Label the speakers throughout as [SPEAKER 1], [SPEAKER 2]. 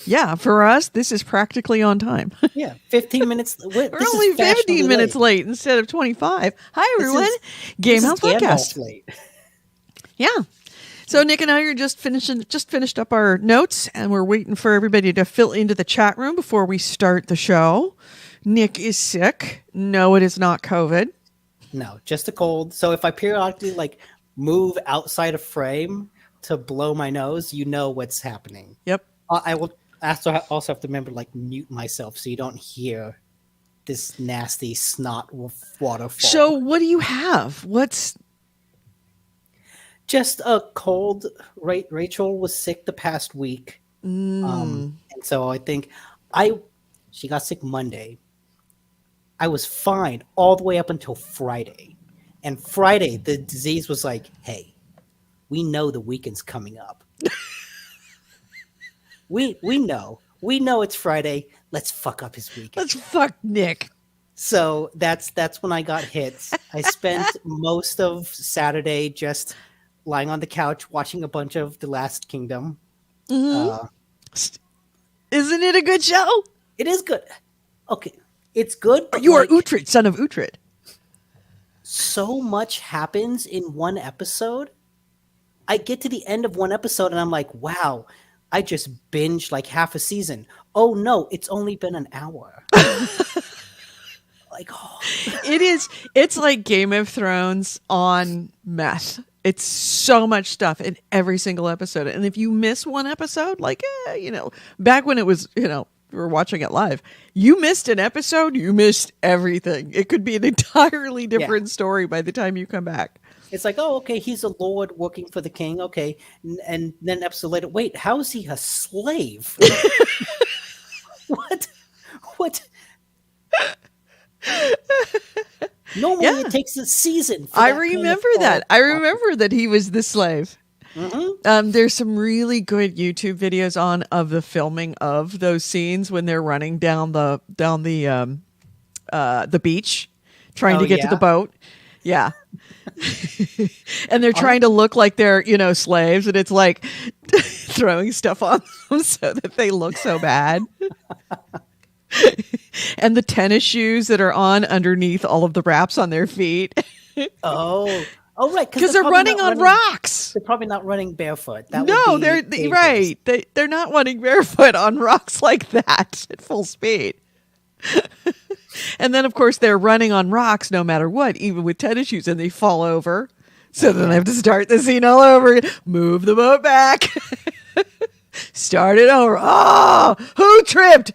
[SPEAKER 1] Yeah, for us, this is practically on time.
[SPEAKER 2] Yeah, 15 minutes.
[SPEAKER 1] We're only 15 minutes late instead of 25. Hi, everyone. GameHounds podcast.
[SPEAKER 2] Late.
[SPEAKER 1] Yeah. So Nick and I are just finished up our notes, and we're waiting for everybody to fill into the chat room before we start the show. Nick is sick. No, it is not COVID.
[SPEAKER 2] No, just a cold. So if I periodically move outside of frame to blow my nose, you know what's happening.
[SPEAKER 1] Yep.
[SPEAKER 2] I will also have to remember mute myself so you don't hear this nasty snot waterfall.
[SPEAKER 1] So what do you have? What's
[SPEAKER 2] just a cold? Rachel was sick the past week, and so I think she got sick Monday. I was fine all the way up until Friday, and Friday the disease was like, "Hey, we know the weekend's coming up." We know it's Friday. Let's fuck up his weekend.
[SPEAKER 1] Let's fuck Nick.
[SPEAKER 2] So that's when I got hit. I spent most of Saturday just lying on the couch watching a bunch of The Last Kingdom.
[SPEAKER 1] Mm-hmm. Isn't it a good show?
[SPEAKER 2] It is good. Okay, it's good. But
[SPEAKER 1] you are Uhtred, son of Uhtred.
[SPEAKER 2] So much happens in one episode. I get to the end of one episode and I'm like, wow, I just binged half a season. Oh no, it's only been an hour.
[SPEAKER 1] It's like Game of Thrones on meth. It's so much stuff in every single episode. And if you miss one episode, back when it was, we were watching it live, you missed an episode, you missed everything. It could be an entirely different story by the time you come back.
[SPEAKER 2] It's like, oh, okay, he's a lord working for the king. Okay. And then an episode later, wait, how is he a slave? What? Normally it takes a season.
[SPEAKER 1] I remember that. I remember that he was the slave. Mm-hmm. There's some really good YouTube videos of the filming of those scenes when they're running down the beach, trying to get to the boat. Yeah. And they're trying to look like they're, slaves, and it's like throwing stuff on them so that they look so bad. And the tennis shoes that are on underneath all of the wraps on their feet.
[SPEAKER 2] Oh, right.
[SPEAKER 1] Because they're running on rocks.
[SPEAKER 2] They're probably not running barefoot.
[SPEAKER 1] They're right. They're not running barefoot on rocks like that at full speed. And then, of course, they're running on rocks no matter what, even with tennis shoes, and they fall over. So then they have to start the scene all over. Move the boat back. Start it over. Oh, who tripped?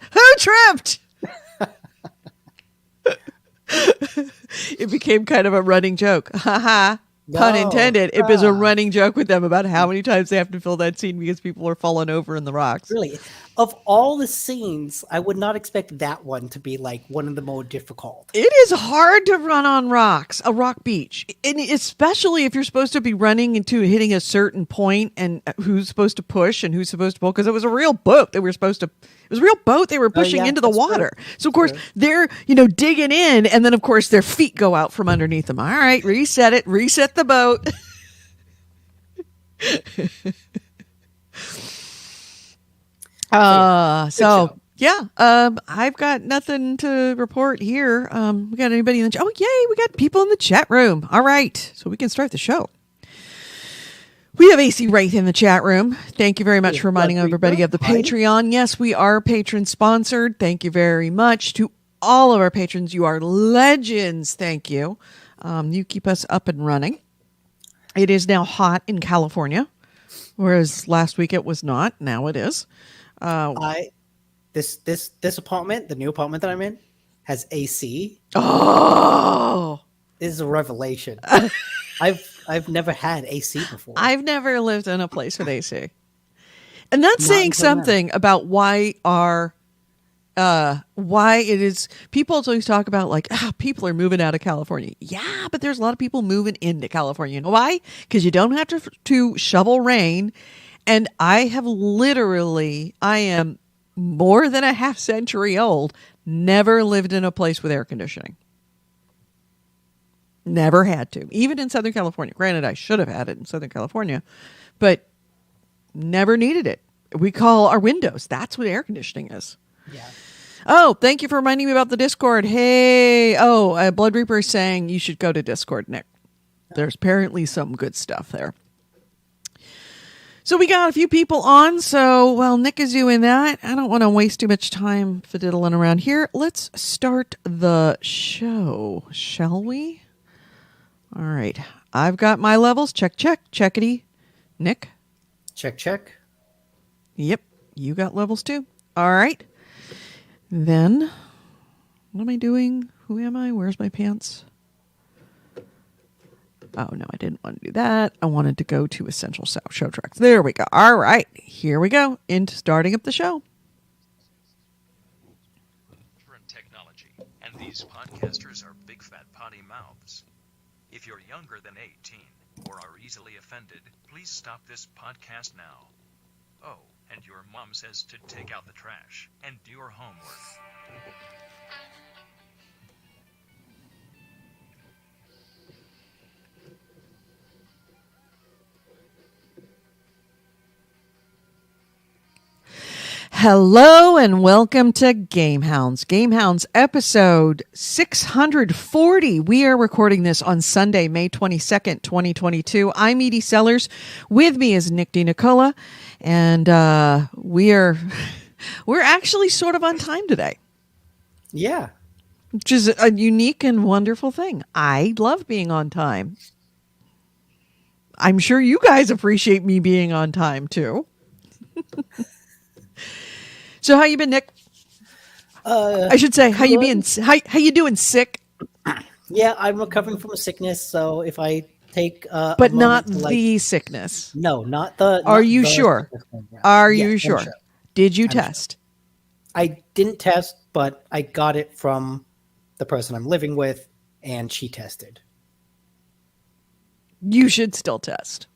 [SPEAKER 1] It became kind of a running joke. Haha. Pun intended. It was a running joke with them about how many times they have to fill that scene because people are falling over in the rocks.
[SPEAKER 2] Really? Of all the scenes, I would not expect that one to be one of the more difficult.
[SPEAKER 1] It is hard to run on rocks, a rock beach, and especially if you're supposed to be running into hitting a certain point and who's supposed to push and who's supposed to pull, because it was a real boat they were pushing into the water. True. So of course they're, digging in, and then of course their feet go out from underneath them. All right, reset the boat. I've got nothing to report here. We got anybody in the chat? Oh, yay, we got people in the chat room. All right, so we can start the show. We have AC Wraith in the chat room. Thank you very much for reminding everybody of the Patreon. Yes, we are patron sponsored. Thank you very much to all of our patrons. You are legends. Thank you. You keep us up and running. It is now hot in California, whereas last week it was not. Now it is.
[SPEAKER 2] This apartment, the new apartment that I'm in, has AC.
[SPEAKER 1] Oh,
[SPEAKER 2] this is a revelation. I've never had AC before.
[SPEAKER 1] I've never lived in a place with AC, and that's saying something about why it is. People always talk about people are moving out of California. Yeah, but there's a lot of people moving into California. You know why? Because you don't have to shovel rain. And I am more than a half century old, never lived in a place with air conditioning. Never had to. Even in Southern California. Granted, I should have had it in Southern California, but never needed it. We call our windows. That's what air conditioning is.
[SPEAKER 2] Yeah.
[SPEAKER 1] Oh, thank you for reminding me about the Discord. Hey, Blood Reaper is saying you should go to Discord, Nick. There's apparently some good stuff there. So we got a few people on. So while Nick is doing that, I don't want to waste too much time fiddling around here. Let's start the show, shall we? All right. I've got my levels. Check, checkity. Nick?
[SPEAKER 2] Check.
[SPEAKER 1] Yep. You got levels too. All right. Then, what am I doing? Who am I? Where's my pants? Oh, no, I didn't want to do that. I wanted to go to Essential Show Tracks. There we go. All right. Here we go. Into starting up the show.
[SPEAKER 3] Technology, and these podcasters are big fat potty mouths. If you're younger than 18 or are easily offended, please stop this podcast now. Oh, and your mom says to take out the trash and do your homework.
[SPEAKER 1] Hello and welcome to GameHounds. GameHounds episode 640. We are recording this on Sunday, May 22nd, 2022. I'm Edie Sellers. With me is Nick DiNicola. And we're actually sort of on time today.
[SPEAKER 2] Yeah.
[SPEAKER 1] Which is a unique and wonderful thing. I love being on time. I'm sure you guys appreciate me being on time too. So how you been, Nick? I should say, how you been? How you doing? Sick?
[SPEAKER 2] Yeah, I'm recovering from a sickness. So if I take,
[SPEAKER 1] but not the sickness.
[SPEAKER 2] No, not the.
[SPEAKER 1] Are you sure? Are
[SPEAKER 2] yes,
[SPEAKER 1] you sure?
[SPEAKER 2] Sure.
[SPEAKER 1] Did you test?
[SPEAKER 2] Sure. I didn't test, but I got it from the person I'm living with, and she tested.
[SPEAKER 1] You should still test.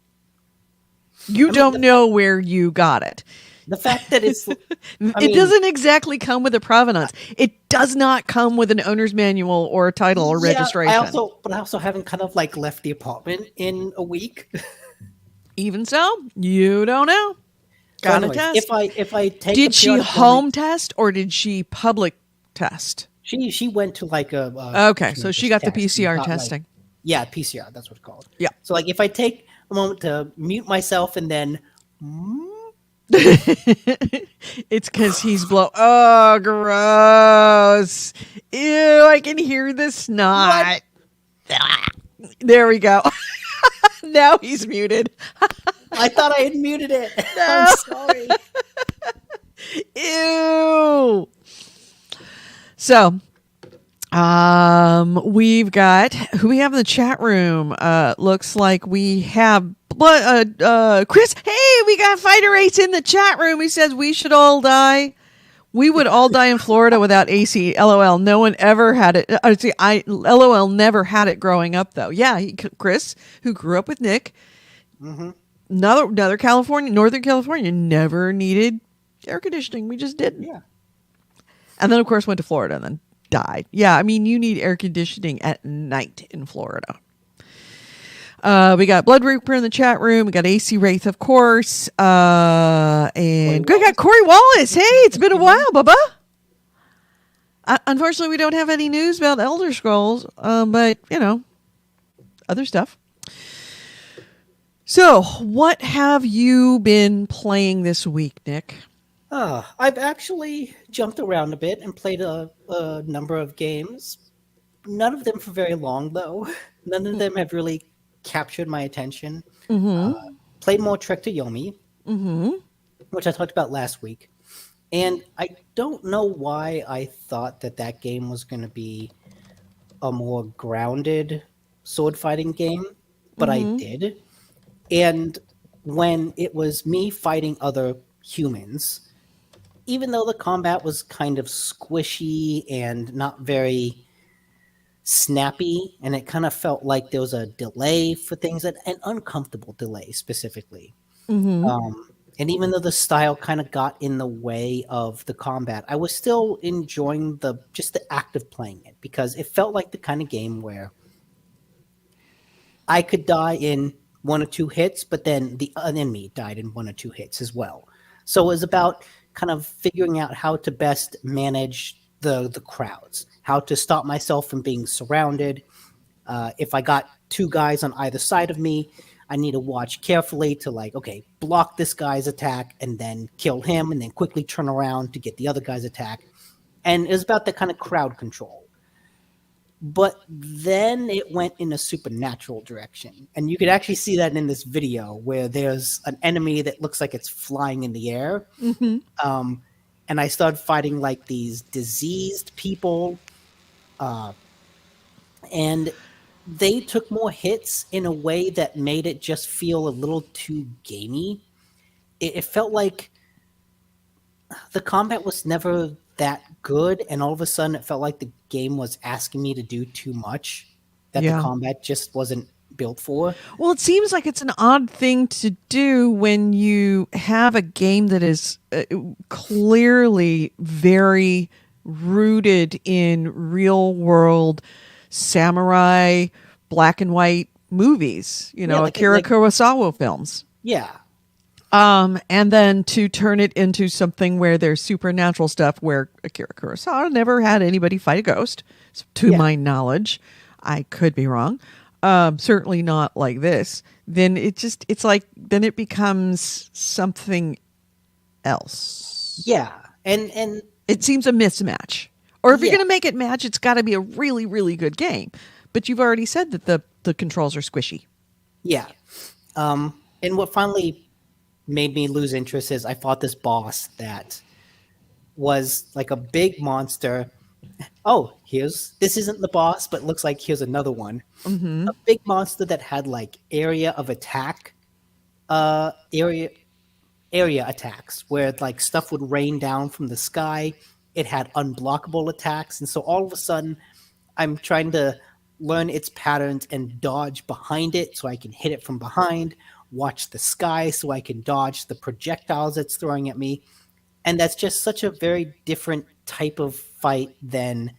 [SPEAKER 1] You don't know where you got it.
[SPEAKER 2] The fact that it's...
[SPEAKER 1] it doesn't exactly come with a provenance. It does not come with an owner's manual or a title or registration.
[SPEAKER 2] I also haven't kind of like left the apartment in a week.
[SPEAKER 1] Even so, you don't know. Gotta test.
[SPEAKER 2] If I take...
[SPEAKER 1] Did she home test or did she public test?
[SPEAKER 2] She went to like a...
[SPEAKER 1] okay, so she got the PCR testing.
[SPEAKER 2] Yeah, PCR, that's what it's called.
[SPEAKER 1] Yeah.
[SPEAKER 2] So like if I take a moment to mute myself and then...
[SPEAKER 1] It's because he's Oh, gross. Ew, I can hear the snot. There we go. Now he's muted.
[SPEAKER 2] I thought I had muted it.
[SPEAKER 1] No.
[SPEAKER 2] I'm sorry.
[SPEAKER 1] Ew. So, we've got who we have in the chat room. Looks like we have Chris. Hey, we got Fighter Ace in the chat room. He says we should all die. We would all die in Florida without AC. LOL. No one ever had it. LOL never had it growing up though. Yeah, Chris, who grew up with Nick, another Northern California, never needed air conditioning. We just didn't.
[SPEAKER 2] Yeah. And
[SPEAKER 1] then of course went to Florida and then died. Yeah, I mean you need air conditioning at night in Florida. We got Blood Reaper in the chat room. We got AC Wraith, of course. And we got Corey Wallace. Hey, it's been a while, Bubba. Unfortunately, we don't have any news about Elder Scrolls, but, other stuff. So, what have you been playing this week, Nick?
[SPEAKER 2] I've actually jumped around a bit and played a number of games. None of them for very long, though. None of them have really captured my attention. Played more Trek to Yomi, which I talked about last week. And I don't know why I thought that game was going to be a more grounded sword fighting game, but I did. And when it was me fighting other humans, even though the combat was kind of squishy and not very snappy, and it kind of felt like there was a delay for things, an uncomfortable delay specifically. And even though the style kind of got in the way of the combat, I was still enjoying just the act of playing it, because it felt like the kind of game where I could die in one or two hits, but then the enemy died in one or two hits as well. So it was about kind of figuring out how to best manage the crowds, how to stop myself from being surrounded. If I got two guys on either side of me, I need to watch carefully to like, okay, block this guy's attack and then kill him and then quickly turn around to get the other guy's attack. And it was about that kind of crowd control. But then it went in a supernatural direction. And you could actually see that in this video where there's an enemy that looks like it's flying in the air. And I started fighting like these diseased people. And they took more hits in a way that made it just feel a little too gamey. It felt like the combat was never that good, and all of a sudden it felt like the game was asking me to do too much that the combat just wasn't built for.
[SPEAKER 1] Well, it seems like it's an odd thing to do when you have a game that is clearly very rooted in real world samurai black and white movies, Akira Kurosawa films.
[SPEAKER 2] Yeah.
[SPEAKER 1] And then to turn it into something where there's supernatural stuff where Akira Kurosawa never had anybody fight a ghost, to my knowledge. I could be wrong. Certainly not like this. Then then it becomes something else.
[SPEAKER 2] Yeah. And
[SPEAKER 1] it seems a mismatch. Or if you're going to make it match, it's got to be a really, really good game. But you've already said that the controls are squishy.
[SPEAKER 2] Yeah. And what finally made me lose interest is I fought this boss that was like a big monster. Oh, this isn't the boss, but it looks like here's another one. Mm-hmm. A big monster that had like area of attack, area attacks where like stuff would rain down from the sky. It had unblockable attacks. And so all of a sudden I'm trying to learn its patterns and dodge behind it so I can hit it from behind, watch the sky so I can dodge the projectiles it's throwing at me. And that's just such a very different type of fight than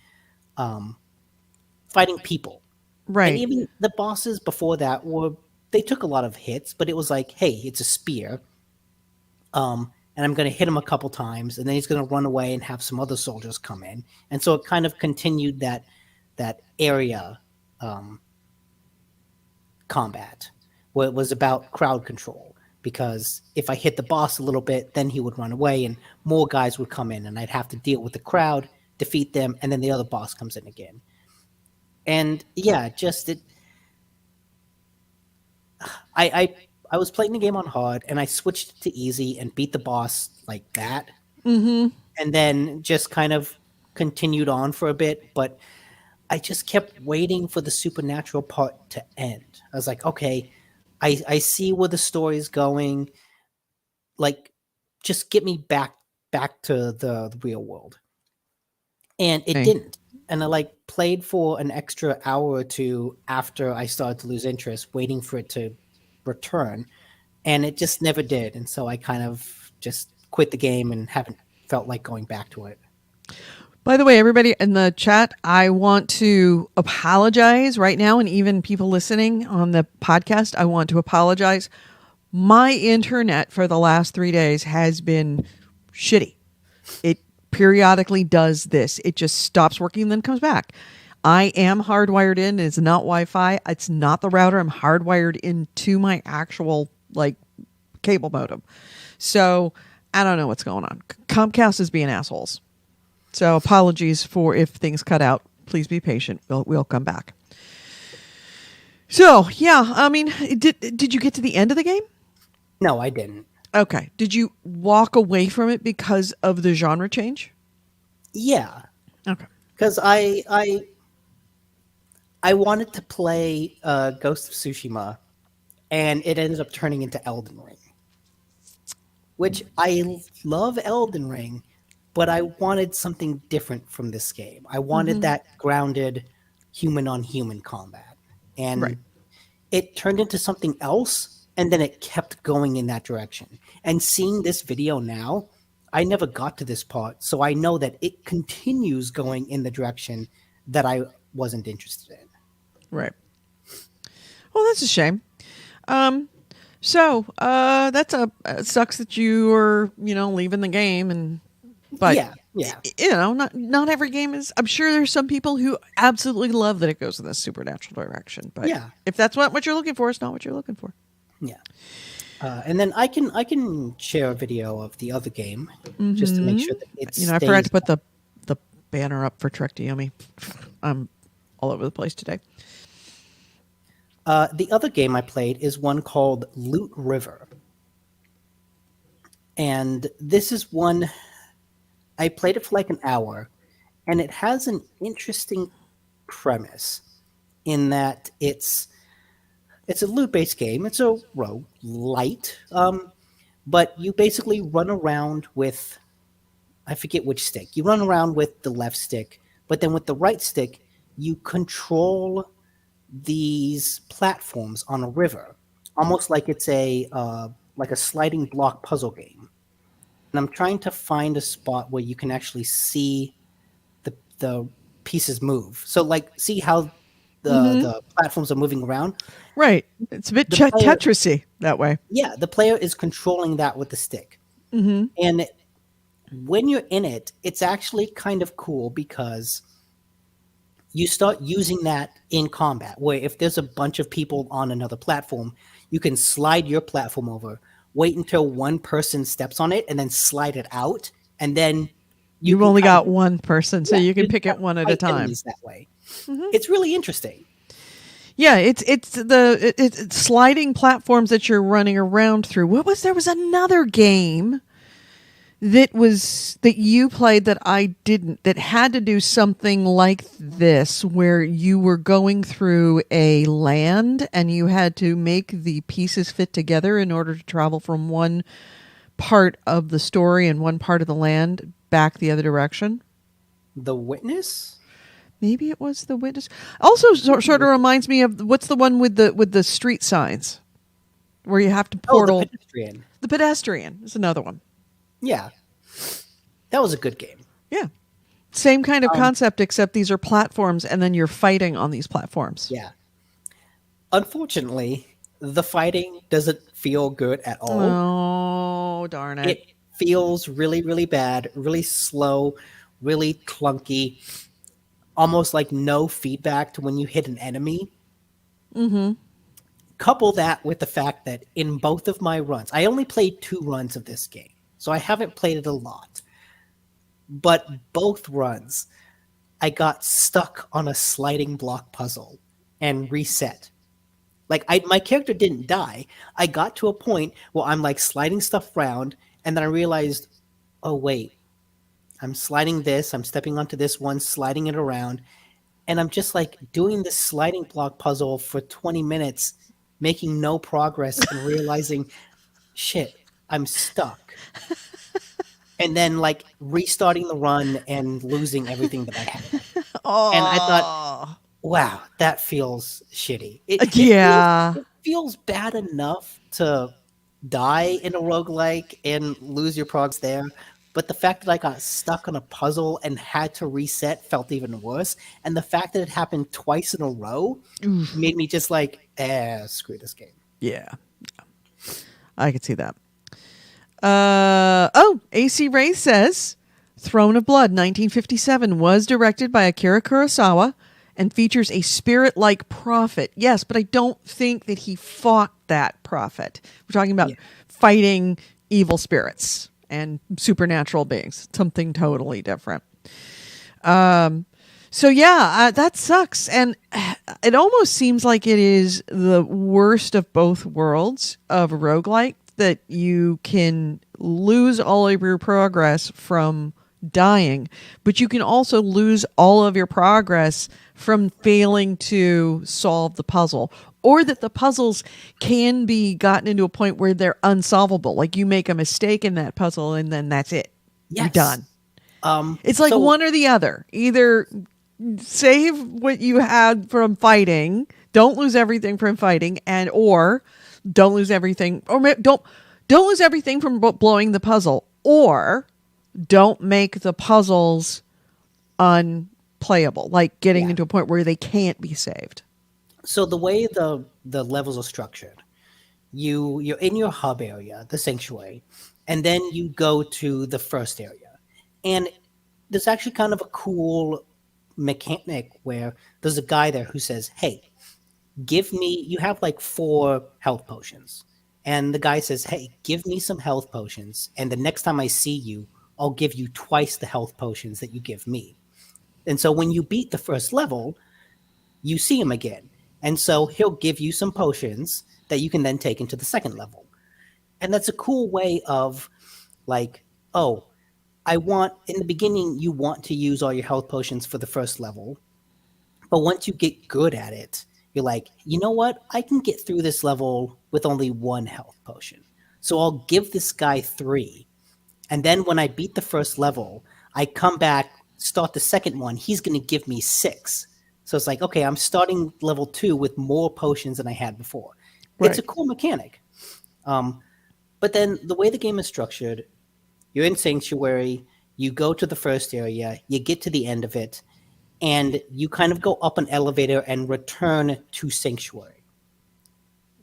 [SPEAKER 2] fighting people.
[SPEAKER 1] Right.
[SPEAKER 2] And even the bosses before that they took a lot of hits, but it was like, hey, it's a spear. And I'm going to hit him a couple times, and then he's going to run away and have some other soldiers come in. And so it kind of continued that area combat, where it was about crowd control. Because if I hit the boss a little bit, then he would run away, and more guys would come in, and I'd have to deal with the crowd, defeat them, and then the other boss comes in again. And yeah, I was playing the game on hard, and I switched to easy and beat the boss like that.
[SPEAKER 1] Mm-hmm.
[SPEAKER 2] And then just kind of continued on for a bit. But I just kept waiting for the supernatural part to end. I was like, okay, I see where the story's going. Like, just get me back to the real world. And it didn't. And I played for an extra hour or two after I started to lose interest, waiting for it to return, and it just never did. And so I kind of just quit the game and haven't felt like going back to it.
[SPEAKER 1] By the way, everybody in the chat, I want to apologize right now, and even people listening on the podcast, I want to apologize. My internet for the last 3 days has been shitty. It periodically does this. It just stops working and then comes back. I am hardwired in. It's not Wi-Fi. It's not the router. I'm hardwired into my actual cable modem. So I don't know what's going on. Comcast is being assholes. So apologies for if things cut out. Please be patient. We'll come back. So yeah, I mean, did you get to the end of the game?
[SPEAKER 2] No, I didn't.
[SPEAKER 1] Okay. Did you walk away from it because of the genre change?
[SPEAKER 2] Yeah.
[SPEAKER 1] Okay.
[SPEAKER 2] Because I wanted to play Ghost of Tsushima, and it ended up turning into Elden Ring, which I love Elden Ring, but I wanted something different from this game. I wanted that grounded human-on-human combat, and it turned into something else, and then it kept going in that direction. And seeing this video now, I never got to this part, so I know that it continues going in the direction that I wasn't interested in.
[SPEAKER 1] Right. Well, that's a shame. So, that's sucks that you are, leaving the game but
[SPEAKER 2] yeah.
[SPEAKER 1] not every game is. I'm sure there's some people who absolutely love that it goes in this supernatural direction. But
[SPEAKER 2] Yeah.
[SPEAKER 1] if that's what you're looking for, it's not what you're looking for.
[SPEAKER 2] Yeah. And then I can share a video of the other game just to make sure that it's.
[SPEAKER 1] I forgot to put the banner up for Trek to Yomi. I'm all over the place today.
[SPEAKER 2] The other game I played is one called Loot River. And this is one, I played it for like an hour, and it has an interesting premise in that it's a loot-based game. It's a roguelite, but you basically run around with, I forget which stick. You run around with the left stick, but then with the right stick, you control these platforms on a river, almost like it's a sliding block puzzle game. And I'm trying to find a spot where you can actually see the pieces move. So, like, see how the platforms are moving around.
[SPEAKER 1] Right. It's a bit Tetrisy that way.
[SPEAKER 2] Yeah, the player is controlling that with the stick.
[SPEAKER 1] Mm-hmm.
[SPEAKER 2] And when you're in it, it's actually kind of cool because you start using that in combat, where if there's a bunch of people on another platform, you can slide your platform over, wait until one person steps on it, and then slide it out, and then
[SPEAKER 1] you've only got one person, so you can pick it one at a time.
[SPEAKER 2] That way, it's really interesting.
[SPEAKER 1] Yeah, it's sliding platforms that you're running around through. There was another game that you played that I didn't, that had to do something like this, where you were going through a land and you had to make the pieces fit together in order to travel from one part of the story and one part of the land back the other direction.
[SPEAKER 2] The Witness?
[SPEAKER 1] Maybe it was The Witness. Also sort of reminds me of, what's the one with the street signs where you have to portal.
[SPEAKER 2] The Pedestrian.
[SPEAKER 1] The Pedestrian is another one.
[SPEAKER 2] Yeah. That was a good game.
[SPEAKER 1] Yeah. Same kind of concept, except these are platforms and then you're fighting on these platforms.
[SPEAKER 2] Yeah. Unfortunately, the fighting doesn't feel good at all.
[SPEAKER 1] Oh, darn it.
[SPEAKER 2] It feels really, really bad, really slow, really clunky, almost like no feedback to when you hit an enemy.
[SPEAKER 1] Mm-hmm.
[SPEAKER 2] Couple that with the fact that in both of my runs, I only played 2 runs of this game, so I haven't played it a lot. But both runs, I got stuck on a sliding block puzzle and reset. Like, my character didn't die. I got to a point where I'm like sliding stuff around, and then I realized, oh wait, I'm sliding this, I'm stepping onto this one, sliding it around, and I'm just like doing this sliding block puzzle for 20 minutes, making no progress and realizing, shit, I'm stuck. And then like restarting the run and losing everything that I had.
[SPEAKER 1] Oh.
[SPEAKER 2] And I thought, wow, that feels shitty. It feels bad enough to die in a roguelike and lose your progress there. But the fact that I got stuck on a puzzle and had to reset felt even worse. And the fact that it happened twice in a row made me just like, screw this game.
[SPEAKER 1] Yeah. I could see that. AC Ray says Throne of Blood 1957 was directed by Akira Kurosawa and features a spirit-like prophet. Yes, but I don't think that he fought that prophet. We're talking about fighting evil spirits and supernatural beings. Something totally different. So yeah, that sucks. And it almost seems like it is the worst of both worlds of a roguelike, that you can lose all of your progress from dying, but you can also lose all of your progress from failing to solve the puzzle, or that the puzzles can be gotten into a point where they're unsolvable. Like you make a mistake in that puzzle and then that's it.
[SPEAKER 2] Yes.
[SPEAKER 1] You're done. It's like one or the other. Either save what you had from fighting, don't lose everything from fighting, or don't lose everything, or don't lose everything from blowing the puzzle, or don't make the puzzles unplayable, like getting into a point where they can't be saved.
[SPEAKER 2] So the way the levels are structured, you're in your hub area, the sanctuary, and then you go to the first area. And there's actually kind of a cool mechanic where there's a guy there who says, "Hey, give me," you have like 4 health potions. And the guy says, "Hey, give me some health potions. And the next time I see you, I'll give you twice the health potions that you give me." And so when you beat the first level, you see him again. And so he'll give you some potions that you can then take into the second level. And that's a cool way of like, oh, in the beginning, you want to use all your health potions for the first level. But once you get good at it, you're like, you know what? I can get through this level with only 1 health potion. So I'll give this guy 3. And then when I beat the first level, I come back, start the second one. He's going to give me 6. So it's like, okay, I'm starting level 2 with more potions than I had before.
[SPEAKER 1] Right.
[SPEAKER 2] It's a cool mechanic. But then the way the game is structured, you're in Sanctuary, you go to the first area, you get to the end of it, and you kind of go up an elevator and return to Sanctuary.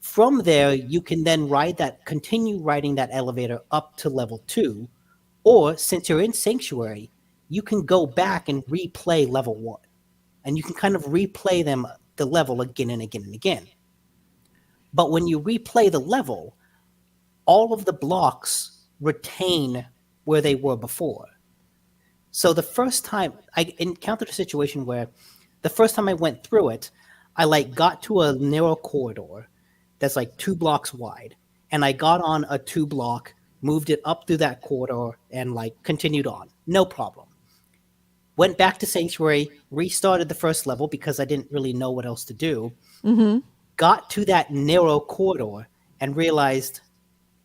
[SPEAKER 2] From there, you can then continue riding that elevator up to level 2, or since you're in Sanctuary, you can go back and replay level 1. And you can kind of replay the level again and again and again. But when you replay the level, all of the blocks retain where they were before. So the first time I encountered a situation where the first time I went through it, I like got to a narrow corridor that's like 2 blocks wide. And I got on a 2 block, moved it up through that corridor, and like continued on. No problem. Went back to Sanctuary, restarted the first level because I didn't really know what else to do.
[SPEAKER 1] Mm-hmm.
[SPEAKER 2] Got to that narrow corridor and realized,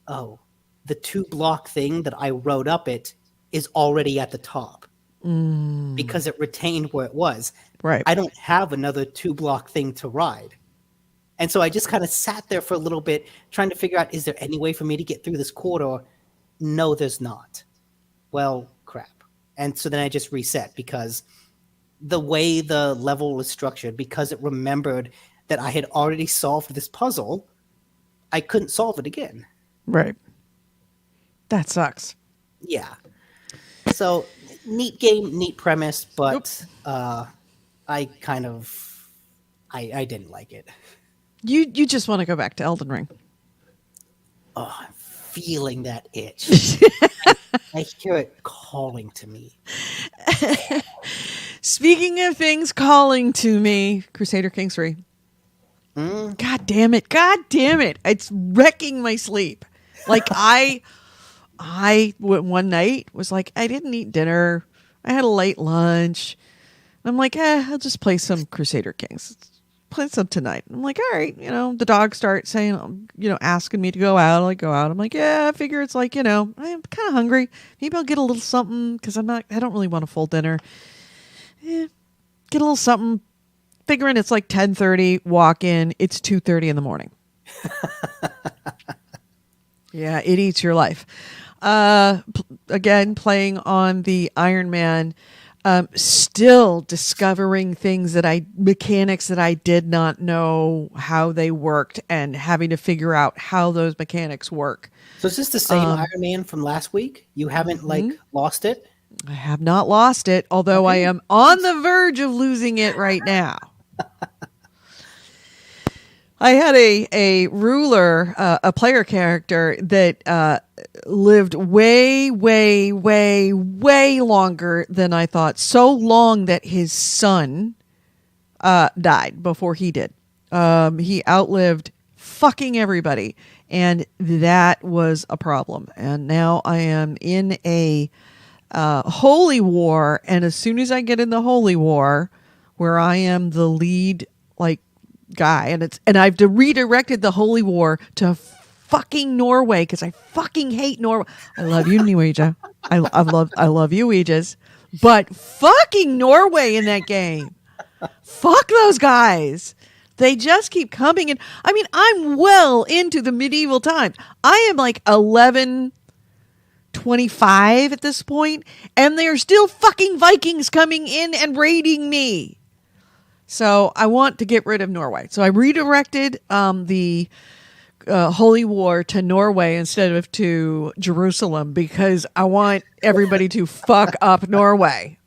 [SPEAKER 2] oh, the 2 block thing that I rode up it is already at the top because it retained where it was.
[SPEAKER 1] Right.
[SPEAKER 2] I don't have another 2 block thing to ride. And so I just kind of sat there for a little bit trying to figure out, is there any way for me to get through this corridor? No, there's not. Well, crap. And so then I just reset because the way the level was structured, because it remembered that I had already solved this puzzle, I couldn't solve it again.
[SPEAKER 1] Right. That sucks.
[SPEAKER 2] Yeah. So neat game, neat premise, but I kind of I didn't like it.
[SPEAKER 1] You just want to go back to Elden Ring.
[SPEAKER 2] Oh, I'm feeling that itch. I hear it calling to me.
[SPEAKER 1] Speaking of things calling to me, Crusader Kings 3. God damn it. God damn it. It's wrecking my sleep. Like I one night was like, I didn't eat dinner. I had a late lunch. I'm like, I'll just play some Crusader Kings. Play some tonight. I'm like, all right, the dogs start saying, asking me to go out. I go out. I'm like, yeah, I figure it's like, I'm kind of hungry. Maybe I'll get a little something because I don't really want a full dinner. Get a little something. Figuring it's like 10:30, walk in, it's 2:30 in the morning. Yeah, it eats your life. Again, playing on the Iron Man, still discovering mechanics that I did not know how they worked and having to figure out how those mechanics work.
[SPEAKER 2] So is this the same Iron Man from last week? You haven't lost it?
[SPEAKER 1] I have not lost it, although I am on the verge of losing it right now. I had a ruler, a player character that lived way, way, way, way longer than I thought. So long that his son died before he did. He outlived fucking everybody, and that was a problem. And now I am in a holy war, and as soon as I get in the holy war, where I am the lead guy, and I've redirected the holy war to fucking Norway because I fucking hate Norway. I love you, Norwegia. I love you, Ouijas, but fucking Norway in that game. Fuck those guys. They just keep coming in. I mean, I'm well into the medieval times. I am like 1125 at this point, and there are still fucking Vikings coming in and raiding me. So I want to get rid of Norway. So I redirected the holy war to Norway instead of to Jerusalem because I want everybody to fuck up Norway.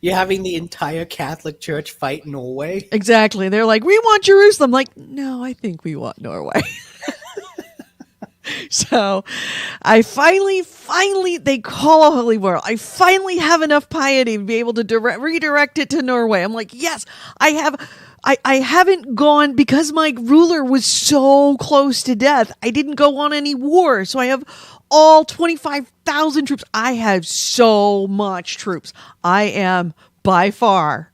[SPEAKER 2] You're having the entire Catholic Church fight Norway?
[SPEAKER 1] Exactly. They're like, we want Jerusalem. Like, no, I think we want Norway. So I finally, they call a holy war. I finally have enough piety to be able to redirect it to Norway. I'm like, yes, I have. I haven't gone because my ruler was so close to death. I didn't go on any war. So I have all 25,000 troops. I have so much troops. I am by far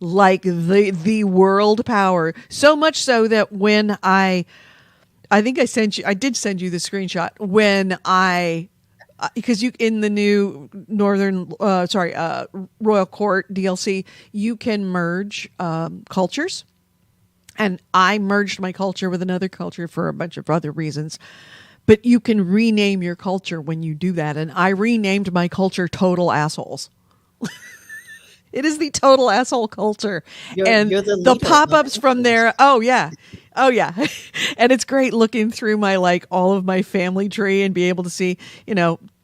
[SPEAKER 1] like the world power. So much so that when I think I did send you the screenshot when because you in the new Royal Court DLC, you can merge cultures. And I merged my culture with another culture for a bunch of other reasons. But you can rename your culture when you do that. And I renamed my culture Total Assholes. It is the total asshole culture. And
[SPEAKER 2] you're
[SPEAKER 1] the pop-ups from there. Oh, yeah. And it's great looking through my, all of my family tree and be able to see,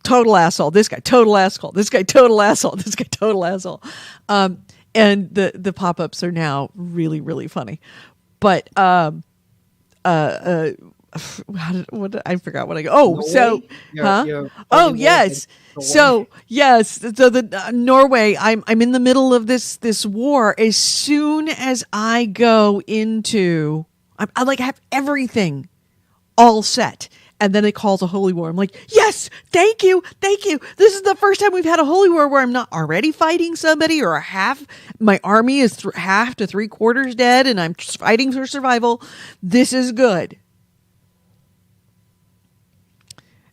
[SPEAKER 1] total asshole. This guy, total asshole. This guy, total asshole. This guy, total asshole. And the pop-ups are now really, really funny. But, I forgot what I go. Oh, Norway? So, yes. So the Norway, I'm in the middle of this war. As soon as I go into, I have everything all set. And then it calls a holy war. I'm like, yes, thank you. This is the first time we've had a holy war where I'm not already fighting somebody or my army is half to 3/4 dead and I'm just fighting for survival. This is good.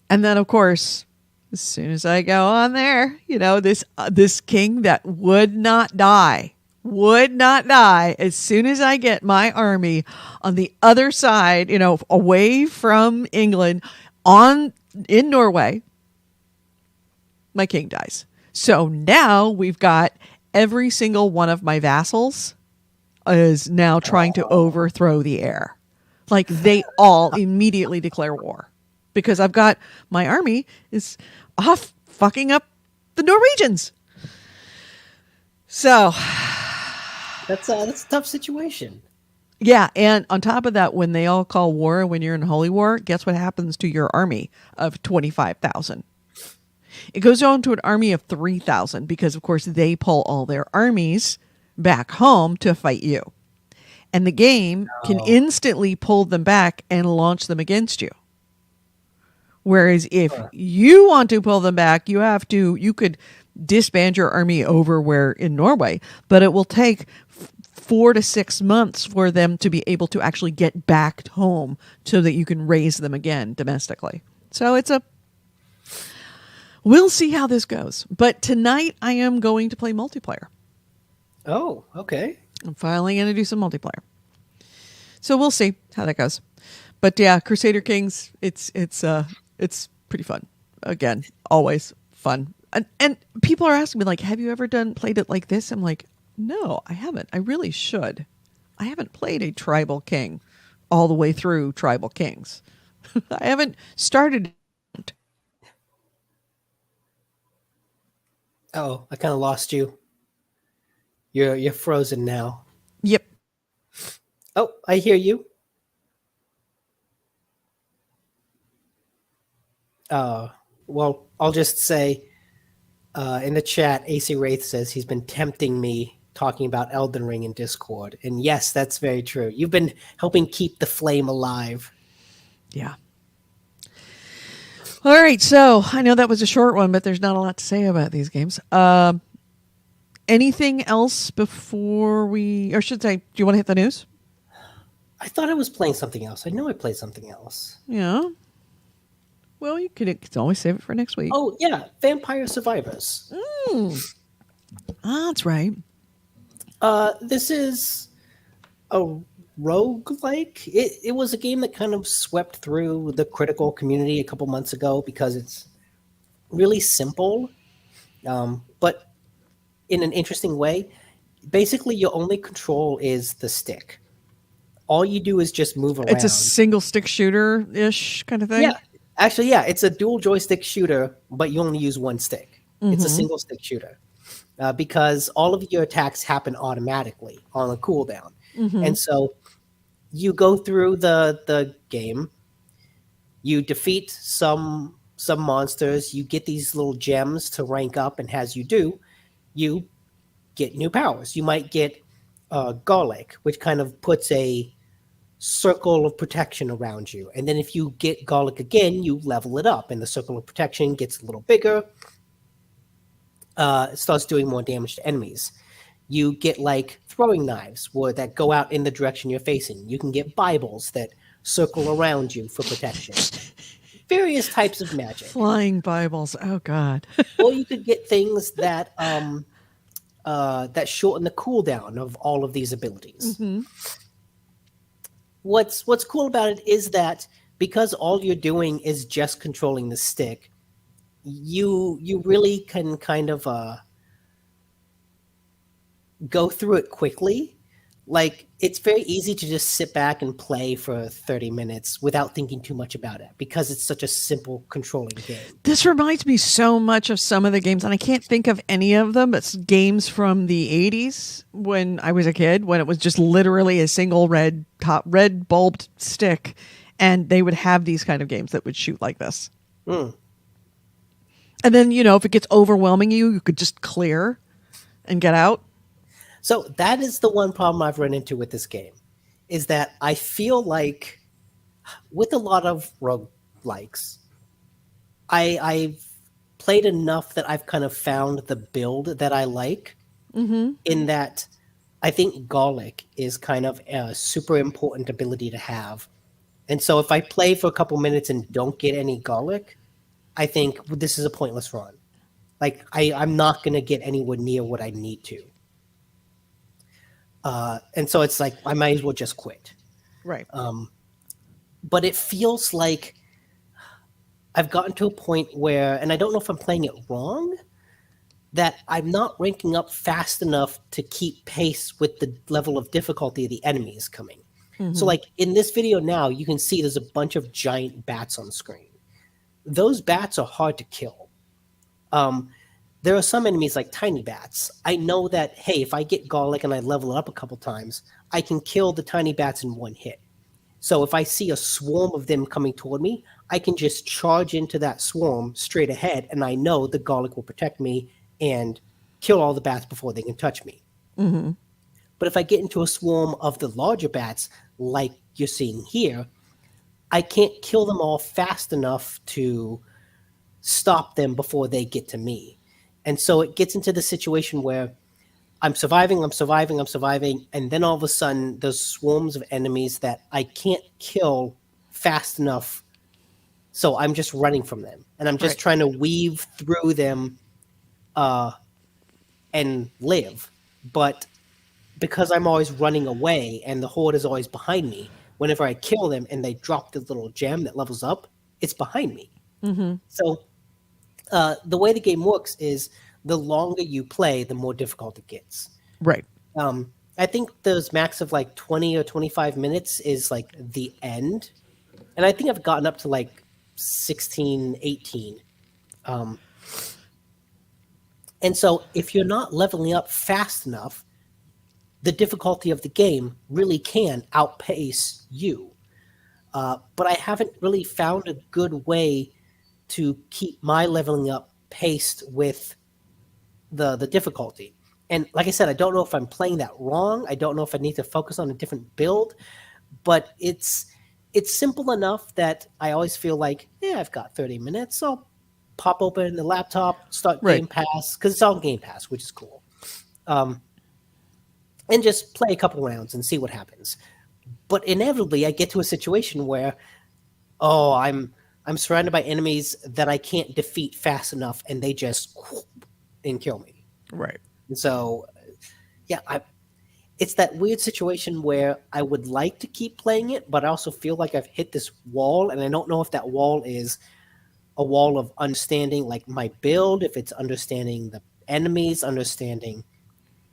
[SPEAKER 1] And then, of course, as soon as I go on there, this king that would not die. As soon as I get my army on the other side, away from England, in Norway, my king dies. So now we've got every single one of my vassals is now trying to overthrow the heir. They all immediately declare war. Because I've got my army is off fucking up the Norwegians. So
[SPEAKER 2] that's a tough situation.
[SPEAKER 1] Yeah, and on top of that, when they all call war, when you're in holy war, guess what happens to your army of 25,000? It goes on to an army of 3,000 because, of course, they pull all their armies back home to fight you. And the game can instantly pull them back and launch them against you. Whereas if you want to pull them back, you could disband your army over where in Norway, but it will take 4 to 6 months for them to be able to actually get back home so that you can raise them again domestically. So we'll see how this goes. But tonight I am going to play multiplayer.
[SPEAKER 2] Oh, okay.
[SPEAKER 1] I'm finally going to do some multiplayer. So we'll see how that goes. But yeah, Crusader Kings, it's pretty fun. Again, always fun. And people are asking me have you ever played it like this? I'm like, no, I haven't. I really should. I haven't played a tribal king all the way through Tribal Kings. I haven't started.
[SPEAKER 2] Oh, I kind of lost you. You're frozen now.
[SPEAKER 1] Yep.
[SPEAKER 2] Oh, I hear you. Well, I'll just say in the chat, AC Wraith says he's been tempting me talking about Elden Ring in Discord. And yes, that's very true. You've been helping keep the flame alive.
[SPEAKER 1] Yeah. All right. So I know that was a short one, but there's not a lot to say about these games. Anything else before or should I, do you want to hit the news?
[SPEAKER 2] I thought I was playing something else. I know I played something else.
[SPEAKER 1] Yeah. Well, you can always save it for next week.
[SPEAKER 2] Oh, yeah. Vampire Survivors.
[SPEAKER 1] That's right.
[SPEAKER 2] This is a roguelike. It was a game that kind of swept through the critical community a couple months ago because it's really simple, but in an interesting way. Basically, your only control is the stick. all you do is just move around.
[SPEAKER 1] It's a single stick shooter ish kind of thing.
[SPEAKER 2] Yeah, actually, yeah, it's a dual joystick shooter, but you only use one stick. It's a single stick shooter because all of your attacks happen automatically on a cooldown, and so you go through the game. You defeat some monsters. You get these little gems to rank up, and as you do, you get new powers. You might get garlic, which kind of puts a circle of protection around you. And then if you get garlic again, you level it up, and the circle of protection gets a little bigger. It starts doing more damage to enemies. You get like throwing knives that go out in the direction you're facing. You can get Bibles that circle around you for protection. Various types of magic.
[SPEAKER 1] Flying Bibles. Oh God.
[SPEAKER 2] Or you could get things that that shorten the cooldown of all of these abilities. What's cool about it is that because all you're doing is just controlling the stick, you really can kind of go through it quickly. Like, it's very easy to just sit back and play for 30 minutes without thinking too much about it because it's such a simple controlling game.
[SPEAKER 1] This reminds me so much of some of the games, and I can't think of any of them, but games from the 80s when I was a kid, when it was just literally a single red bulbed stick, and they would have these kind of games that would shoot like this. And then, if it gets overwhelming you could just clear and get out.
[SPEAKER 2] So that is the one problem I've run into with this game, is that I feel like with a lot of roguelikes, I've played enough that I've kind of found the build that I like, in that I think garlic is kind of a super important ability to have. And so if I play for a couple minutes and don't get any garlic, I think this is a pointless run. Like, I'm not going to get anywhere near what I need to. And so it's like, I might as well just quit.
[SPEAKER 1] Right.
[SPEAKER 2] But it feels like I've gotten to a point where, and I don't know if I'm playing it wrong, that I'm not ranking up fast enough to keep pace with the level of difficulty of the enemies coming. So like in this video now, you can see there's a bunch of giant bats on screen. Those bats are hard to kill. There are some enemies like tiny bats. I know that, hey, if I get garlic and I level it up a couple times, I can kill the tiny bats in one hit. So if I see a swarm of them coming toward me, I can just charge into that swarm straight ahead, and I know the garlic will protect me and kill all the bats before they can touch me. But if I get into a swarm of the larger bats, like you're seeing here, I can't kill them all fast enough to stop them before they get to me. And so it gets into the situation where I'm surviving, and then all of a sudden there's swarms of enemies that I can't kill fast enough, so I'm just running from them. And I'm just trying to weave through them and live. But because I'm always running away and the horde is always behind me, whenever I kill them and they drop the little gem that levels up, it's behind me. So the way the game works is the longer you play, the more difficult it gets.
[SPEAKER 1] Right.
[SPEAKER 2] I think those max of like 20 or 25 minutes is like the end. And I think I've gotten up to like 16, 18. And so if you're not leveling up fast enough, the difficulty of the game really can outpace you. But I haven't really found a good way to keep my leveling up paced with the difficulty. And like I said, I don't know if I'm playing that wrong. I don't know if I need to focus on a different build, but it's simple enough that I always feel like, yeah, I've got 30 minutes. I'll pop open the laptop, start Game Pass, because it's all Game Pass, which is cool. And just play a couple rounds and see what happens. But inevitably, I get to a situation where, I'm surrounded by enemies that I can't defeat fast enough, and they just and kill me.
[SPEAKER 1] Right.
[SPEAKER 2] And so, yeah, it's that weird situation where I would like to keep playing it, but I also feel like I've hit this wall, and I don't know if that wall is a wall of understanding, like my build, if it's understanding the enemies, understanding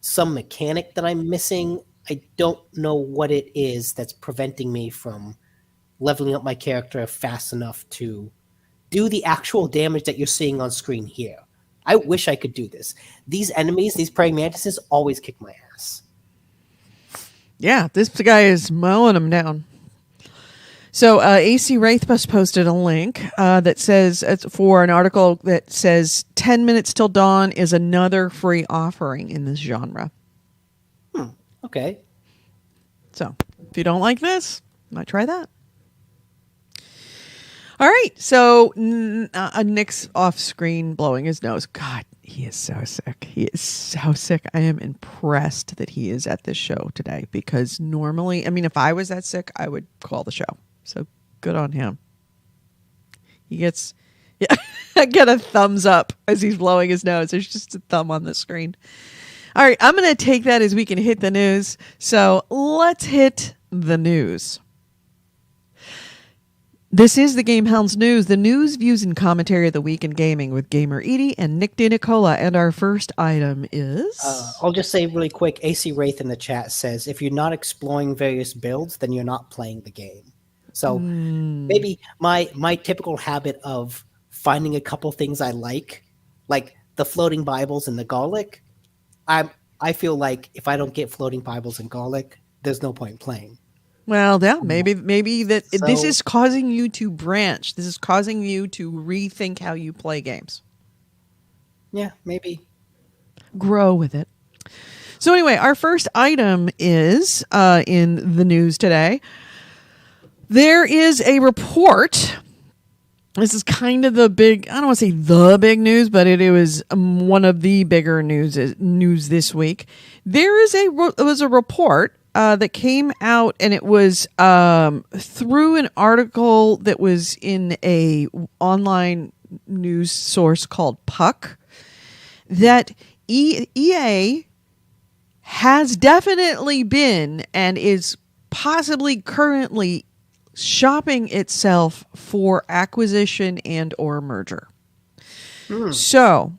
[SPEAKER 2] some mechanic that I'm missing. I don't know what it is that's preventing me from leveling up my character fast enough to do the actual damage that you're seeing on screen here. I wish I could do this. These enemies, these praying mantises, always kick my ass.
[SPEAKER 1] Yeah, this guy is mowing them down. So AC Wraithbus posted a link that says for an article that says 10 Minutes Till Dawn is another free offering in this genre.
[SPEAKER 2] Okay.
[SPEAKER 1] So if you don't like this, might try that. All right. So Nick's off screen blowing his nose. God, he is so sick. He is so sick. I am impressed that he is at this show today because normally, I mean, if I was that sick, I would call the show. So good on him. He gets, yeah, I get a thumbs up as he's blowing his nose. There's just a thumb on the screen. All right, I'm going to take that as we can hit the news. So let's hit the news. This is the GameHounds News, the news, views, and commentary of the week in gaming with gamer Edie and Nick DeNicola. And our first item is...
[SPEAKER 2] I'll just say really quick, AC Wraith in the chat says, if you're not exploring various builds, then you're not playing the game. So maybe my typical habit of finding a couple things I like the floating Bibles and the garlic, I feel like if I don't get floating Bibles and garlic, there's no point in playing.
[SPEAKER 1] Well, yeah, maybe this is causing you to branch. This is causing you to rethink how you play games.
[SPEAKER 2] Yeah, maybe.
[SPEAKER 1] Grow with it. So anyway, our first item is in the news today. There is a report. This is kind of the big, I don't want to say the big news, but it was one of the bigger news this week. There was a report that came out, and it was through an article that was in a online news source called Puck, that EA has definitely been and is possibly currently shopping itself for acquisition and or merger. So,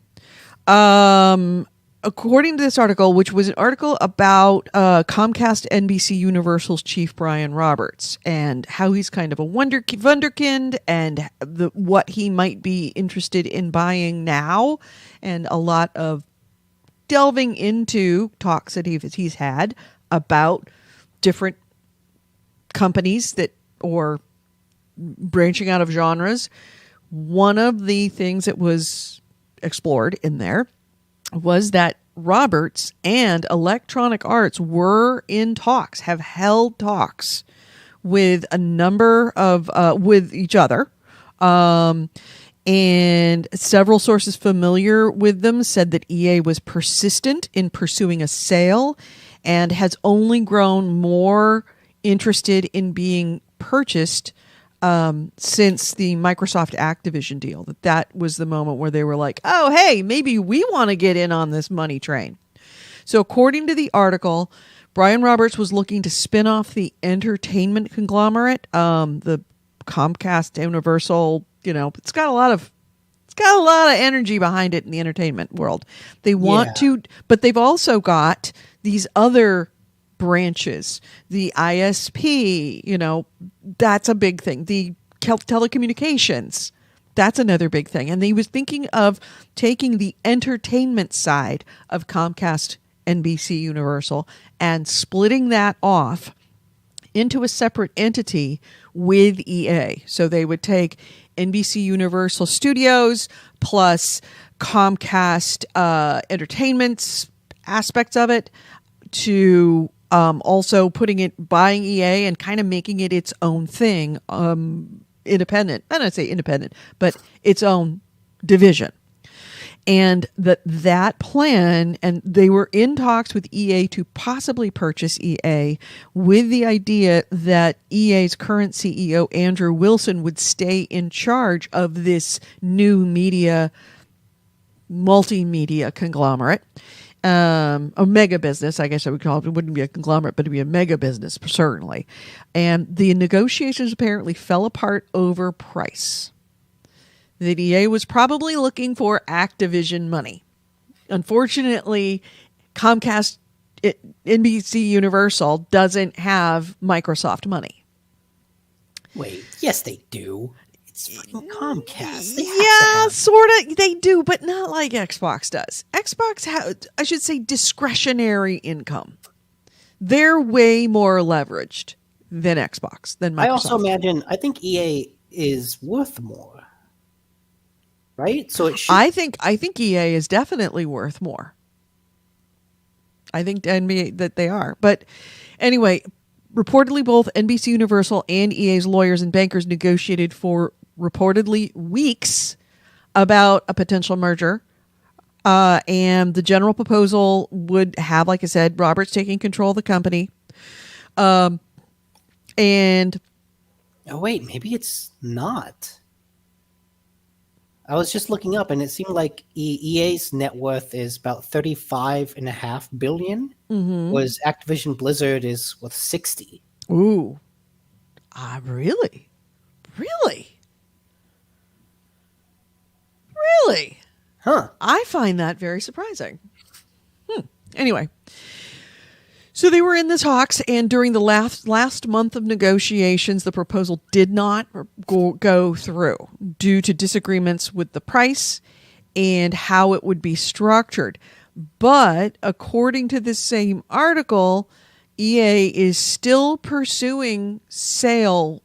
[SPEAKER 1] according to this article, which was an article about Comcast NBC Universal's chief Brian Roberts and how he's kind of a wunderkind and what he might be interested in buying now, and a lot of delving into talks that he's had about different companies that or branching out of genres. One of the things that was explored in there was that Roberts and Electronic Arts were in talks, have held talks with a number of, with each other. And several sources familiar with them said that EA was persistent in pursuing a sale and has only grown more interested in being purchased since the Microsoft Activision deal. That was the moment where they were like, oh, hey, maybe we want to get in on this money train. So according to the article, Brian Roberts was looking to spin off the entertainment conglomerate, the Comcast Universal, it's got a lot of energy behind it in the entertainment world. They want to, but they've also got these other branches, the ISP, that's a big thing. The telecommunications, that's another big thing. And they was thinking of taking the entertainment side of Comcast NBC Universal and splitting that off into a separate entity with EA. So they would take NBC Universal Studios plus Comcast Entertainment's aspects of it to also buying EA and kind of making it its own thing, independent. I don't say independent, but its own division. And that plan, and they were in talks with EA to possibly purchase EA with the idea that EA's current CEO, Andrew Wilson, would stay in charge of this new multimedia conglomerate. A mega business, I guess I would call it. It wouldn't be a conglomerate, but it'd be a mega business, certainly. And the negotiations apparently fell apart over price. The EA was probably looking for Activision money. Unfortunately, Comcast NBC Universal doesn't have Microsoft money.
[SPEAKER 2] Wait, yes, they do. It's fucking Comcast. They have to
[SPEAKER 1] Yeah,
[SPEAKER 2] have-
[SPEAKER 1] sort of. They do, but not like Xbox does. Xbox I should say, discretionary income. They're way more leveraged than Xbox, than Microsoft.
[SPEAKER 2] I also imagine, I think EA is worth more. Right? So it should.
[SPEAKER 1] I think EA is definitely worth more. I think NBA that they are. But anyway, reportedly both NBC Universal and EA's lawyers and bankers negotiated for reportedly weeks about a potential merger. And the general proposal would have, like I said, Roberts taking control of the company. And
[SPEAKER 2] Oh, wait, maybe it's not. I was just looking up, and it seemed like EA's net worth is about $35.5 billion. Whereas Activision Blizzard is worth 60.
[SPEAKER 1] ooh, really?
[SPEAKER 2] Huh.
[SPEAKER 1] I find that very surprising. Anyway, so they were in the talks, and during the last month of negotiations, the proposal did not go through due to disagreements with the price and how it would be structured. But according to the same article, EA is still pursuing sale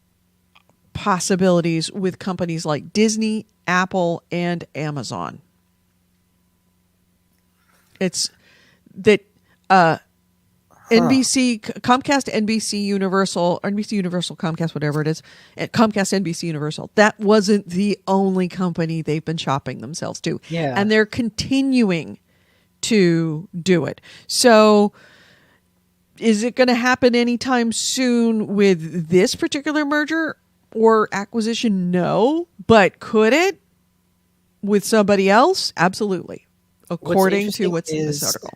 [SPEAKER 1] possibilities with companies like Disney, Apple, and Amazon. It's that NBC, Comcast, NBC Universal, Comcast, whatever it is, Comcast, NBC Universal, that wasn't the only company they've been shopping themselves to.
[SPEAKER 2] Yeah.
[SPEAKER 1] And they're continuing to do it. So is it going to happen anytime soon with this particular merger or acquisition? No. But could it with somebody else? Absolutely. According to what's in this article.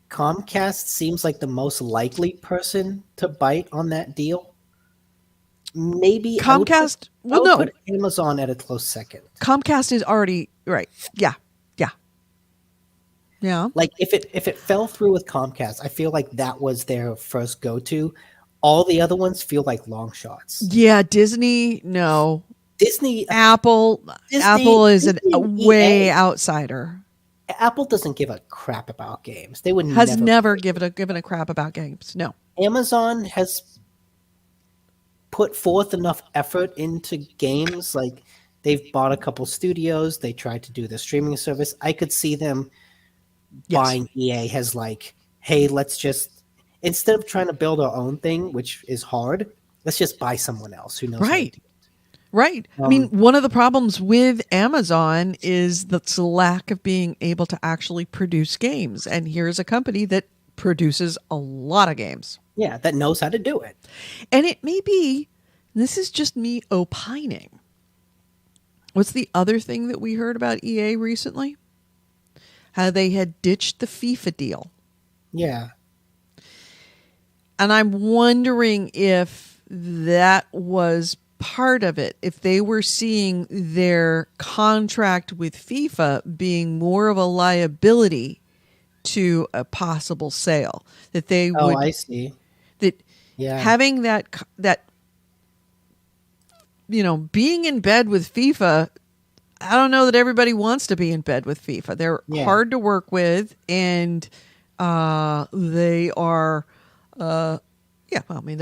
[SPEAKER 2] Comcast seems like the most likely person to bite on that deal. Maybe
[SPEAKER 1] Comcast.
[SPEAKER 2] I would put Amazon at a close second.
[SPEAKER 1] Comcast is already right. Yeah.
[SPEAKER 2] Like if it fell through with Comcast, I feel like that was their first go-to. All the other ones feel like long shots.
[SPEAKER 1] Yeah. Disney. No.
[SPEAKER 2] Disney.
[SPEAKER 1] Apple is a way
[SPEAKER 2] EA.
[SPEAKER 1] outsider.
[SPEAKER 2] Apple doesn't give a crap about games. They would
[SPEAKER 1] Never given a crap about games. No.
[SPEAKER 2] Amazon has put forth enough effort into games. Like they've bought a couple studios. They tried to do the streaming service. I could see them buying EA as like, hey, let's just, instead of trying to build our own thing, which is hard, let's just buy someone else who knows.
[SPEAKER 1] Right. Right. I mean, one of the problems with Amazon is the lack of being able to actually produce games. And here's a company that produces a lot of games.
[SPEAKER 2] Yeah, that knows how to do it.
[SPEAKER 1] And it may be, this is just me opining. What's the other thing that we heard about EA recently? How they had ditched the FIFA deal.
[SPEAKER 2] Yeah.
[SPEAKER 1] And I'm wondering if that was part of it, if they were seeing their contract with FIFA being more of a liability to a possible sale, that they would.
[SPEAKER 2] I see.
[SPEAKER 1] That
[SPEAKER 2] Yeah.
[SPEAKER 1] having that being in bed with FIFA, I don't know that everybody wants to be in bed with FIFA. They're hard to work with, and they are, they're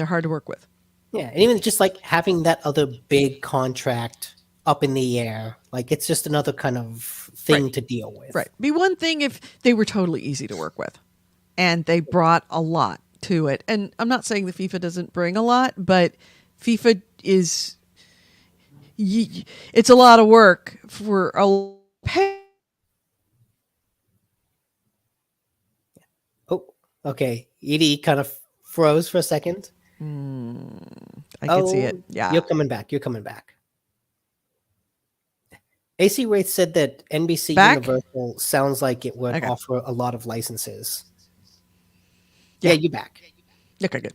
[SPEAKER 1] hard to work with.
[SPEAKER 2] Yeah, and even just like having that other big contract up in the air, like it's just another kind of thing to deal with.
[SPEAKER 1] Right. Be one thing if they were totally easy to work with and they brought a lot to it. And I'm not saying that FIFA doesn't bring a lot, but FIFA is, it's a lot of work for a pay.
[SPEAKER 2] Oh, okay. Edie kind of froze for a second.
[SPEAKER 1] I can see it. Yeah.
[SPEAKER 2] You're coming back. AC Wraith said that NBC Universal sounds like it would offer a lot of licenses. Yeah, you back.
[SPEAKER 1] Okay, good.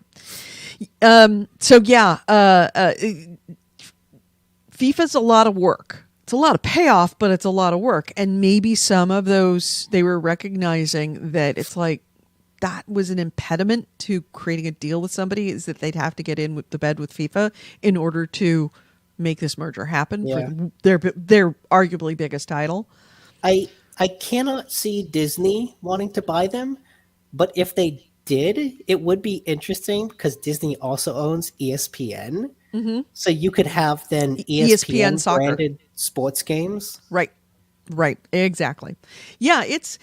[SPEAKER 1] FIFA's a lot of work. It's a lot of payoff, but it's a lot of work. And maybe some of those, they were recognizing that it's like that was an impediment to creating a deal with somebody, is that they'd have to get in with the bed with FIFA in order to make this merger happen for their arguably biggest title.
[SPEAKER 2] I cannot see Disney wanting to buy them, but if they did, it would be interesting because Disney also owns ESPN. Mm-hmm. So you could have then ESPN
[SPEAKER 1] soccer
[SPEAKER 2] branded sports games.
[SPEAKER 1] Right. Exactly. Yeah, it's...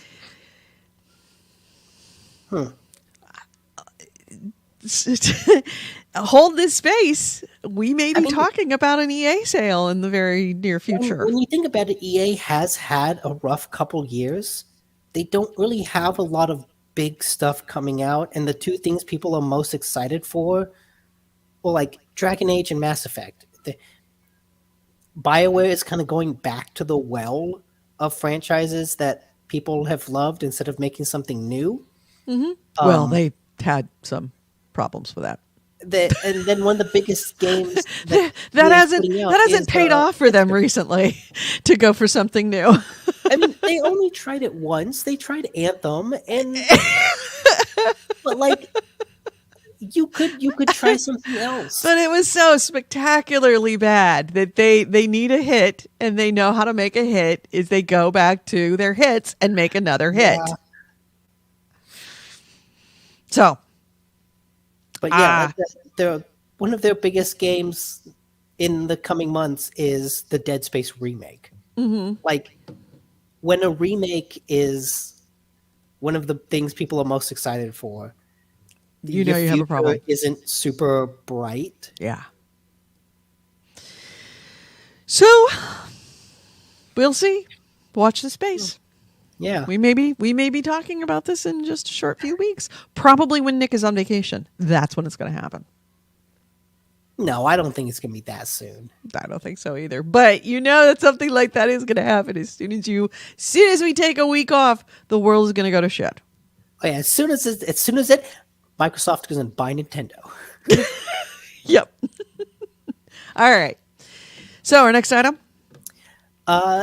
[SPEAKER 1] Hold this space. We may be talking about an EA sale in the very near future.
[SPEAKER 2] When you think about it, EA has had a rough couple years. They don't really have a lot of big stuff coming out, and the two things people are most excited for, well, like Dragon Age and Mass Effect. BioWare is kind of going back to the well of franchises that people have loved instead of making something new.
[SPEAKER 1] Mm-hmm. Well, they had some problems with that.
[SPEAKER 2] And then one of the biggest games that
[SPEAKER 1] hasn't paid off for them recently to go for something new.
[SPEAKER 2] I mean, they only tried it once. They tried Anthem, but like you could try something else.
[SPEAKER 1] But it was so spectacularly bad that they need a hit, and they know how to make a hit is they go back to their hits and make another hit.
[SPEAKER 2] Yeah.
[SPEAKER 1] So.
[SPEAKER 2] But yeah, one of their biggest games in the coming months is the Dead Space remake. Mm-hmm. Like, when a remake is one of the things people are most excited for,
[SPEAKER 1] you have a problem.
[SPEAKER 2] Isn't super bright.
[SPEAKER 1] Yeah. So, we'll see. Watch the space.
[SPEAKER 2] Yeah.
[SPEAKER 1] We may be talking about this in just a short few weeks. Probably when Nick is on vacation. That's when it's going to happen.
[SPEAKER 2] No, I don't think it's going to be that soon.
[SPEAKER 1] I don't think so either. But you know that something like that is going to happen as soon as we take a week off, the world is going to go to shit.
[SPEAKER 2] Oh yeah, as soon as Microsoft is going to buy Nintendo.
[SPEAKER 1] Yep. All right. So our next item.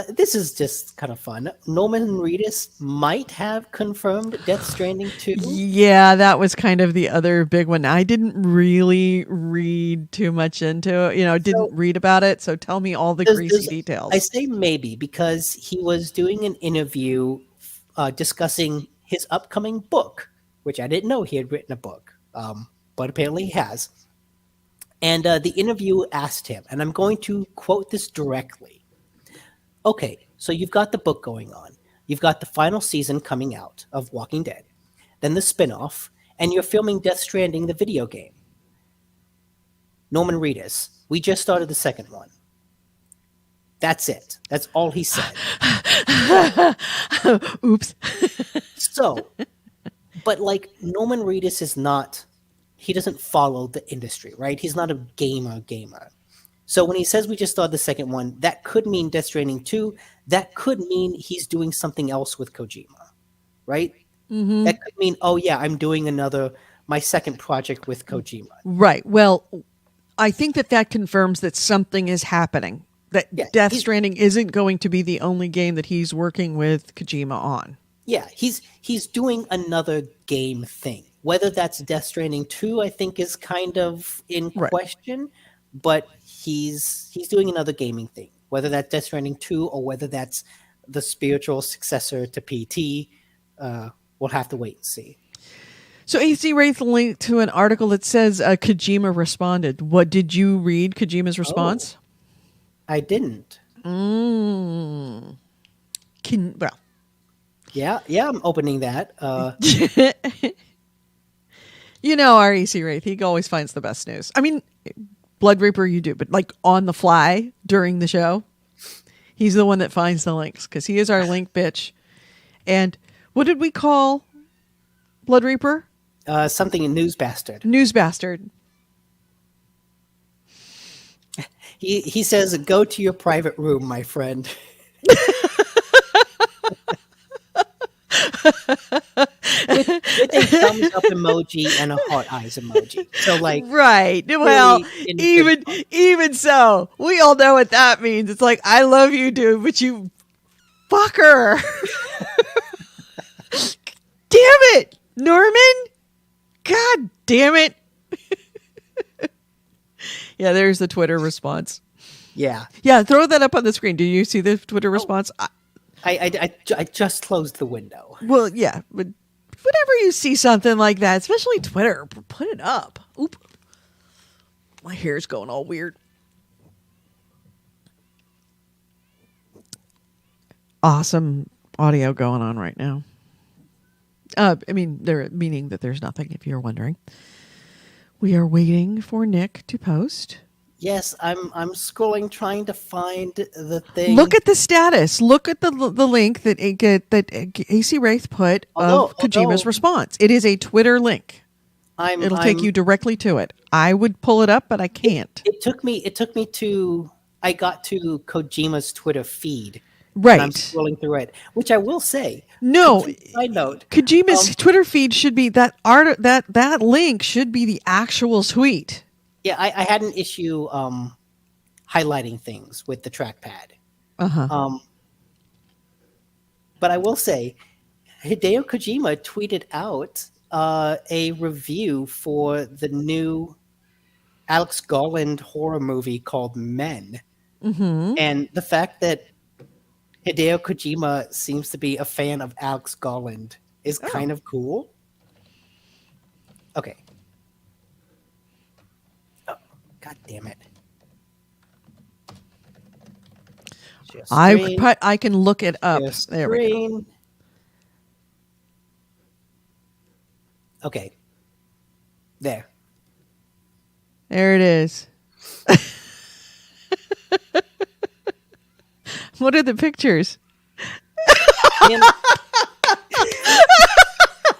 [SPEAKER 2] This is just kind of fun. Norman Reedus might have confirmed Death Stranding 2.
[SPEAKER 1] Yeah, that was kind of the other big one. I didn't really read too much into it. Didn't read about it. So tell me all the greasy details.
[SPEAKER 2] I say maybe because he was doing an interview discussing his upcoming book, which I didn't know he had written a book, but apparently he has. And the interview asked him, and I'm going to quote this directly. Okay, so you've got the book going on. You've got the final season coming out of Walking Dead. Then the spin-off, and you're filming Death Stranding, the video game. Norman Reedus, we just started the second one. That's it. That's all he said.
[SPEAKER 1] Oops.
[SPEAKER 2] So, but like Norman Reedus is not, he doesn't follow the industry, right? He's not a gamer. So when he says we just started the second one, that could mean Death Stranding 2. That could mean he's doing something else with Kojima, right? Mm-hmm. That could mean, oh yeah, I'm doing my second project with Kojima.
[SPEAKER 1] Right. Well, I think that confirms that something is happening. That Death Stranding isn't going to be the only game that he's working with Kojima on.
[SPEAKER 2] Yeah, he's doing another game thing. Whether that's Death Stranding 2, I think is kind of in question, but he's doing another gaming thing. Whether that's Death Stranding 2 or whether that's the spiritual successor to PT, we'll have to wait and see.
[SPEAKER 1] So AC Wraith linked to an article that says Kojima responded. What did you read Kojima's response?
[SPEAKER 2] I didn't.
[SPEAKER 1] Well.
[SPEAKER 2] Yeah, I'm opening that.
[SPEAKER 1] Our AC Wraith, he always finds the best news. I mean, Blood Reaper you do, but like on the fly during the show, he's the one that finds the links because he is our link bitch. And what did we call Blood Reaper?
[SPEAKER 2] Something a news bastard.
[SPEAKER 1] News bastard.
[SPEAKER 2] He says, "Go to your private room, my friend." with a thumbs up emoji and a heart eyes emoji. So like,
[SPEAKER 1] right. Well, even so, we all know what that means. It's like, I love you, dude, but you fucker. Damn it. Norman? God damn it. Yeah, there's the Twitter response.
[SPEAKER 2] Yeah.
[SPEAKER 1] Yeah, throw that up on the screen. Do you see the Twitter response?
[SPEAKER 2] I just closed the window.
[SPEAKER 1] Well, yeah, but whenever you see something like that, especially Twitter, put it up. Oop. My hair's going all weird. Awesome audio going on right now. Meaning that there's nothing, if you're wondering. We are waiting for Nick to post.
[SPEAKER 2] Yes, I'm scrolling, trying to find the thing.
[SPEAKER 1] Look at the status. Look at the link that AC Wraith put of Kojima's response. It is a Twitter link. It'll take you directly to it. I would pull it up, but I can't.
[SPEAKER 2] It took me to. I got to Kojima's Twitter feed.
[SPEAKER 1] Right.
[SPEAKER 2] I'm scrolling through it, which I will say.
[SPEAKER 1] No.
[SPEAKER 2] Side note.
[SPEAKER 1] Kojima's Twitter feed should be that link should be the actual tweet.
[SPEAKER 2] Yeah, I had an issue highlighting things with the trackpad.
[SPEAKER 1] Uh-huh.
[SPEAKER 2] But I will say, Hideo Kojima tweeted out a review for the new Alex Garland horror movie called Men.
[SPEAKER 1] Mm-hmm.
[SPEAKER 2] And the fact that Hideo Kojima seems to be a fan of Alex Garland is kind of cool. Okay. Oh, God damn it.
[SPEAKER 1] I can look it up. There we go.
[SPEAKER 2] Okay. There.
[SPEAKER 1] There it is. What are the pictures?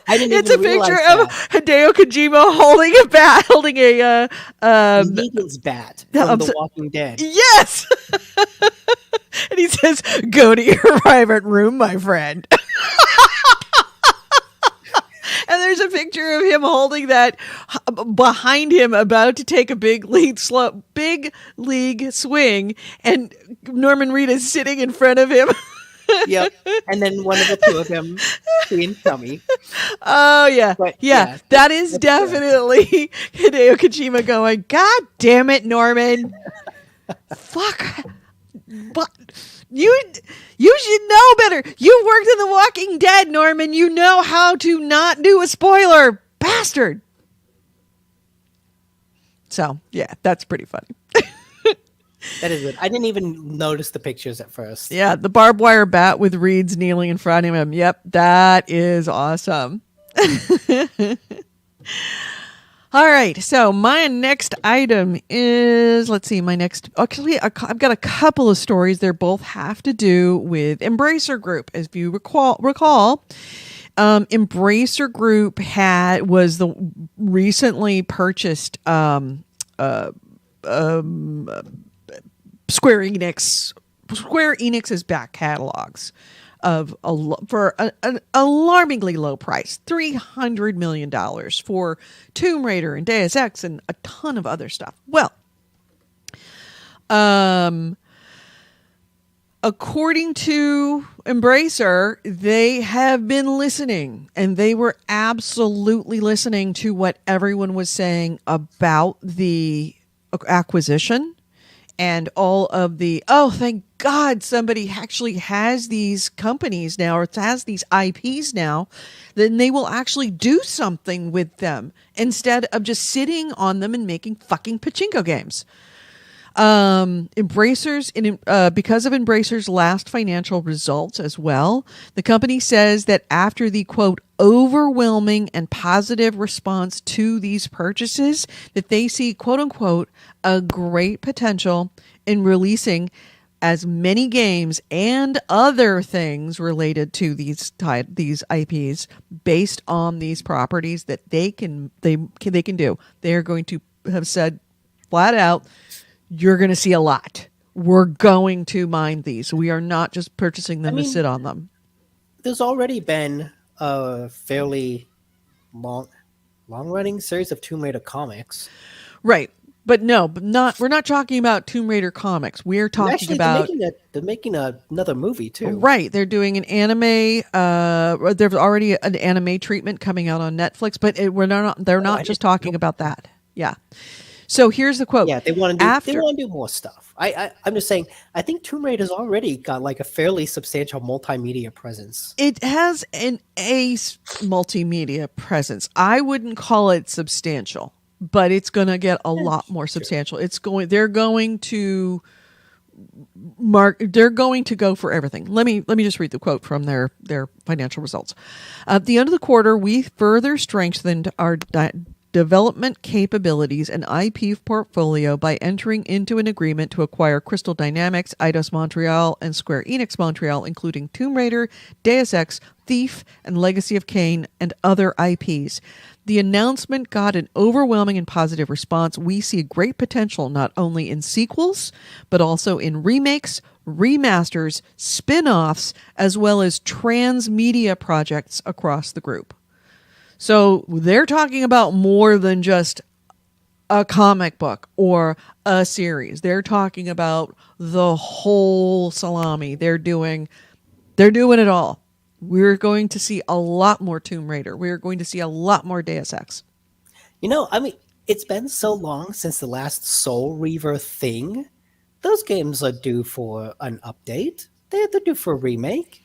[SPEAKER 1] It's a picture of Hideo Kojima holding a
[SPEAKER 2] Negan's bat from The Walking Dead.
[SPEAKER 1] Yes. And he says, "Go to your private room, my friend." And there's a picture of him holding that behind him, about to take a big league swing, and Norman Reedus sitting in front of him.
[SPEAKER 2] Yep. And then one of the two of them being chummy.
[SPEAKER 1] Oh, yeah. But, yeah. That is definitely Hideo Kojima going, "God damn it, Norman." Fuck. But you should know better. You worked in The Walking Dead, Norman. You know how to not do a spoiler, bastard. So, yeah, that's pretty funny.
[SPEAKER 2] That is it. I didn't even notice the pictures at first.
[SPEAKER 1] Yeah, the barbed wire bat with Reeds kneeling in front of him. Yep, that is awesome. All right, so my next item is, actually, I've got a couple of stories. They both have to do with Embracer Group. As you recall, Embracer Group was the recently purchased Square Enix's back catalogs for an alarmingly low price, $300 million for Tomb Raider and Deus Ex and a ton of other stuff. Well, according to Embracer, they have been listening, and they were absolutely listening to what everyone was saying about the acquisition. And all of thank God somebody actually has these companies now, or has these IPs now, then they will actually do something with them instead of just sitting on them and making fucking pachinko games. Because of Embracer's last financial results as well, the company says that after the quote overwhelming and positive response to these purchases, that they see quote unquote a great potential in releasing as many games and other things related to these IPs based on these properties that they can do. They are going to have said flat out, you're going to see a lot. We're going to mine these. We are not just purchasing them to sit on them.
[SPEAKER 2] There's already been a fairly long-running series of Tomb Raider comics.
[SPEAKER 1] Right. But no, we're not talking about Tomb Raider comics. We're talking
[SPEAKER 2] Actually,
[SPEAKER 1] about
[SPEAKER 2] they're making another movie too.
[SPEAKER 1] right. They're doing an anime. There's already an anime treatment coming out on Netflix, but they're not just talking about that. Yeah. So here's the quote.
[SPEAKER 2] Yeah, they want to do more stuff. I'm just saying. I think Tomb Raider's already got like a fairly substantial multimedia presence.
[SPEAKER 1] It has an multimedia presence. I wouldn't call it substantial, but it's going to get a lot more substantial. They're going to go for everything. Let me just read the quote from their financial results. At the end of the quarter, we further strengthened our development capabilities and IP portfolio by entering into an agreement to acquire Crystal Dynamics, Eidos Montreal, and Square Enix Montreal, including Tomb Raider, Deus Ex, Thief, and Legacy of Kain, and other IPs. The announcement got an overwhelming and positive response. We see great potential not only in sequels, but also in remakes, remasters, spin-offs, as well as transmedia projects across the group. So they're talking about more than just a comic book or a series. They're talking about the whole salami. They're doing it all. We're going to see a lot more Tomb Raider. We're going to see a lot more Deus Ex.
[SPEAKER 2] I mean, it's been so long since the last Soul Reaver thing. Those games are due for an update. They're due for a remake.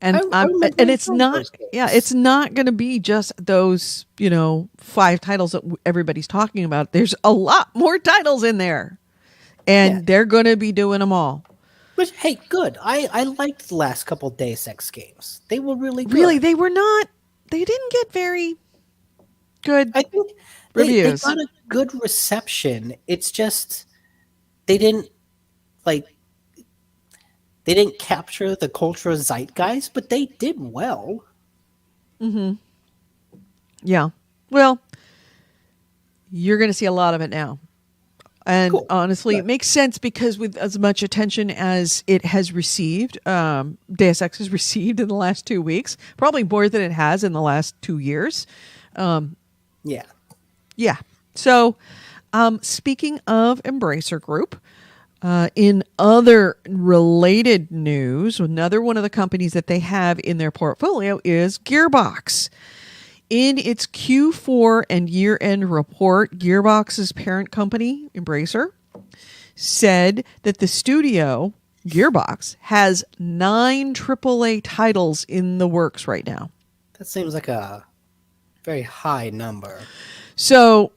[SPEAKER 1] And it's not, it's not going to be just those, 5 titles that everybody's talking about. There's a lot more titles in there, and they're going to be doing them all.
[SPEAKER 2] But hey, good. I liked the last couple Deus Ex games. They were really good.
[SPEAKER 1] Really, they didn't get very good
[SPEAKER 2] I think
[SPEAKER 1] reviews.
[SPEAKER 2] They got a good reception. It's just they didn't capture the cultural zeitgeist, but they did well.
[SPEAKER 1] Mm-hmm. Yeah. Well, you're going to see a lot of it now. And
[SPEAKER 2] cool.
[SPEAKER 1] Honestly, It makes sense because with as much attention as it has received, Deus Ex has received in the last 2 weeks, probably more than it has in the last 2 years.
[SPEAKER 2] Yeah.
[SPEAKER 1] So, speaking of Embracer Group, in other related news, another one of the companies that they have in their portfolio is Gearbox. In its Q4 and year-end report, Gearbox's parent company, Embracer, said that the studio, Gearbox, has 9 AAA titles in the works right now.
[SPEAKER 2] That seems like a very high number.
[SPEAKER 1] So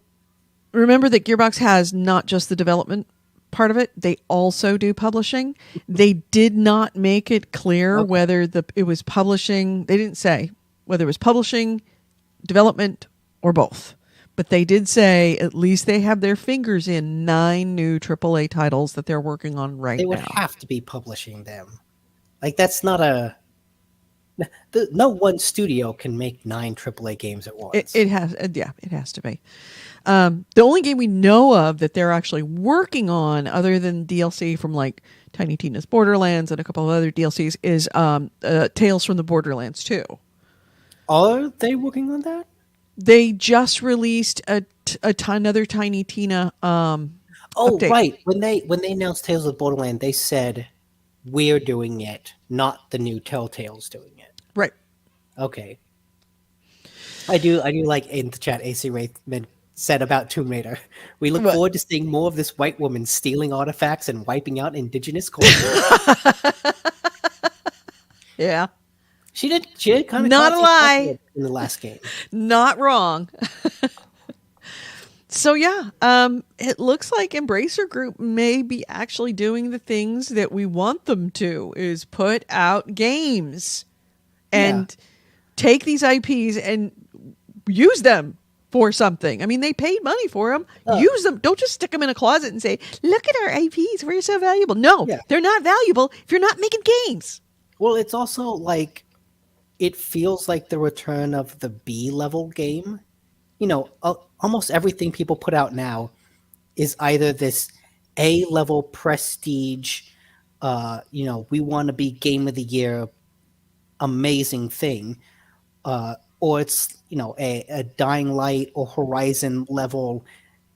[SPEAKER 1] remember that Gearbox has not just the development part of it, they also do publishing. They did not make it clear whether it was publishing. They didn't say whether it was publishing, development, or both. But they did say at least they have their fingers in 9 new AAA titles that they're working on right now.
[SPEAKER 2] They would have to be publishing them. Like, that's not no one studio can make 9 AAA games at once.
[SPEAKER 1] It has to be. The only game we know of that they're actually working on, other than DLC from like Tiny Tina's Borderlands and a couple of other DLCs, is Tales from the Borderlands 2.
[SPEAKER 2] Are they working on that?
[SPEAKER 1] They just released another Tiny Tina update.
[SPEAKER 2] Right. When they announced Tales of Borderlands, they said we're doing it, not the new Telltale's doing it.
[SPEAKER 1] Right.
[SPEAKER 2] Okay. I do like in the chat AC Wraithman said about Tomb Raider. We look forward to seeing more of this white woman stealing artifacts and wiping out indigenous culture.
[SPEAKER 1] Yeah.
[SPEAKER 2] She did kind of
[SPEAKER 1] not a lie
[SPEAKER 2] in the last game.
[SPEAKER 1] Not wrong. So yeah, it looks like Embracer Group may be actually doing the things that we want them to, is put out games and take these IPs and use them for something. I mean, they paid money for them. Use them. Don't just stick them in a closet and say, look at our IPs. We're so valuable. No, they're not valuable if you're not making games.
[SPEAKER 2] Well, it's also like, it feels like the return of the B-level game. Almost everything people put out now is either this A-level prestige, we want to be Game of the Year, amazing thing, or it's, a Dying Light or Horizon level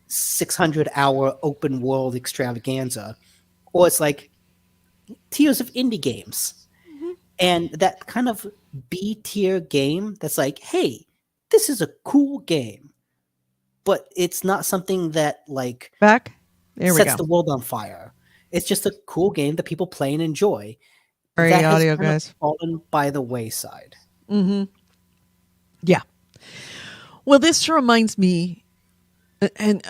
[SPEAKER 2] 600-hour open world extravaganza, or it's like tiers of indie games. And that kind of B tier game that's like, hey, this is a cool game, but it's not something that like
[SPEAKER 1] Back. There we
[SPEAKER 2] sets
[SPEAKER 1] go.
[SPEAKER 2] the world on fire. It's just a cool game that people play and enjoy.
[SPEAKER 1] Sorry,
[SPEAKER 2] That has
[SPEAKER 1] audio
[SPEAKER 2] kind of
[SPEAKER 1] guys.
[SPEAKER 2] fallen by the wayside.
[SPEAKER 1] Yeah. Well, this reminds me, and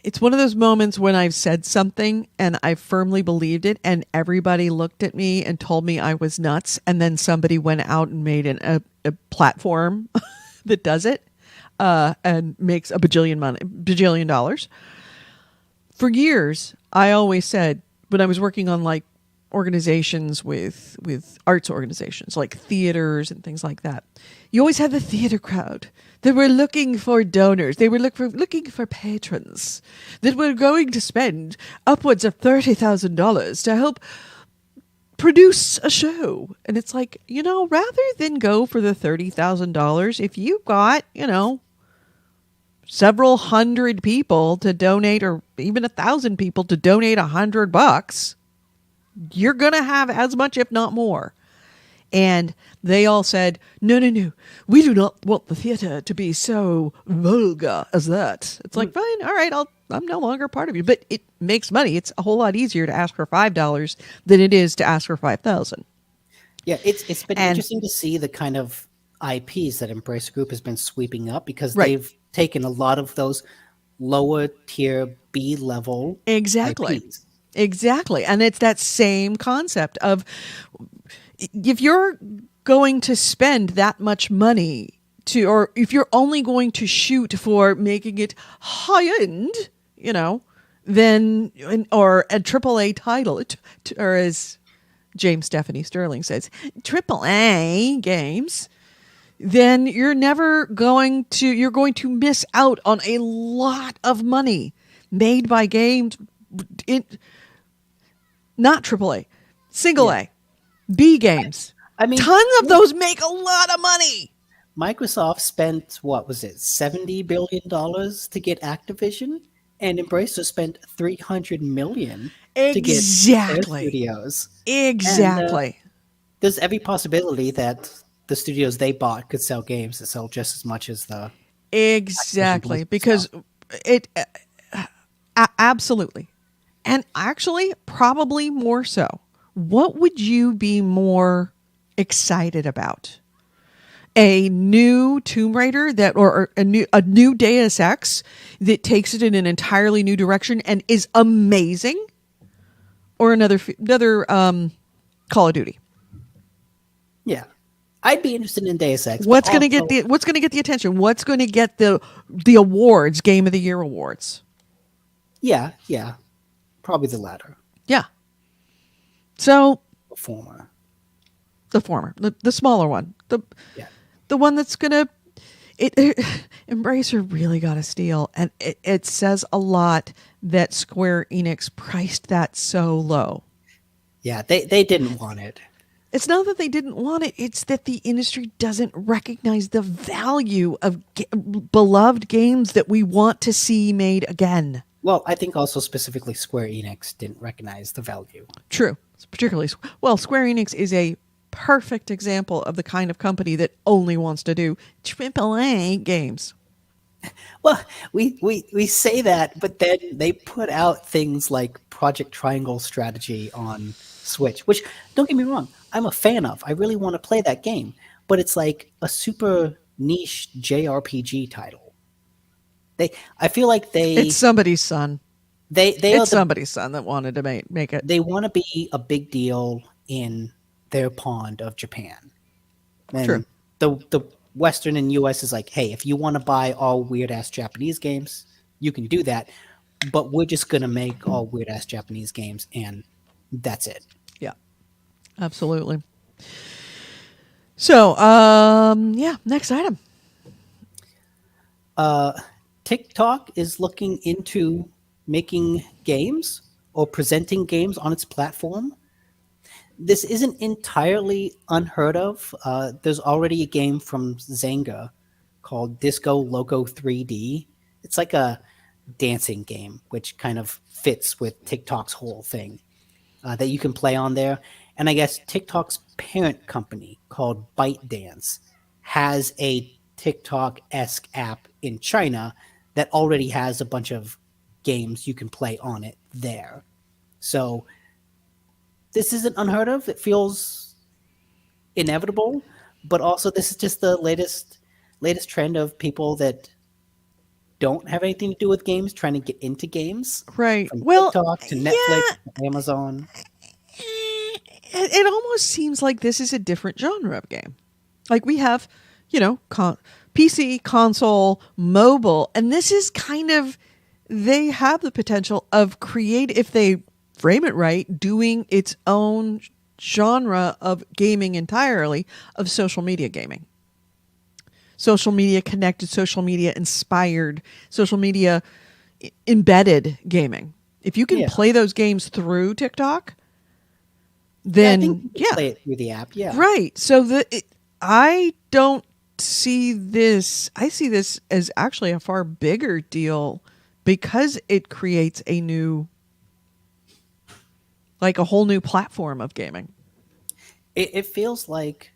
[SPEAKER 1] it's one of those moments when I've said something and I firmly believed it, and everybody looked at me and told me I was nuts, and then somebody went out and made a platform that does it and makes a bajillion dollars. For years, I always said when I was working on like organizations with arts organizations like theaters and things like that, you always had the theater crowd that were looking for donors. They were looking for patrons that were going to spend upwards of $30,000 to help produce a show. And it's like, rather than go for the $30,000, if you got, several hundred people to donate, or even 1,000 people to donate $100, you're going to have as much, if not more. And they all said, no, we do not want the theater to be so vulgar as that. It's like, fine, all right, I'm no longer part of you. But it makes money. It's a whole lot easier to ask for $5 than it is to ask for $5,000.
[SPEAKER 2] Yeah, it's been interesting to see the kind of IPs that Embrace Group has been sweeping up, because they've taken a lot of those lower tier B level IPs.
[SPEAKER 1] Exactly. And it's that same concept of, if you're going to spend that much money or if you're only going to shoot for making it high end, then, or a AAA title, or as James Stephanie Sterling says, AAA games, then you're going to miss out on a lot of money made by games not AAA, single A, B games.
[SPEAKER 2] I mean,
[SPEAKER 1] tons of those make a lot of money.
[SPEAKER 2] Microsoft spent, what was it, $70 billion to get Activision, and Embracer spent $300 million to get their studios.
[SPEAKER 1] Exactly.
[SPEAKER 2] And, there's every possibility that the studios they bought could sell games that sell just as much as the
[SPEAKER 1] because it absolutely. And actually, probably more so. What would you be more excited about? A new Tomb Raider or a new Deus Ex that takes it in an entirely new direction and is amazing, or another Call of Duty?
[SPEAKER 2] Yeah, I'd be interested in Deus Ex.
[SPEAKER 1] What's going to get the attention? What's going to get the awards? Game of the Year awards?
[SPEAKER 2] Yeah. Probably the latter.
[SPEAKER 1] Yeah. So
[SPEAKER 2] The former,
[SPEAKER 1] the smaller one, the one that's gonna Embracer really got a steal, and it says a lot that Square Enix priced that so low.
[SPEAKER 2] Yeah, they didn't want it.
[SPEAKER 1] It's not that they didn't want it; it's that the industry doesn't recognize the value of beloved games that we want to see made again.
[SPEAKER 2] Well, I think also specifically Square Enix didn't recognize the value.
[SPEAKER 1] True. Particularly, Square Enix is a perfect example of the kind of company that only wants to do AAA games.
[SPEAKER 2] Well, we say that, but then they put out things like Project Triangle Strategy on Switch, which, don't get me wrong, I'm a fan of. I really want to play that game, but it's like a super niche JRPG title. I feel like it's
[SPEAKER 1] somebody's son.
[SPEAKER 2] It's
[SPEAKER 1] somebody's son that wanted to make it.
[SPEAKER 2] They want to be a big deal in their pond of Japan. And
[SPEAKER 1] True.
[SPEAKER 2] The Western and US is like, hey, if you want to buy all weird ass Japanese games, you can do that. But we're just gonna make all weird ass Japanese games, and that's it.
[SPEAKER 1] Yeah, absolutely. So, next item.
[SPEAKER 2] TikTok is looking into making games or presenting games on its platform. This isn't entirely unheard of. There's already a game from Zynga called Disco Loco 3D. It's like a dancing game, which kind of fits with TikTok's whole thing that you can play on there. And I guess TikTok's parent company called ByteDance has a TikTok-esque app in China that already has a bunch of games you can play on it there. So this isn't unheard of. It feels inevitable, but also this is just the latest trend of people that don't have anything to do with games trying to get into games.
[SPEAKER 1] Right.
[SPEAKER 2] From
[SPEAKER 1] Well,
[SPEAKER 2] TikTok to Netflix to Amazon.
[SPEAKER 1] It almost seems like this is a different genre of game. Like we have, PC, console, mobile, and this is kind of, they have the potential of if they frame it right, doing its own genre of gaming entirely, of social media gaming. Social media connected, social media inspired, social media embedded gaming. If you can play those games through TikTok, then
[SPEAKER 2] I think you can play it through the app. Yeah,
[SPEAKER 1] right. So I don't see this. I see this as actually a far bigger deal because it creates a whole new platform of gaming.
[SPEAKER 2] It feels like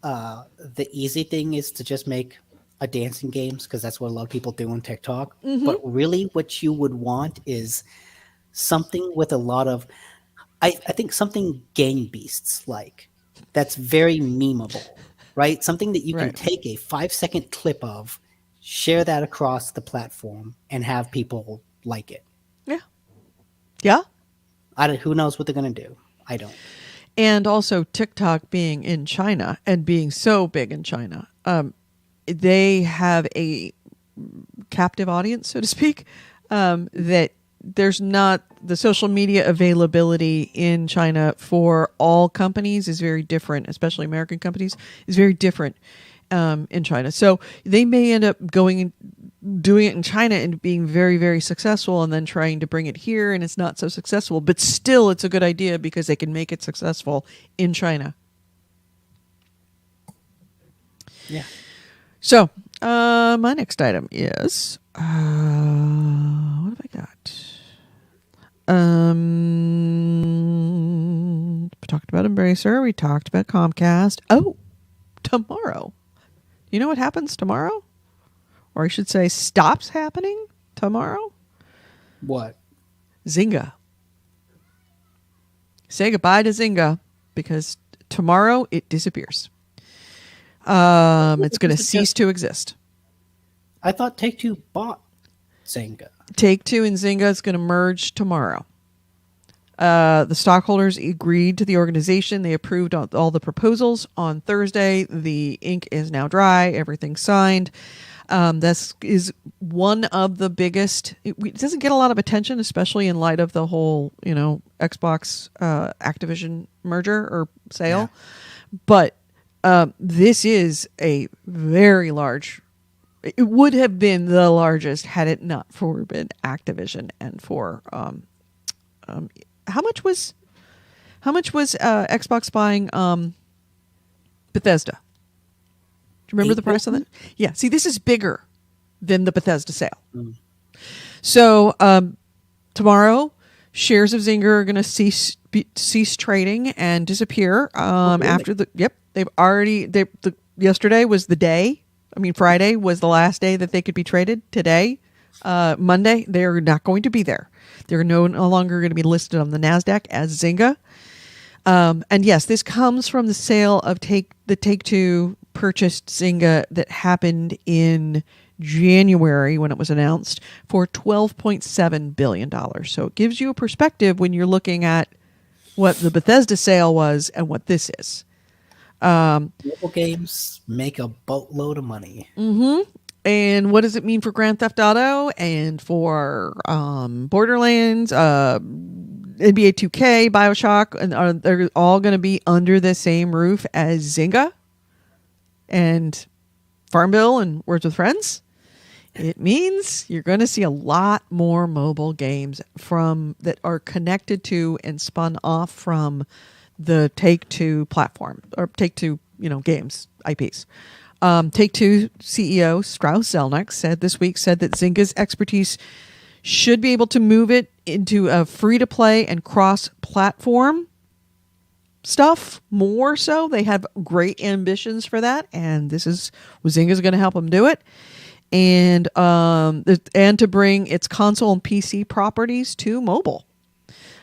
[SPEAKER 2] the easy thing is to just make a dancing games because that's what a lot of people do on TikTok.
[SPEAKER 1] Mm-hmm.
[SPEAKER 2] But really what you would want is something with a lot of, I think something Gang Beasts like, that's very memeable, right? Something that you can take a 5-second clip of, share that across the platform, and have people like it.
[SPEAKER 1] Yeah. Yeah.
[SPEAKER 2] Who knows what they're going to do? I don't.
[SPEAKER 1] And also TikTok being in China and being so big in China, they have a captive audience, so to speak, that there's not the social media availability in China for all companies is very different, especially American companies, is very different in China. So they may end up doing it in China and being very, very successful and then trying to bring it here and it's not so successful, but still it's a good idea because they can make it successful in China.
[SPEAKER 2] Yeah.
[SPEAKER 1] So my next item is, what have I got? We talked about Embracer. We talked about Comcast. Oh, tomorrow. You know what happens tomorrow? Or I should say stops happening tomorrow?
[SPEAKER 2] What?
[SPEAKER 1] Zynga. Say goodbye to Zynga because tomorrow it disappears. It's going to cease to exist.
[SPEAKER 2] I thought Take-Two bought Zynga.
[SPEAKER 1] Take-Two and Zynga is going to merge tomorrow. The stockholders agreed to the organization. They approved all the proposals on Thursday. The ink is now dry. Everything's signed. This is one of the biggest. It doesn't get a lot of attention, especially in light of the whole, Xbox Activision merger or sale. Yeah. But this is a very large. It would have been the largest had it not for been Activision and for how much was Xbox buying Bethesda? Do you remember the price of that? Yeah. See, this is bigger than the Bethesda sale. Mm. So tomorrow, shares of Zynga are going to cease trading and disappear. Really? After yesterday was the day. I mean, Friday was the last day that they could be traded. Today, Monday, they're not going to be there. They're no longer going to be listed on the NASDAQ as Zynga. And yes, this comes from the sale of Take-Two purchased Zynga that happened in January when it was announced for $12.7 billion. So it gives you a perspective when you're looking at what the Bethesda sale was and what this is.
[SPEAKER 2] Mobile games make a boatload of money.
[SPEAKER 1] Mm-hmm. And what does it mean for Grand Theft Auto and for Borderlands, NBA 2K, BioShock? And they're all going to be under the same roof as Zynga and Farmville and Words with Friends. It means you're going to see a lot more mobile games that are connected to and spun off from the Take-Two platform or Take-Two, games, IPs. Take-Two CEO Strauss Zelnick said this week that Zynga's expertise should be able to move it into a free-to-play and cross-platform stuff more so. They have great ambitions for that, and this is Zynga's going to help them do it. And to bring its console and PC properties to mobile.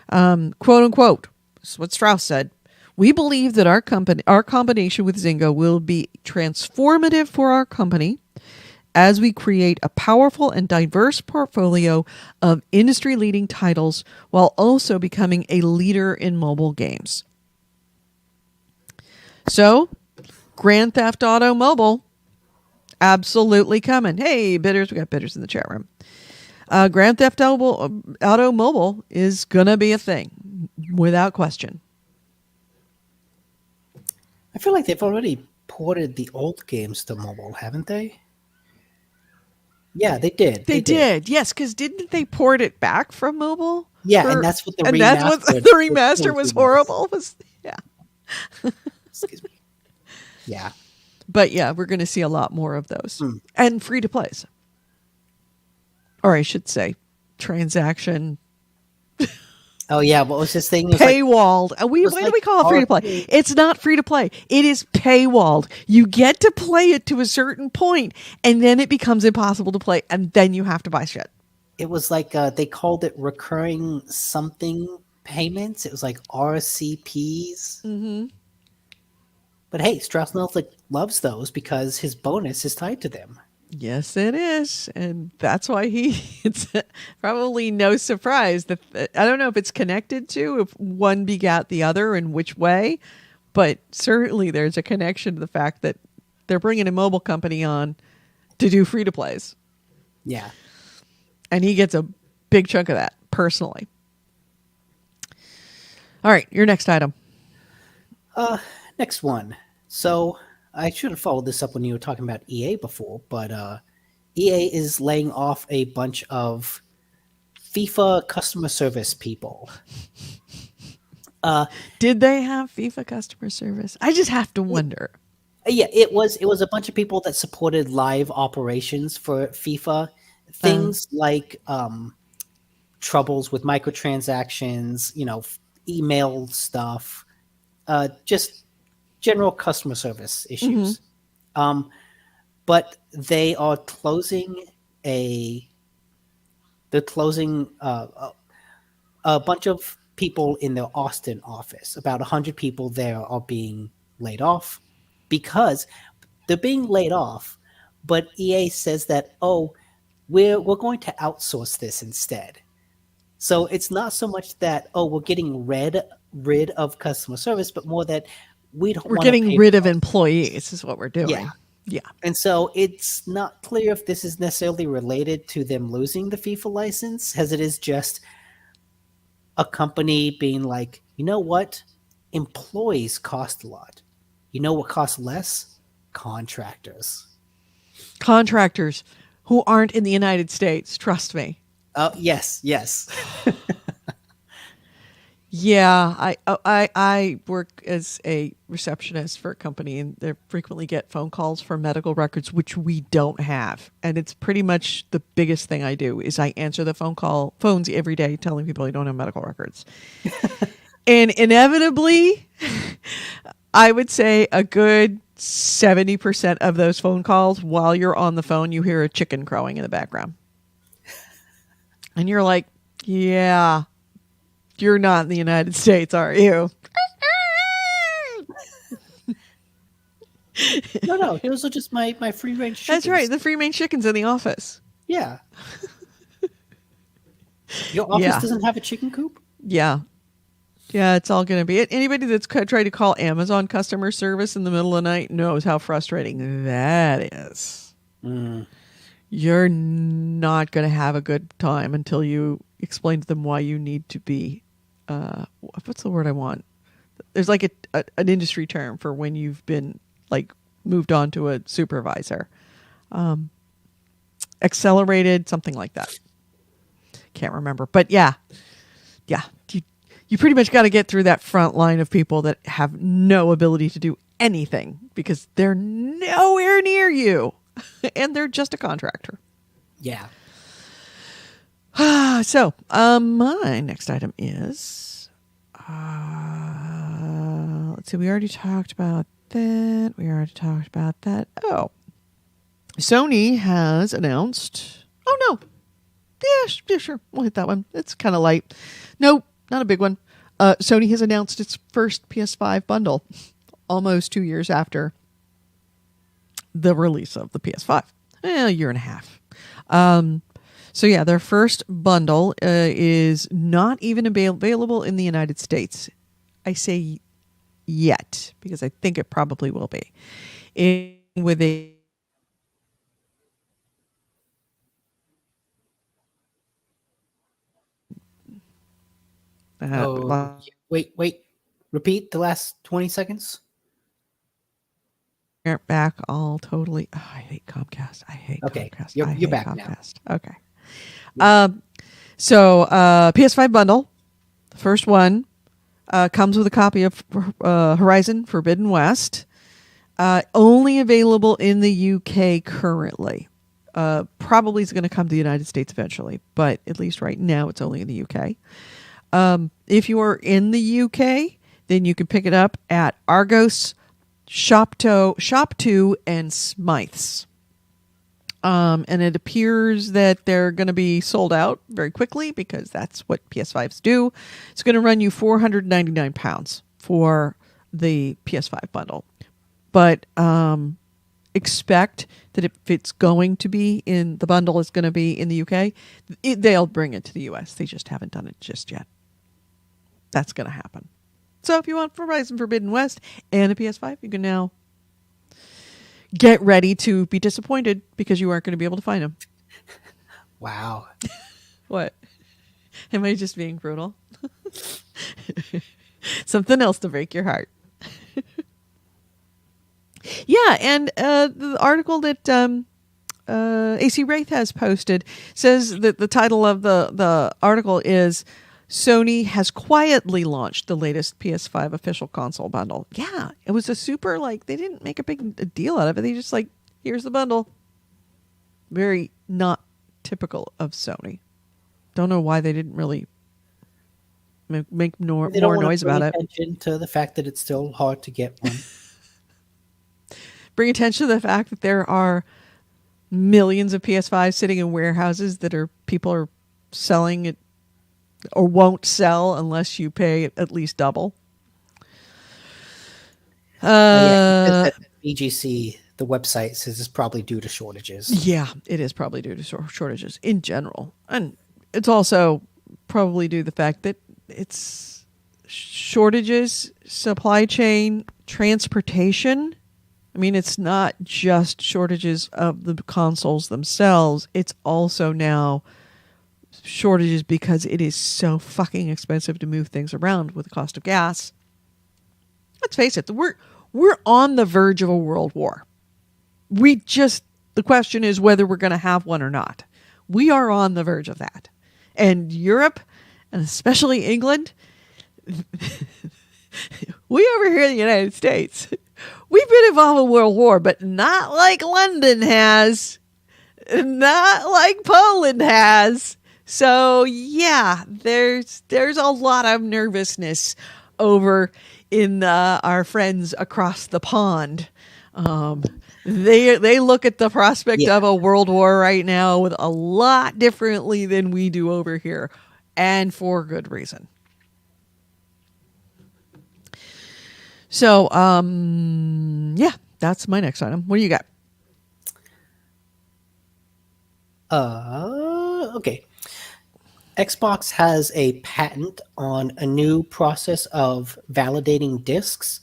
[SPEAKER 1] Quote unquote, this is what Strauss said. We believe that our combination with Zynga will be transformative for our company as we create a powerful and diverse portfolio of industry-leading titles while also becoming a leader in mobile games. So, Grand Theft Auto Mobile, absolutely coming. Hey, bidders, we got bidders in the chat room. Grand Theft Auto Mobile is going to be a thing, without question.
[SPEAKER 2] I feel like they've already ported the old games to mobile, haven't they? Yeah, they did.
[SPEAKER 1] They did. Yes, because didn't they port it back from mobile?
[SPEAKER 2] Yeah, and that's what the remaster.
[SPEAKER 1] That's what the remaster was horrible. Yeah.
[SPEAKER 2] Excuse me. Yeah.
[SPEAKER 1] But yeah, we're going to see a lot more of those. And free to plays. Or I should say, transaction.
[SPEAKER 2] Oh, yeah. What was this thing?
[SPEAKER 1] Paywalled. Why do we call it free to play? It's not free to play. It is paywalled. You get to play it to a certain point, and then it becomes impossible to play, and then you have to buy shit.
[SPEAKER 2] It was like they called it recurring something payments. It was like RCPs. Mm-hmm. But hey, Strauss loves those because his bonus is tied to them.
[SPEAKER 1] Yes, it is. And that's why it's probably no surprise that I don't know if it's connected to if one begat the other in which way, but certainly there's a connection to the fact that they're bringing a mobile company on to do free to plays.
[SPEAKER 2] Yeah.
[SPEAKER 1] And he gets a big chunk of that personally. All right, your next item.
[SPEAKER 2] Next one. So I should have followed this up when you were talking about EA before, but EA is laying off a bunch of FIFA customer service people.
[SPEAKER 1] Did they have FIFA customer service? I just have to wonder.
[SPEAKER 2] Yeah, it was a bunch of people that supported live operations for FIFA. Things like troubles with microtransactions, email stuff, just general customer service issues. Mm-hmm. But they are closing a bunch of people in their Austin office. About 100 people there are being laid off because they're being laid off. But EA says that, we're going to outsource this instead. So it's not so much that, we're getting rid of customer service, but more that we're
[SPEAKER 1] getting rid of employees is what we're doing. Yeah.
[SPEAKER 2] And so it's not clear if this is necessarily related to them losing the FIFA license, as it is just a company being like, you know what? Employees cost a lot. You know what costs less? Contractors.
[SPEAKER 1] Contractors who aren't in the United States. Trust me.
[SPEAKER 2] Oh, yes.
[SPEAKER 1] Yeah, I work as a receptionist for a company, and they frequently get phone calls for medical records, which we don't have. And it's pretty much the biggest thing I do is I answer the phones every day telling people I don't have medical records. And inevitably, I would say a good 70% of those phone calls, while you're on the phone, you hear a chicken crowing in the background. And you're like, yeah. You're not in the United States, are you?
[SPEAKER 2] No. Those are just my free-range chickens.
[SPEAKER 1] That's right. The free-range chickens in the office.
[SPEAKER 2] Yeah. Your office doesn't have a chicken coop?
[SPEAKER 1] Yeah. Yeah, it's all going to be it. Anybody that's tried to call Amazon customer service in the middle of the night knows how frustrating that is. You're not going to have a good time until you explain to them why you need to be what's the word I want? There's like an industry term for when you've been moved on to a supervisor. Accelerated, something like that. Can't remember. But yeah. You pretty much got to get through that front line of people that have no ability to do anything because they're nowhere near you and they're just a contractor.
[SPEAKER 2] Yeah.
[SPEAKER 1] So, my next item is, let's see, we already talked about that. Oh, Sony has announced, oh no. Yeah, sure. We'll hit that one. It's kind of light. Nope, not a big one. Sony has announced its first PS5 bundle almost 2 years after the release of the PS5. A year and a half. So yeah, their first bundle is not even available in the United States. I say yet because I think it probably will be. With a
[SPEAKER 2] Wait. Repeat the last 20 seconds.
[SPEAKER 1] back all totally. Oh, I hate Comcast. I hate Comcast.
[SPEAKER 2] You're back Comcast
[SPEAKER 1] now. Okay. So PS5 bundle, the first one, comes with a copy of Horizon Forbidden West. Only available in the UK currently. Probably is going to come to the United States eventually, but at least right now it's only in the UK. If you are in the UK, then you can pick it up at Argos, Shop2, and Smythe's. And it appears that they're going to be sold out very quickly because that's what PS5s do. It's going to run you £499 for the PS5 bundle. But expect that if it's going to be in the bundle, is going to be in the UK, they'll bring it to the US. They just haven't done it just yet. That's going to happen. So if you want Horizon Forbidden West and a PS5, you can now get ready to be disappointed because you aren't going to be able to find them.
[SPEAKER 2] Wow.
[SPEAKER 1] What? Am I just being brutal? Something else to break your heart. Yeah, and the article that AC Wraith has posted says that the title of the article is Sony has quietly launched the latest PS5 official console bundle. Yeah, it was a super, they didn't make a big deal out of it. They just here's the bundle. Very not typical of Sony. Don't know why they didn't really make more noise about it.
[SPEAKER 2] Attention to the fact that it's still hard to get one.
[SPEAKER 1] Bring attention to the fact that there are millions of PS5s sitting in warehouses that people are selling it or won't sell unless you pay at least double.
[SPEAKER 2] BGC, the website says it's probably due to shortages.
[SPEAKER 1] Yeah, it is probably due to shortages in general. And it's also probably due to the fact that it's shortages, supply chain, transportation. I mean, it's not just shortages of the consoles themselves. It's also now shortages because it is so fucking expensive to move things around with the cost of gas. Let's face it, we're on the verge of a world war. The question is whether we're going to have one or not. We are on the verge of that. And Europe, and especially England, we over here in the United States, we've been involved in World War, but not like London has, not like Poland has. So yeah, there's a lot of nervousness over in our friends across the pond. They look at the prospect of a world war right now with a lot differently than we do over here, and for good reason. So, yeah, that's my next item. What do you got?
[SPEAKER 2] Okay. Xbox has a patent on a new process of validating discs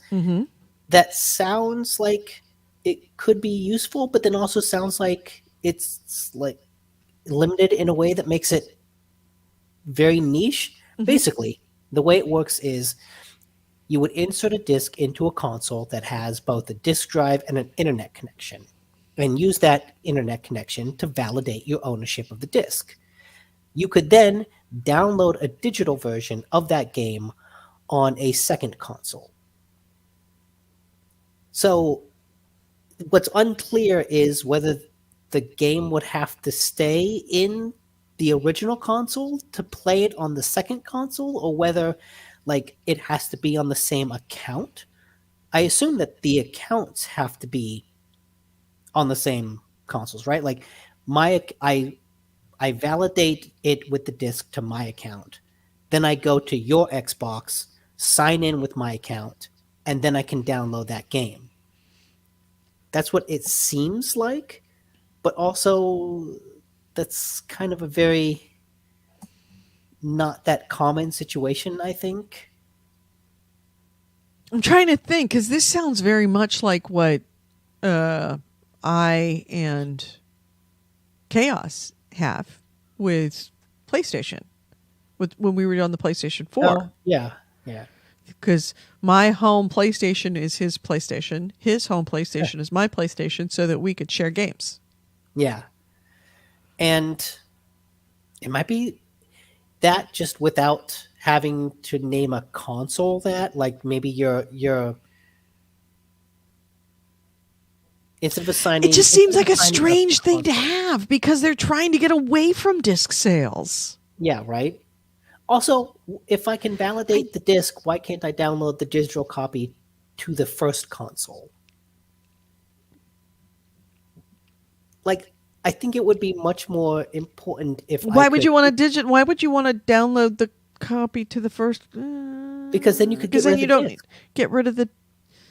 [SPEAKER 2] that sounds like it could be useful, but then also sounds like it's limited in a way that makes it very niche. Basically, the way it works is you would insert a disk into a console that has both a disk drive and an internet connection, and use that internet connection to validate your ownership of the disk. You could then download a digital version of that game on a second console. So what's unclear is whether the game would have to stay in the original console to play it on the second console, or whether like it has to be on the same account. I assume that the accounts have to be on the same consoles, right? Like I validate it with the disc to my account. Then I go to your Xbox, sign in with my account, and then I can download that game. That's what it seems like, but also that's kind of a very not that common situation, I think.
[SPEAKER 1] I'm trying to think, because this sounds very much like what I and Chaos have with PlayStation, with when we were on the PlayStation 4.
[SPEAKER 2] Oh, yeah.
[SPEAKER 1] Because my home PlayStation is his PlayStation, his home PlayStation is my PlayStation, so that we could share games.
[SPEAKER 2] Yeah. And it might be that just without having to name a console that, like maybe you're instead of assigning...
[SPEAKER 1] It just seems like a strange thing to have, because they're trying to get away from disc sales.
[SPEAKER 2] Yeah, right? Also, if I can validate the disc, why can't I download the digital copy to the first console? Like, I think it would be much more important if
[SPEAKER 1] Why would you want to Why would you want to download the copy to the first?
[SPEAKER 2] Because then you could get rid of the
[SPEAKER 1] don't
[SPEAKER 2] disc.
[SPEAKER 1] Get rid of the.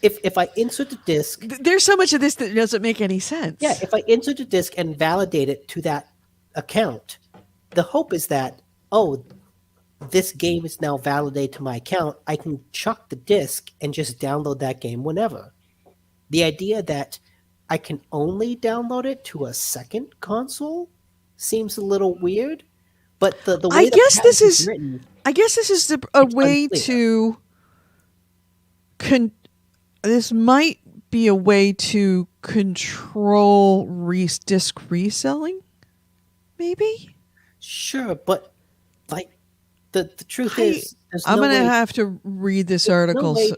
[SPEAKER 2] If I insert the disc...
[SPEAKER 1] There's so much of this that doesn't make any sense.
[SPEAKER 2] Yeah, if I insert the disc and validate it to that account, the hope is that, this game is now validated to my account. I can chuck the disc and just download that game whenever. The idea that I can only download it to a second console seems a little weird, but the way
[SPEAKER 1] I guess this is
[SPEAKER 2] written,
[SPEAKER 1] a way
[SPEAKER 2] unclear.
[SPEAKER 1] to this might be a way to control disc reselling, maybe.
[SPEAKER 2] Sure, but like the truth is,
[SPEAKER 1] I'm going to have to read this article.
[SPEAKER 2] No way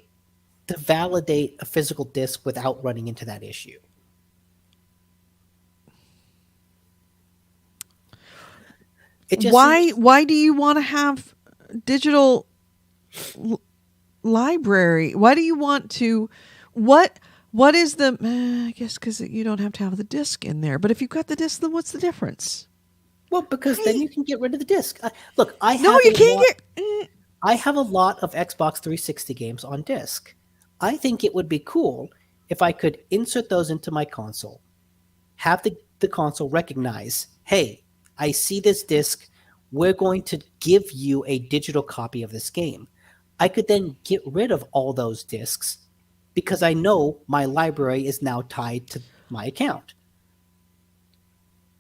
[SPEAKER 2] to validate a physical disc without running into that issue.
[SPEAKER 1] Why do you want to have digital library? Why do you want to? What is the? I guess because you don't have to have the disc in there. But if you've got the disc, then what's the difference?
[SPEAKER 2] Well, because then you can get rid of the disc. Look, I have a lot of Xbox 360 games on disc. I think it would be cool if I could insert those into my console, have the console recognize, hey, I see this disc. We're going to give you a digital copy of this game. I could then get rid of all those discs because I know my library is now tied to my account.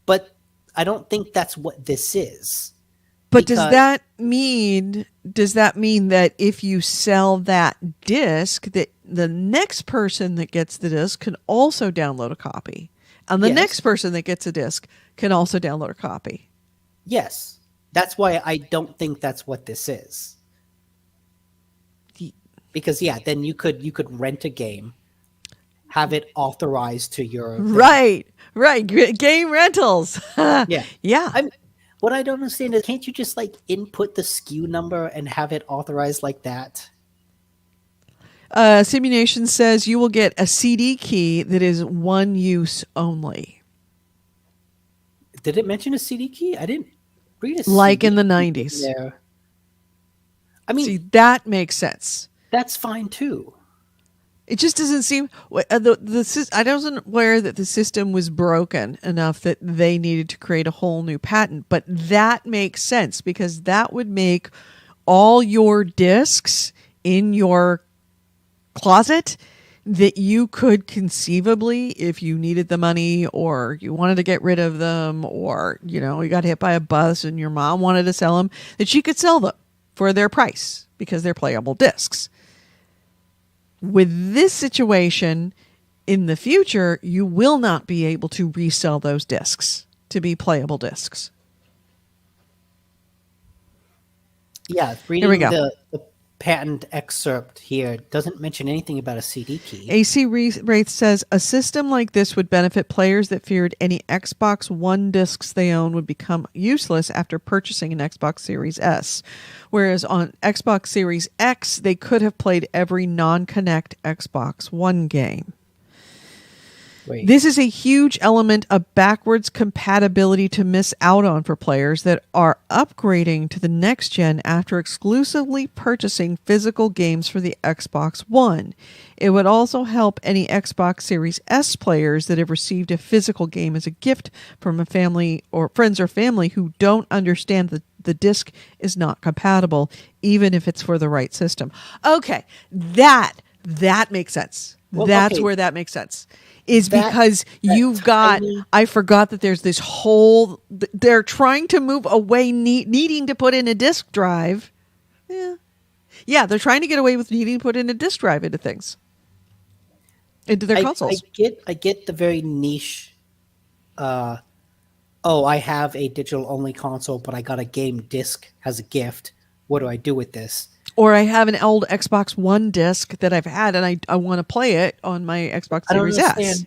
[SPEAKER 2] But I don't think that's what this is.
[SPEAKER 1] But does that mean that if you sell that disc, that the next person that gets the disc can also download a copy, and the next person that gets a disc can also download a copy?
[SPEAKER 2] Yes. That's why I don't think that's what this is. Because then you could rent a game, have it authorized to your thing.
[SPEAKER 1] Right. Game rentals. Yeah.
[SPEAKER 2] What I don't understand is, can't you just like input the SKU number and have it authorized like that?
[SPEAKER 1] Simulation says you will get a CD key that is one use only.
[SPEAKER 2] Did it mention a CD key? I didn't read a
[SPEAKER 1] like
[SPEAKER 2] CD
[SPEAKER 1] in the 90s.
[SPEAKER 2] There. I mean,
[SPEAKER 1] see, that makes sense.
[SPEAKER 2] That's fine too.
[SPEAKER 1] It just doesn't seem I wasn't aware that the system was broken enough that they needed to create a whole new patent, but that makes sense because that would make all your discs in your closet that you could conceivably, if you needed the money or you wanted to get rid of them, or you got hit by a bus and your mom wanted to sell them, that she could sell them for their price because they're playable discs. With this situation, in the future, you will not be able to resell those discs to be playable discs.
[SPEAKER 2] Yeah,
[SPEAKER 1] Here we go.
[SPEAKER 2] The patent excerpt here doesn't mention anything about a CD key.
[SPEAKER 1] AC Wraith says a system like this would benefit players that feared any Xbox One discs they own would become useless after purchasing an Xbox Series S. Whereas on Xbox Series X, they could have played every non-Connect Xbox One game.
[SPEAKER 2] Wait.
[SPEAKER 1] This is a huge element of backwards compatibility to miss out on for players that are upgrading to the next gen after exclusively purchasing physical games for the Xbox One. It would also help any Xbox Series S players that have received a physical game as a gift from a family or friends or family who don't understand that the disc is not compatible, even if it's for the right system. Okay, that makes sense.
[SPEAKER 2] Well,
[SPEAKER 1] That's
[SPEAKER 2] okay.
[SPEAKER 1] where that makes sense. Is
[SPEAKER 2] That-
[SPEAKER 1] because you've got,
[SPEAKER 2] tiny-
[SPEAKER 1] I forgot that there's this whole, they're trying to move away needing to put in a disk drive. Yeah, they're trying to get away with needing to put in a disk drive into things. Into their consoles.
[SPEAKER 2] I get the very niche, I have a digital only console, but I got a game disc as a gift. What do I do with this?
[SPEAKER 1] Or I have an old Xbox One disc that I've had and I want to play it on my Xbox
[SPEAKER 2] I don't
[SPEAKER 1] Series S.
[SPEAKER 2] understand.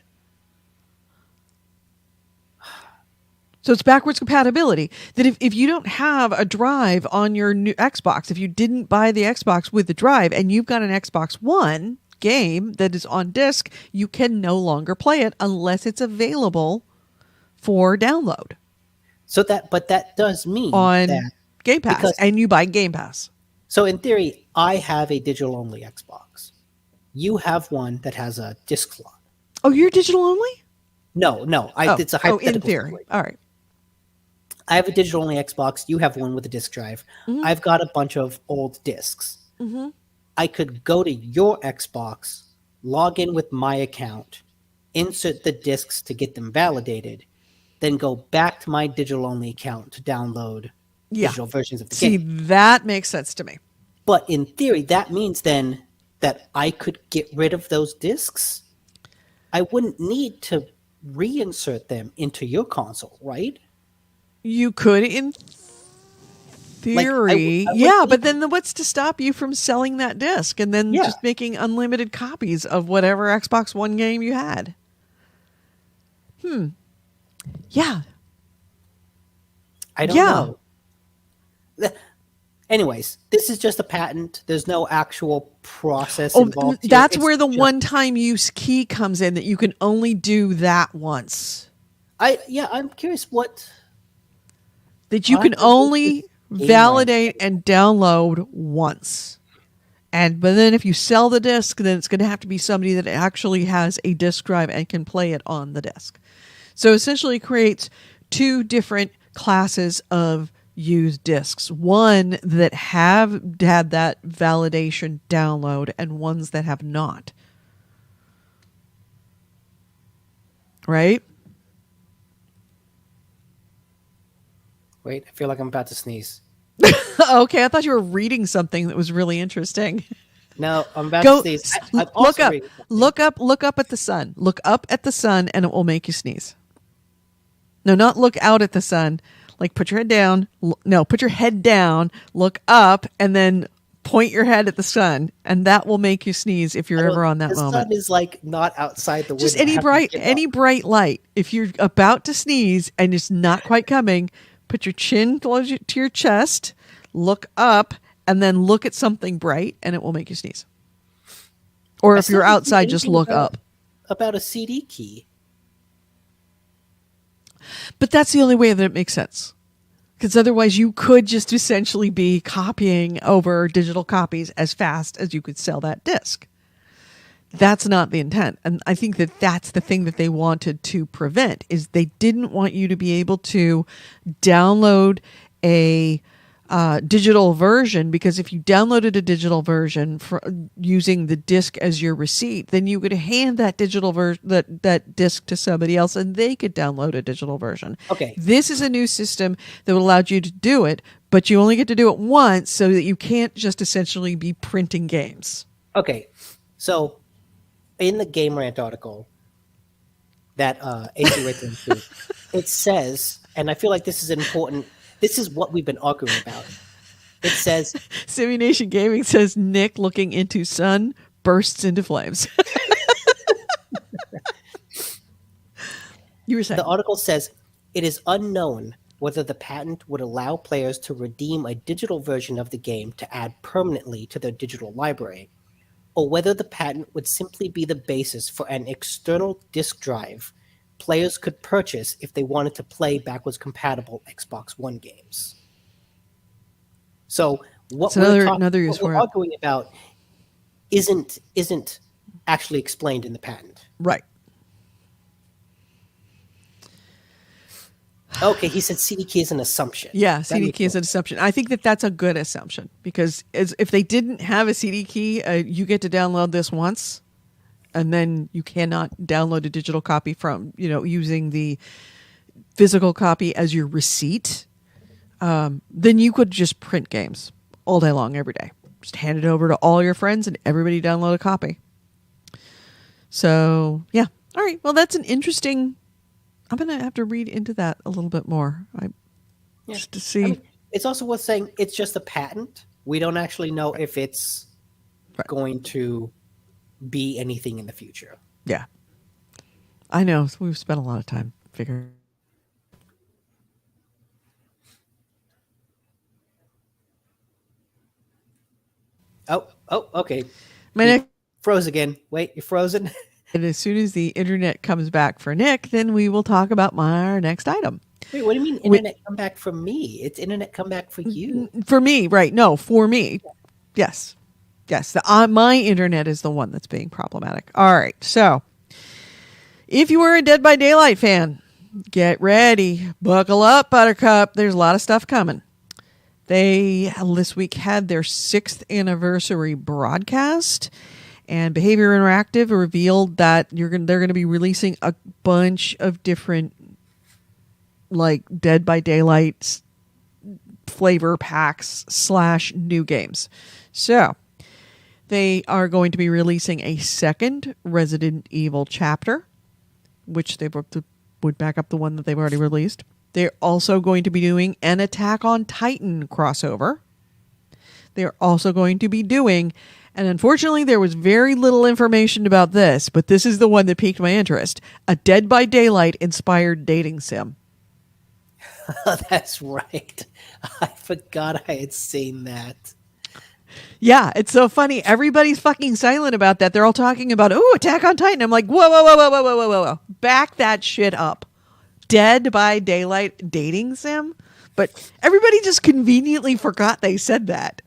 [SPEAKER 1] So it's backwards compatibility. That if you don't have a drive on your new Xbox, if you didn't buy the Xbox with the drive and you've got an Xbox One game that is on disc, you can no longer play it unless it's available for download
[SPEAKER 2] But that does mean
[SPEAKER 1] on
[SPEAKER 2] that,
[SPEAKER 1] Game Pass.
[SPEAKER 2] because-
[SPEAKER 1] And you buy Game Pass.
[SPEAKER 2] so in theory, I have a digital only Xbox. You have one that has a disc slot.
[SPEAKER 1] Oh, you're digital only?
[SPEAKER 2] No, it's a hypothetical.
[SPEAKER 1] in theory.
[SPEAKER 2] situation.
[SPEAKER 1] All right.
[SPEAKER 2] I have a digital only Xbox. You have one with a disc drive.
[SPEAKER 1] Mm-hmm.
[SPEAKER 2] I've got a bunch of old discs. I could go to your Xbox, log in with my account, insert the discs to get them validated, then go back to my digital only account to download digital versions of the
[SPEAKER 1] See,
[SPEAKER 2] game.
[SPEAKER 1] that makes sense to me.
[SPEAKER 2] But in theory, that means then that I could get rid of those discs. I wouldn't need to reinsert them into your console, right?
[SPEAKER 1] You could, in theory.
[SPEAKER 2] I would
[SPEAKER 1] Yeah,
[SPEAKER 2] need-
[SPEAKER 1] but then what's to stop you from selling that disc and then
[SPEAKER 2] Yeah.
[SPEAKER 1] just making unlimited copies of whatever Xbox One game you had? Yeah.
[SPEAKER 2] I don't know. Anyways, this is just a patent. There's no actual process involved. here.
[SPEAKER 1] That's
[SPEAKER 2] It's
[SPEAKER 1] where the
[SPEAKER 2] just-
[SPEAKER 1] one-time use key comes in, that you can only do that once.
[SPEAKER 2] I'm curious what.
[SPEAKER 1] That you
[SPEAKER 2] I
[SPEAKER 1] can
[SPEAKER 2] think
[SPEAKER 1] only
[SPEAKER 2] this game
[SPEAKER 1] validate and download once. But then if you sell the disc, then it's going to have to be somebody that actually has a disc drive and can play it on the disc. So essentially creates two different classes of used discs. One that have had that validation download and ones that have not. Right?
[SPEAKER 2] Wait, I feel like I'm about to sneeze.
[SPEAKER 1] Okay, I thought you were reading something that was really interesting.
[SPEAKER 2] No, I'm about
[SPEAKER 1] Go
[SPEAKER 2] to sneeze. I'm
[SPEAKER 1] look
[SPEAKER 2] also
[SPEAKER 1] up.
[SPEAKER 2] reading something.
[SPEAKER 1] Look up at the sun. Look up at the sun and it will make you sneeze. No, not look out at the sun. Like put your head down. No, put your head down, look up, and then point your head at the sun, and that will make you sneeze if you're ever on that
[SPEAKER 2] the
[SPEAKER 1] moment.
[SPEAKER 2] sun is like not outside the window.
[SPEAKER 1] Just
[SPEAKER 2] I have to get
[SPEAKER 1] any
[SPEAKER 2] up.
[SPEAKER 1] bright light. If you're about to sneeze and it's not quite coming, put your chin close to your chest, look up, and then look at something bright, and it will make you sneeze. Or
[SPEAKER 2] I
[SPEAKER 1] if
[SPEAKER 2] still
[SPEAKER 1] you're
[SPEAKER 2] didn't see
[SPEAKER 1] outside, just
[SPEAKER 2] anything
[SPEAKER 1] look
[SPEAKER 2] about-
[SPEAKER 1] up.
[SPEAKER 2] About a CD key.
[SPEAKER 1] But that's the only way that it makes sense. Because otherwise you could just essentially be copying over digital copies as fast as you could sell that disc. That's not the intent. And I think that that's the thing that they wanted to prevent, is they didn't want you to be able to download a digital version, because if you downloaded a digital version for using the disc as your receipt, then you could hand that digital that disc to somebody else and they could download a digital version.
[SPEAKER 2] Okay.
[SPEAKER 1] This is a new system that would allow you to do it, but you only get to do it once, so that you can't just essentially be printing games.
[SPEAKER 2] Okay, so in the Game Rant article that AC read into, it says, and I feel like this is important. This is what we've been arguing about. It says,
[SPEAKER 1] Simulation Gaming says Nick looking into sun bursts into flames. You were saying
[SPEAKER 2] the article says, it is unknown whether the patent would allow players to redeem a digital version of the game to add permanently to their digital library, or whether the patent would simply be the basis for an external disk drive players could purchase if they wanted to play backwards compatible Xbox One games. So what we're arguing about isn't actually explained in the patent.
[SPEAKER 1] Right.
[SPEAKER 2] Okay, he said CD key is an assumption.
[SPEAKER 1] Yeah, CD key is an assumption. I think that's a good assumption because if they didn't have a CD key, you get to download this once, and then you cannot download a digital copy from, using the physical copy as your receipt. Then you could just print games all day long, every day. Just hand it over to all your friends and everybody download a copy. So, yeah. All right. Well, that's an interesting... I'm going to have to read into that a little bit more. Just to see.
[SPEAKER 2] I mean, it's also worth saying it's just a patent. We don't actually know if it's going to be anything in the future.
[SPEAKER 1] Yeah. I know. We've spent a lot of time figuring.
[SPEAKER 2] Oh, okay.
[SPEAKER 1] You
[SPEAKER 2] froze again. Wait, you're frozen?
[SPEAKER 1] And as soon as the internet comes back for Nick, then we will talk about our next item.
[SPEAKER 2] Wait, what do you mean internet come back for me? It's internet come back for you.
[SPEAKER 1] For me, right. No, for me. Yes. Yes. My internet is the one that's being problematic. All right. So if you were a Dead by Daylight fan, get ready. Buckle up, Buttercup. There's a lot of stuff coming. They this week had their 6th anniversary broadcast. And Behavior Interactive revealed that they're going to be releasing a bunch of different, like, Dead by Daylight flavor packs / new games. So they are going to be releasing a second Resident Evil chapter, which they would back up the one that they've already released. They're also going to be doing an Attack on Titan crossover. They're also going to be doing... And unfortunately, there was very little information about this, but this is the one that piqued my interest. A Dead by Daylight inspired dating sim.
[SPEAKER 2] That's right. I forgot I had seen that.
[SPEAKER 1] Yeah, it's so funny. Everybody's fucking silent about that. They're all talking about, Attack on Titan. I'm like, whoa. Back that shit up. Dead by Daylight dating sim? But everybody just conveniently forgot they said that.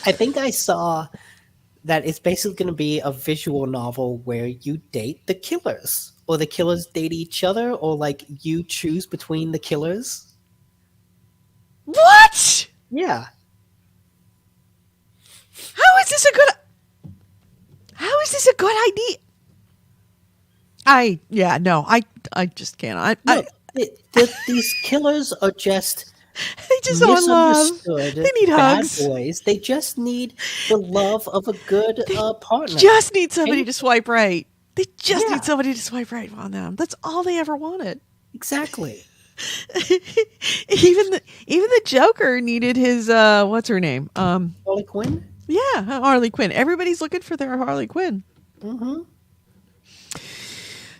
[SPEAKER 2] I think I saw... that it's basically going to be a visual novel where you date the killers, or the killers date each other, or like you choose between the killers.
[SPEAKER 1] What?
[SPEAKER 2] Yeah.
[SPEAKER 1] How is this a good idea? I just can't.
[SPEAKER 2] These killers are just...
[SPEAKER 1] They just want love. They need hugs.
[SPEAKER 2] Boys. They just need the love of a good partner.
[SPEAKER 1] Just need somebody to swipe right. They just need somebody to swipe right on them. That's all they ever wanted.
[SPEAKER 2] Exactly.
[SPEAKER 1] Even the Joker needed his what's her name?
[SPEAKER 2] Harley Quinn?
[SPEAKER 1] Yeah, Harley Quinn. Everybody's looking for their Harley Quinn.
[SPEAKER 2] Mm-hmm.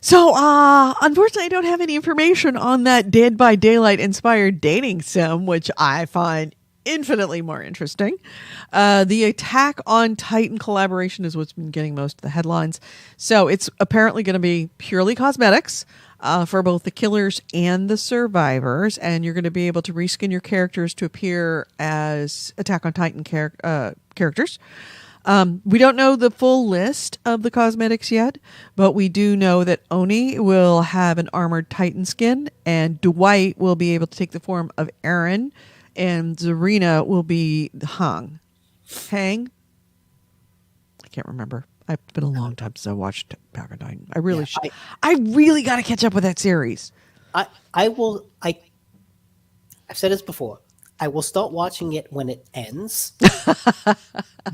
[SPEAKER 1] So, unfortunately, I don't have any information on that Dead by Daylight inspired dating sim, which I find infinitely more interesting. The Attack on Titan collaboration is what's been getting most of the headlines. So it's apparently going to be purely cosmetics for both the killers and the survivors. And you're going to be able to reskin your characters to appear as Attack on Titan characters. We don't know the full list of the cosmetics yet, but we do know that Oni will have an armored Titan skin, and Dwight will be able to take the form of Eren, and Zarina will be Hang. I can't remember. It's been a long time since I watched Attack on Titan. I really got to catch up with that series.
[SPEAKER 2] I've said this before. I will start watching it when it ends,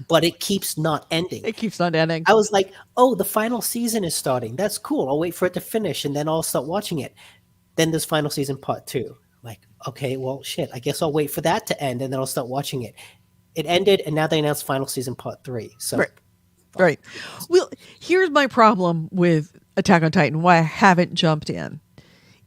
[SPEAKER 2] but it keeps not ending.
[SPEAKER 1] It keeps not ending.
[SPEAKER 2] I was like, the final season is starting. That's cool. I'll wait for it to finish, and then I'll start watching it. Then there's final season part 2. Like, okay, well, shit. I guess I'll wait for that to end, and then I'll start watching it. it ended, and now they announced final season part 3. So,
[SPEAKER 1] Right. Well, here's my problem with Attack on Titan, why I haven't jumped in,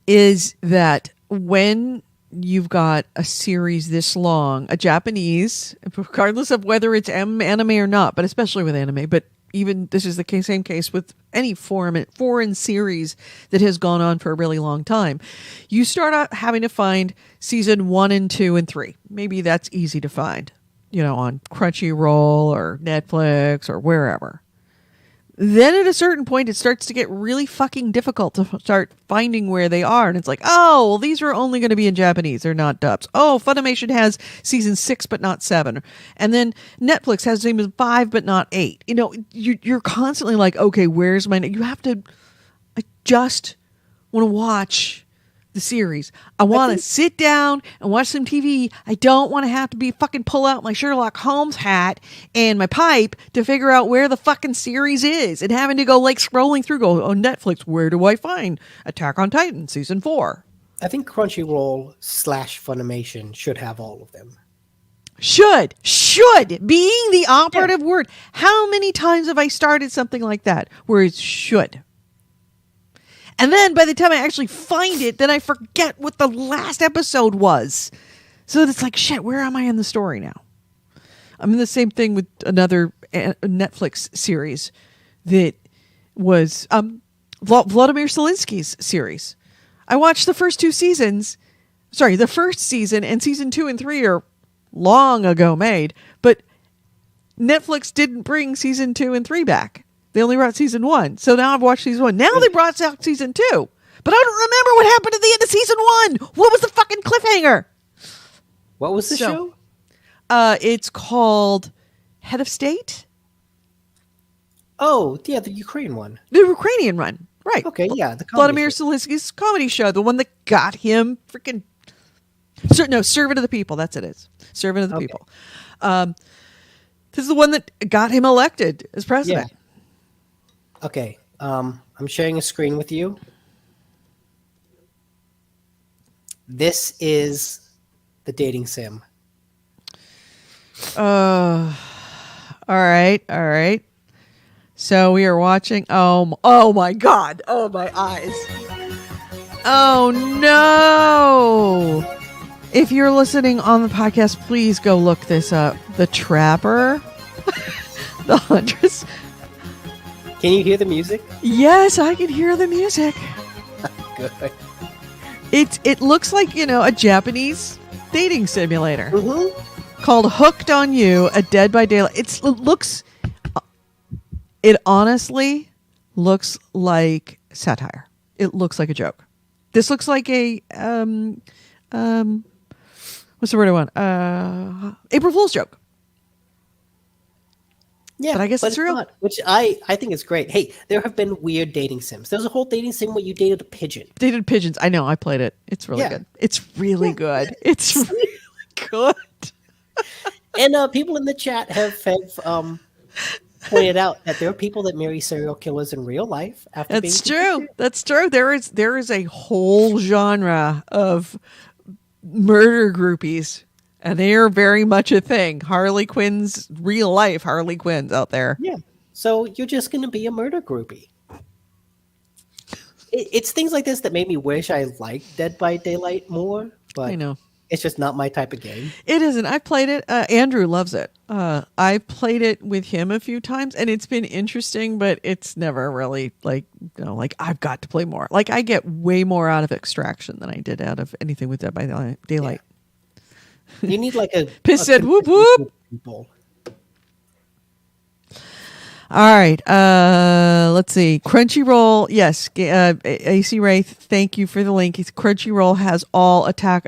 [SPEAKER 1] is that when you've got a series this long, a Japanese, regardless of whether it's anime or not, but especially with anime, but even this is the same case with any foreign series that has gone on for a really long time, you start out having to find season 1 and 2 and 3. Maybe that's easy to find, on Crunchyroll or Netflix or wherever. Then at a certain point, it starts to get really fucking difficult to start finding where they are. And it's like, oh, well, these are only going to be in Japanese. They're not dubs. Oh, Funimation has season 6, but not 7. And then Netflix has season 5, but not 8. You're constantly like, okay, where's my... You have to... I just want to watch the series. I want to sit down and watch some TV. I don't want to have to fucking pull out my Sherlock Holmes hat and my pipe to figure out where the fucking series is and having to go scrolling through, go on Netflix, where do I find Attack on Titan season 4?
[SPEAKER 2] I think Crunchyroll / Funimation should have all of them.
[SPEAKER 1] Should being the operative word. How many times have I started something like that where it's should? And then by the time I actually find it, then I forget what the last episode was. So it's like, shit, where am I in the story now? I'm in the same thing with another Netflix series that was Vladimir Zelensky's series. I watched the first 2 seasons. Sorry, the first season and season 2 and 3 are long ago made, but Netflix didn't bring season 2 and 3 back. They only brought season 1. So now I've watched season 1. Now they brought out season 2. But I don't remember what happened at the end of season 1. What was the fucking cliffhanger?
[SPEAKER 2] What was the show?
[SPEAKER 1] It's called Head of State.
[SPEAKER 2] Oh, yeah, the Ukraine one.
[SPEAKER 1] The Ukrainian one. Right.
[SPEAKER 2] Okay, yeah. The
[SPEAKER 1] Vladimir Zelensky's comedy show. The one that got him freaking... Servant of the People. That's it is. Servant of the People. This is the one that got him elected as president.
[SPEAKER 2] Yeah. Okay, I'm sharing a screen with you. This is the dating sim.
[SPEAKER 1] All right. So we are watching. Oh my God! Oh my eyes! Oh no! If you're listening on the podcast, please go look this up. The Trapper, the Huntress.
[SPEAKER 2] Can you hear the music?
[SPEAKER 1] Yes, I can hear the music.
[SPEAKER 2] Good.
[SPEAKER 1] It looks like, a Japanese dating simulator called Hooked on You, a Dead by Daylight. It honestly looks like satire. It looks like a joke. This looks like a what's the word I want? April Fool's joke.
[SPEAKER 2] Yeah,
[SPEAKER 1] but I guess it's real.
[SPEAKER 2] Not, which I think is great. Hey, there have been weird dating sims. There's a whole dating sim where you dated a pigeon.
[SPEAKER 1] Dated pigeons. I know. I played it. It's really good. It's really good. It's really good.
[SPEAKER 2] And people in the chat have pointed out that there are people that marry serial killers in real life.
[SPEAKER 1] That's true. That's true. There is a whole genre of murder groupies. And they are very much a thing. Harley Quinn's real life Harley Quinn's out there.
[SPEAKER 2] Yeah. So you're just going to be a murder groupie. It's things like this that made me wish I liked Dead by Daylight more. But
[SPEAKER 1] I know.
[SPEAKER 2] It's just not my type of game.
[SPEAKER 1] It isn't. I've played it. Andrew loves it. I've played it with him a few times, and it's been interesting, but it's never really I've got to play more. I get way more out of Extraction than I did out of anything with Dead by Daylight.
[SPEAKER 2] Yeah. You need a
[SPEAKER 1] Piss said whoop whoop.
[SPEAKER 2] People.
[SPEAKER 1] All right. Let's see. Crunchyroll. Yes. AC Wraith. Thank you for the link. Crunchyroll has all Attack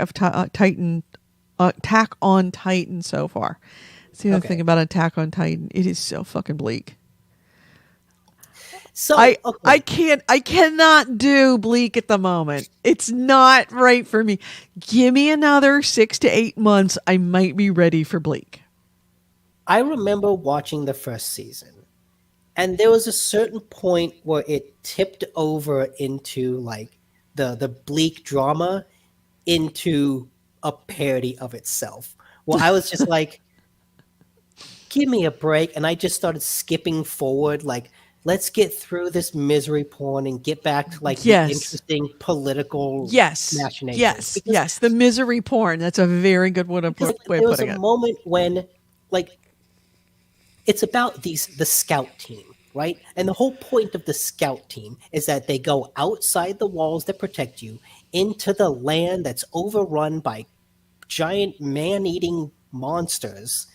[SPEAKER 1] on Titan so far. That's the other thing about Attack on Titan. It is so fucking bleak.
[SPEAKER 2] So
[SPEAKER 1] I cannot do bleak at the moment. It's not right for me. Give me another 6 to 8 months. I might be ready for bleak.
[SPEAKER 2] I remember watching the first season, and there was a certain point where it tipped over into the bleak drama into a parody of itself. Well, I was just like, give me a break. And I just started skipping forward, like, let's get through this misery porn and get back to like the interesting political machinations.
[SPEAKER 1] Yes. The misery porn. That's a very good way of putting it.
[SPEAKER 2] There was a moment when, like, it's about the scout team, right? And the whole point of the scout team is that they go outside the walls that protect you into the land that's overrun by giant man-eating monsters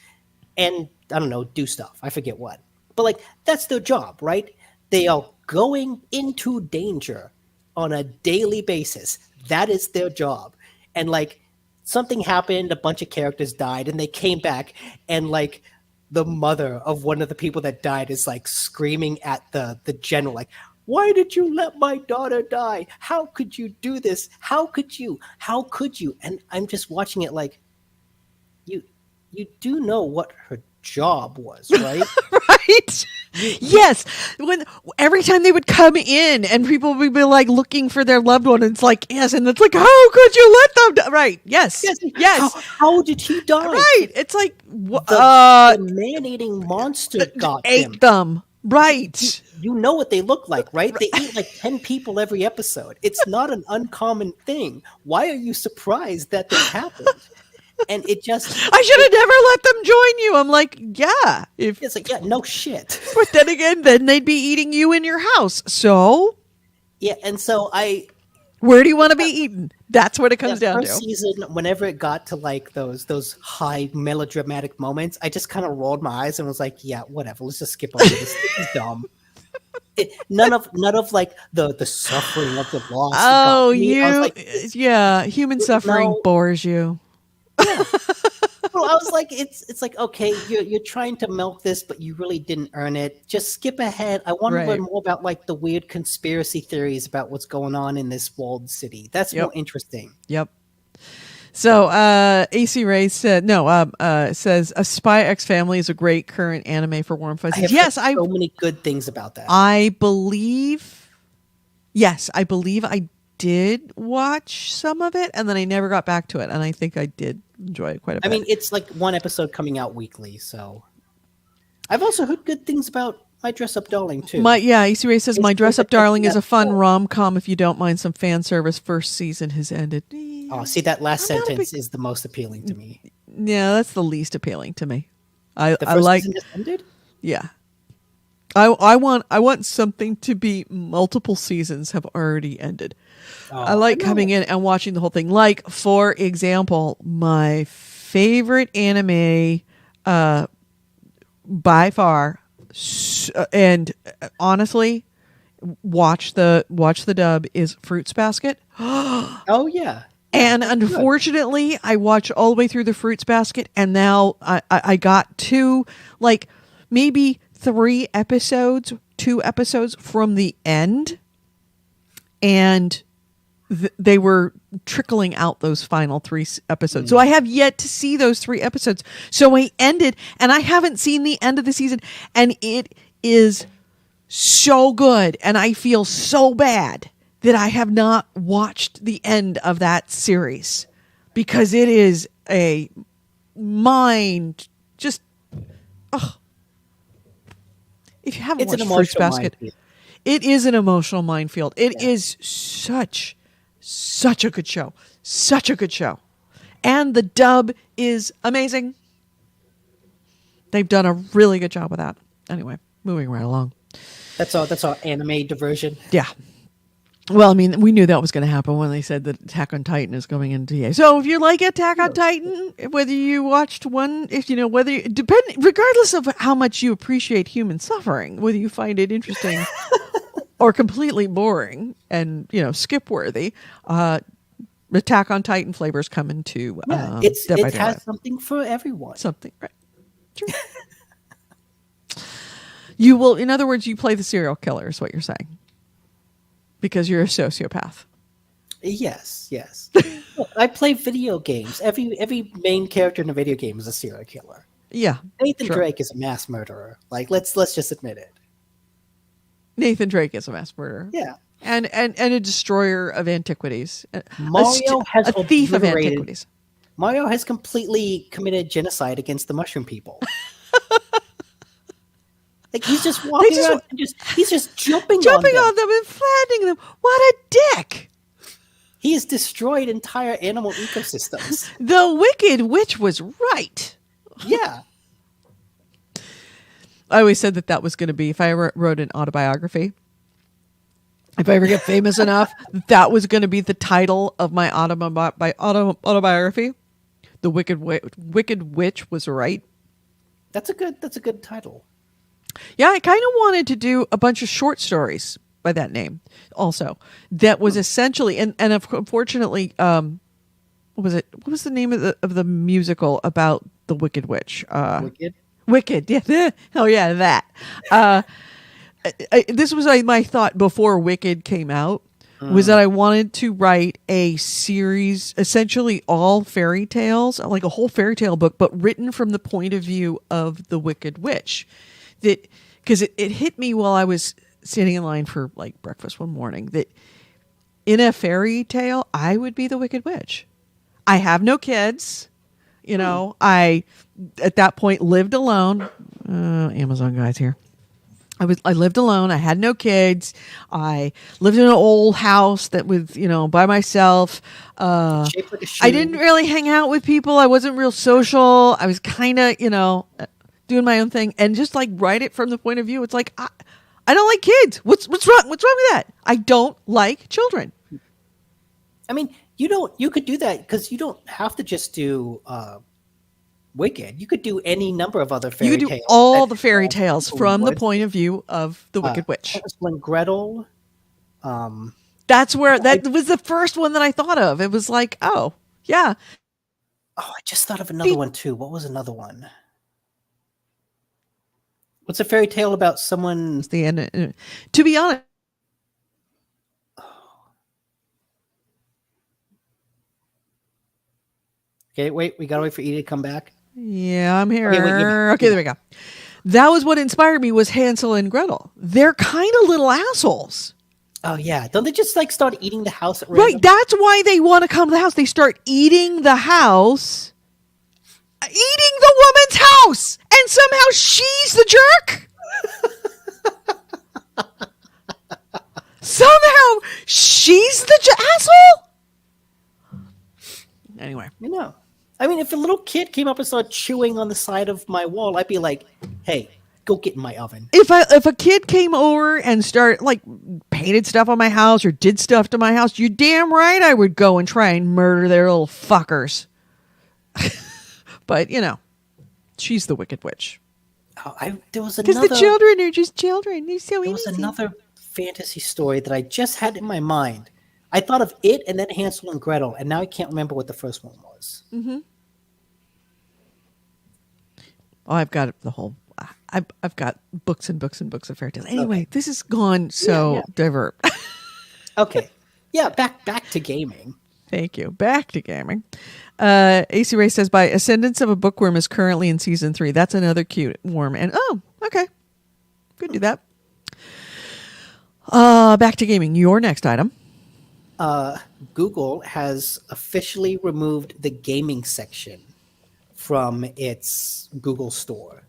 [SPEAKER 2] and, I don't know, do stuff. I forget what. But, like, that's their job, right? They are going into danger on a daily basis. That is their job. And, like, something happened, a bunch of characters died, and they came back, and, like, the mother of one of the people that died is, like, screaming at the general, like, why did you let my daughter die? How could you do this? How could you? How could you? And I'm just watching it like, you do know what her job was, right?
[SPEAKER 1] Right? Yes. When every time they would come in and people would be like looking for their loved one, it's like, yes, and it's like, how could you let them die? Right. Yes.
[SPEAKER 2] How did he die?
[SPEAKER 1] Right. It's like
[SPEAKER 2] the man-eating monster
[SPEAKER 1] ate them. Right.
[SPEAKER 2] You know what they look like, right? They eat like 10 people every episode. It's not an uncommon thing. Why are you surprised that this happened? And it just...
[SPEAKER 1] I should have never let them join you. I'm like, yeah.
[SPEAKER 2] It's like, yeah, no shit.
[SPEAKER 1] But then again, then they'd be eating you in your house. So?
[SPEAKER 2] Yeah, and so
[SPEAKER 1] where do you want to be eaten? That's what it comes down to.
[SPEAKER 2] First season, whenever it got to like those high melodramatic moments, I just kind of rolled my eyes and was like, yeah, whatever. Let's just skip over this. This is dumb. None of like the suffering of the loss.
[SPEAKER 1] Oh, human suffering bores you.
[SPEAKER 2] Yeah. Well, I was like, it's like, okay, you're trying to milk this, but you really didn't earn it. Just skip ahead. I want to learn more about like the weird conspiracy theories about what's going on in this walled city. That's more interesting.
[SPEAKER 1] Yep. So AC Ray said, says A Spy X Family is a great current anime for warm fuzzies.
[SPEAKER 2] Yes, I have so many good things about that.
[SPEAKER 1] I believe I did watch some of it, and then I never got back to it, and I think I did enjoy it quite a bit.
[SPEAKER 2] I mean, it's like one episode coming out weekly, so I've also heard good things about My Dress Up Darling too.
[SPEAKER 1] AC Ray says My Dress Up Darling is a fun rom-com if you don't mind some fan service. First season has ended.
[SPEAKER 2] Oh, see, that last sentence is the most appealing to me.
[SPEAKER 1] Yeah, that's the least appealing to me.
[SPEAKER 2] The first season just ended?
[SPEAKER 1] Yeah. I want something to be multiple seasons have already ended. I like coming in and watching the whole thing. Like, for example, my favorite anime by far, and honestly, watch the dub, is Fruits Basket.
[SPEAKER 2] Oh, yeah.
[SPEAKER 1] And unfortunately, I watched all the way through the Fruits Basket, and now I got to, like, maybe 2 episodes from the end, and they were trickling out those final 3 episodes. So I have yet to see those 3 episodes. So I ended, and I haven't seen the end of the season, and it is so good, and I feel so bad that I have not watched the end of that series, because it is a mind just, if you haven't watched Fruits Basket, it is an emotional minefield. It is such a good show. Such a good show. And the dub is amazing. They've done a really good job with that. Anyway, moving right along.
[SPEAKER 2] That's our anime diversion.
[SPEAKER 1] Yeah. Well, I mean, we knew that was going to happen when they said that Attack on Titan is going into TA. So if you like Attack on Titan, whether you watched one, regardless of how much you appreciate human suffering, whether you find it interesting or completely boring and, skip worthy, Attack on Titan flavors come into
[SPEAKER 2] it has something for everyone.
[SPEAKER 1] Something, right? True. You will, in other words, you play the serial killer is what you're saying. Because you're a sociopath.
[SPEAKER 2] Yes. Look, I play video games. Every main character in a video game is a serial killer.
[SPEAKER 1] Yeah.
[SPEAKER 2] Nathan Drake is a mass murderer. Like, let's just admit it.
[SPEAKER 1] Nathan Drake is a mass murderer.
[SPEAKER 2] Yeah.
[SPEAKER 1] And a destroyer of antiquities.
[SPEAKER 2] Mario has
[SPEAKER 1] a thief of antiquities.
[SPEAKER 2] Mario has completely committed genocide against the mushroom people. Like he's just walking around and he's just jumping
[SPEAKER 1] on them and flattening them. What a dick!
[SPEAKER 2] He has destroyed entire animal ecosystems.
[SPEAKER 1] The Wicked Witch was right.
[SPEAKER 2] Yeah.
[SPEAKER 1] I always said that was going to be, if I ever wrote an autobiography, if I ever get famous enough, that was going to be the title of my autobiography. The Wicked Witch was right.
[SPEAKER 2] That's a good title.
[SPEAKER 1] Yeah, I kind of wanted to do a bunch of short stories by that name also. That was essentially, and unfortunately, what was it? What was the name of the musical about the Wicked Witch? Wicked. Yeah. Hell yeah, that. This was my thought before Wicked came out, was that I wanted to write a series, essentially all fairy tales, like a whole fairy tale book, but written from the point of view of the Wicked Witch. That, because it hit me while I was sitting in line for like breakfast one morning, that in a fairy tale, I would be the Wicked Witch. I have no kids. You know, I, at that point, lived alone. Amazon guys here. I lived alone. I had no kids. I lived in an old house that was, by myself.
[SPEAKER 2] Shaped like a shoe.
[SPEAKER 1] I didn't really hang out with people. I wasn't real social. I was kind of, doing my own thing, and just like write it from the point of view. It's like, I don't like kids. What's wrong? What's wrong with that? I don't like children.
[SPEAKER 2] I mean, you could do that because you don't have to just do Wicked. You could do any number of other fairy tales.
[SPEAKER 1] You could do all the fairy tales from the point of view of the Wicked Witch.
[SPEAKER 2] Hansel and Gretel.
[SPEAKER 1] That's where that was the first one that I thought of. It was like, oh yeah.
[SPEAKER 2] Oh, I just thought of another one too. What was another one? What's a fairy tale about someone?
[SPEAKER 1] The end. To be honest.
[SPEAKER 2] Okay, wait. We gotta wait for Edie to come back.
[SPEAKER 1] Yeah, I'm here. Okay, there we go. That was what inspired me, was Hansel and Gretel. They're kind of little assholes.
[SPEAKER 2] Oh yeah, don't they just like start eating the house at random?
[SPEAKER 1] Right, that's why they want to come to the house. They start eating the house, eating the woman's house, and somehow she's the jerk. Somehow she's the asshole. Anyway,
[SPEAKER 2] I mean, if a little kid came up and started chewing on the side of my wall, I'd be like, "Hey, go get in my oven."
[SPEAKER 1] If a kid came over and started like painted stuff on my house or did stuff to my house, you're damn right I would go and try and murder their little fuckers. But she's the Wicked Witch.
[SPEAKER 2] There was another,
[SPEAKER 1] because the children are just children. They're so
[SPEAKER 2] there
[SPEAKER 1] easy.
[SPEAKER 2] was another fantasy story that I just had in my mind. I thought of it and then Hansel and Gretel, and now I can't remember what the first one was.
[SPEAKER 1] Mm-hmm. Oh, I've got the whole. I've got books and books and books of fairy tales. Anyway,
[SPEAKER 2] Okay.
[SPEAKER 1] This has gone so divert.
[SPEAKER 2] Okay, yeah, back to gaming.
[SPEAKER 1] Thank you. Back to gaming. AC Ray says, by Ascendance of a Bookworm is currently in season 3. That's another cute worm. And okay, could do that. Back to gaming. Your next item.
[SPEAKER 2] Google has officially removed the gaming section from its Google Store.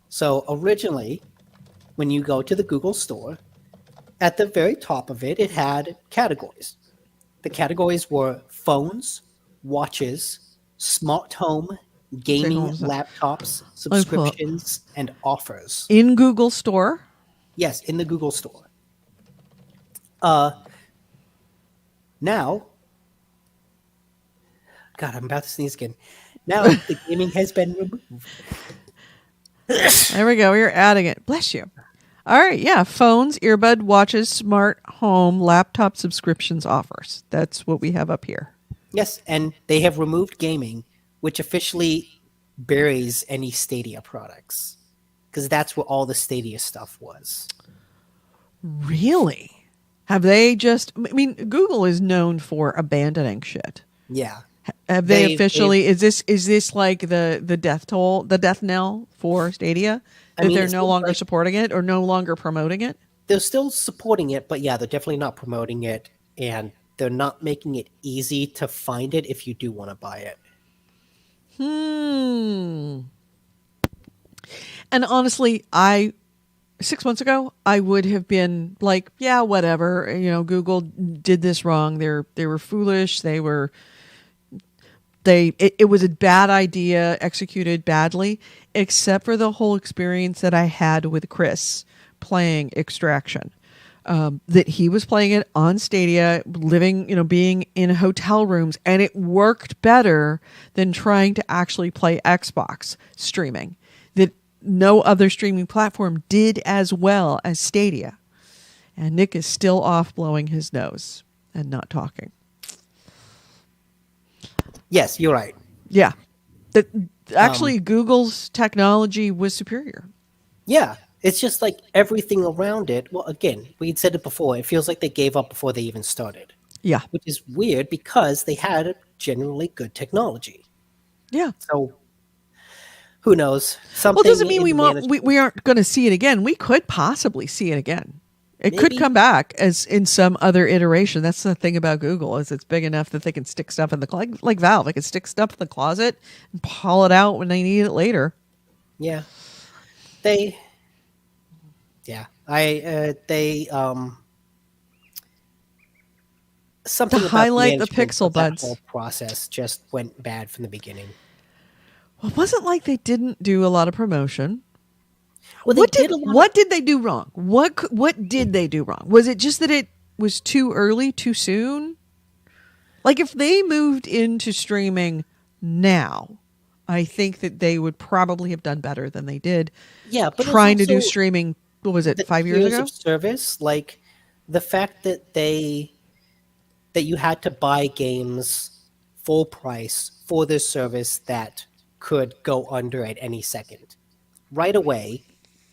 [SPEAKER 2] So originally, when you go to the Google Store, at the very top of it, it had categories. The categories were phones, watches, smart home, gaming, laptops, subscriptions, and offers.
[SPEAKER 1] In Google Store?
[SPEAKER 2] Yes, in the Google Store. Now, God, I'm about to sneeze again. Now the gaming has been removed.
[SPEAKER 1] There we go. You're adding it. Bless you. All right. Yeah. Phones, earbud, watches, smart home, laptop subscriptions, offers. That's what we have up here.
[SPEAKER 2] Yes. And they have removed gaming, which officially buries any Stadia products, because that's where all the Stadia stuff was.
[SPEAKER 1] Really? Have they just, I mean, Google is known for abandoning shit.
[SPEAKER 2] Yeah.
[SPEAKER 1] Have they officially, is this like the death toll, the death knell for Stadia? That they're no longer supporting it or no longer promoting it?
[SPEAKER 2] They're still supporting it, but yeah, they're definitely not promoting it, and they're not making it easy to find it if you do want to buy it.
[SPEAKER 1] And honestly, 6 months ago, I would have been like, yeah, whatever. You know, Google did this wrong. They were foolish. It was a bad idea executed badly, except for the whole experience that I had with Chris playing Extraction. That he was playing it on Stadia, living, being in hotel rooms, and it worked better than trying to actually play Xbox streaming. That no other streaming platform did as well as Stadia. And Nick is still off blowing his nose and not talking.
[SPEAKER 2] Yes, you're right.
[SPEAKER 1] Yeah. Actually, Google's technology was superior.
[SPEAKER 2] Yeah. It's just like everything around it. Well, again, we'd said it before. It feels like they gave up before they even started.
[SPEAKER 1] Yeah.
[SPEAKER 2] Which is weird because they had generally good technology.
[SPEAKER 1] Yeah.
[SPEAKER 2] So who knows?
[SPEAKER 1] Well, it doesn't mean we aren't going to see it again. We could possibly see it again. It could come back as in some other iteration. That's the thing about Google, is it's big enough that they can stick stuff in the like Valve. They can stick stuff in the closet and pull it out when they need it later.
[SPEAKER 2] Yeah. Something
[SPEAKER 1] to
[SPEAKER 2] about
[SPEAKER 1] highlight the pixel buds.
[SPEAKER 2] That whole process just went bad from the beginning.
[SPEAKER 1] Well, it wasn't like they didn't do a lot of promotion.
[SPEAKER 2] Well,
[SPEAKER 1] what did they do wrong? What did they do wrong? Was it just that it was too early, too soon? Like if they moved into streaming now, I think that they would probably have done better than they did.
[SPEAKER 2] Yeah, but
[SPEAKER 1] trying to do streaming. What was it? 5 years ago?
[SPEAKER 2] Of service, like the fact that you had to buy games full price for this service that could go under at any second. Right away,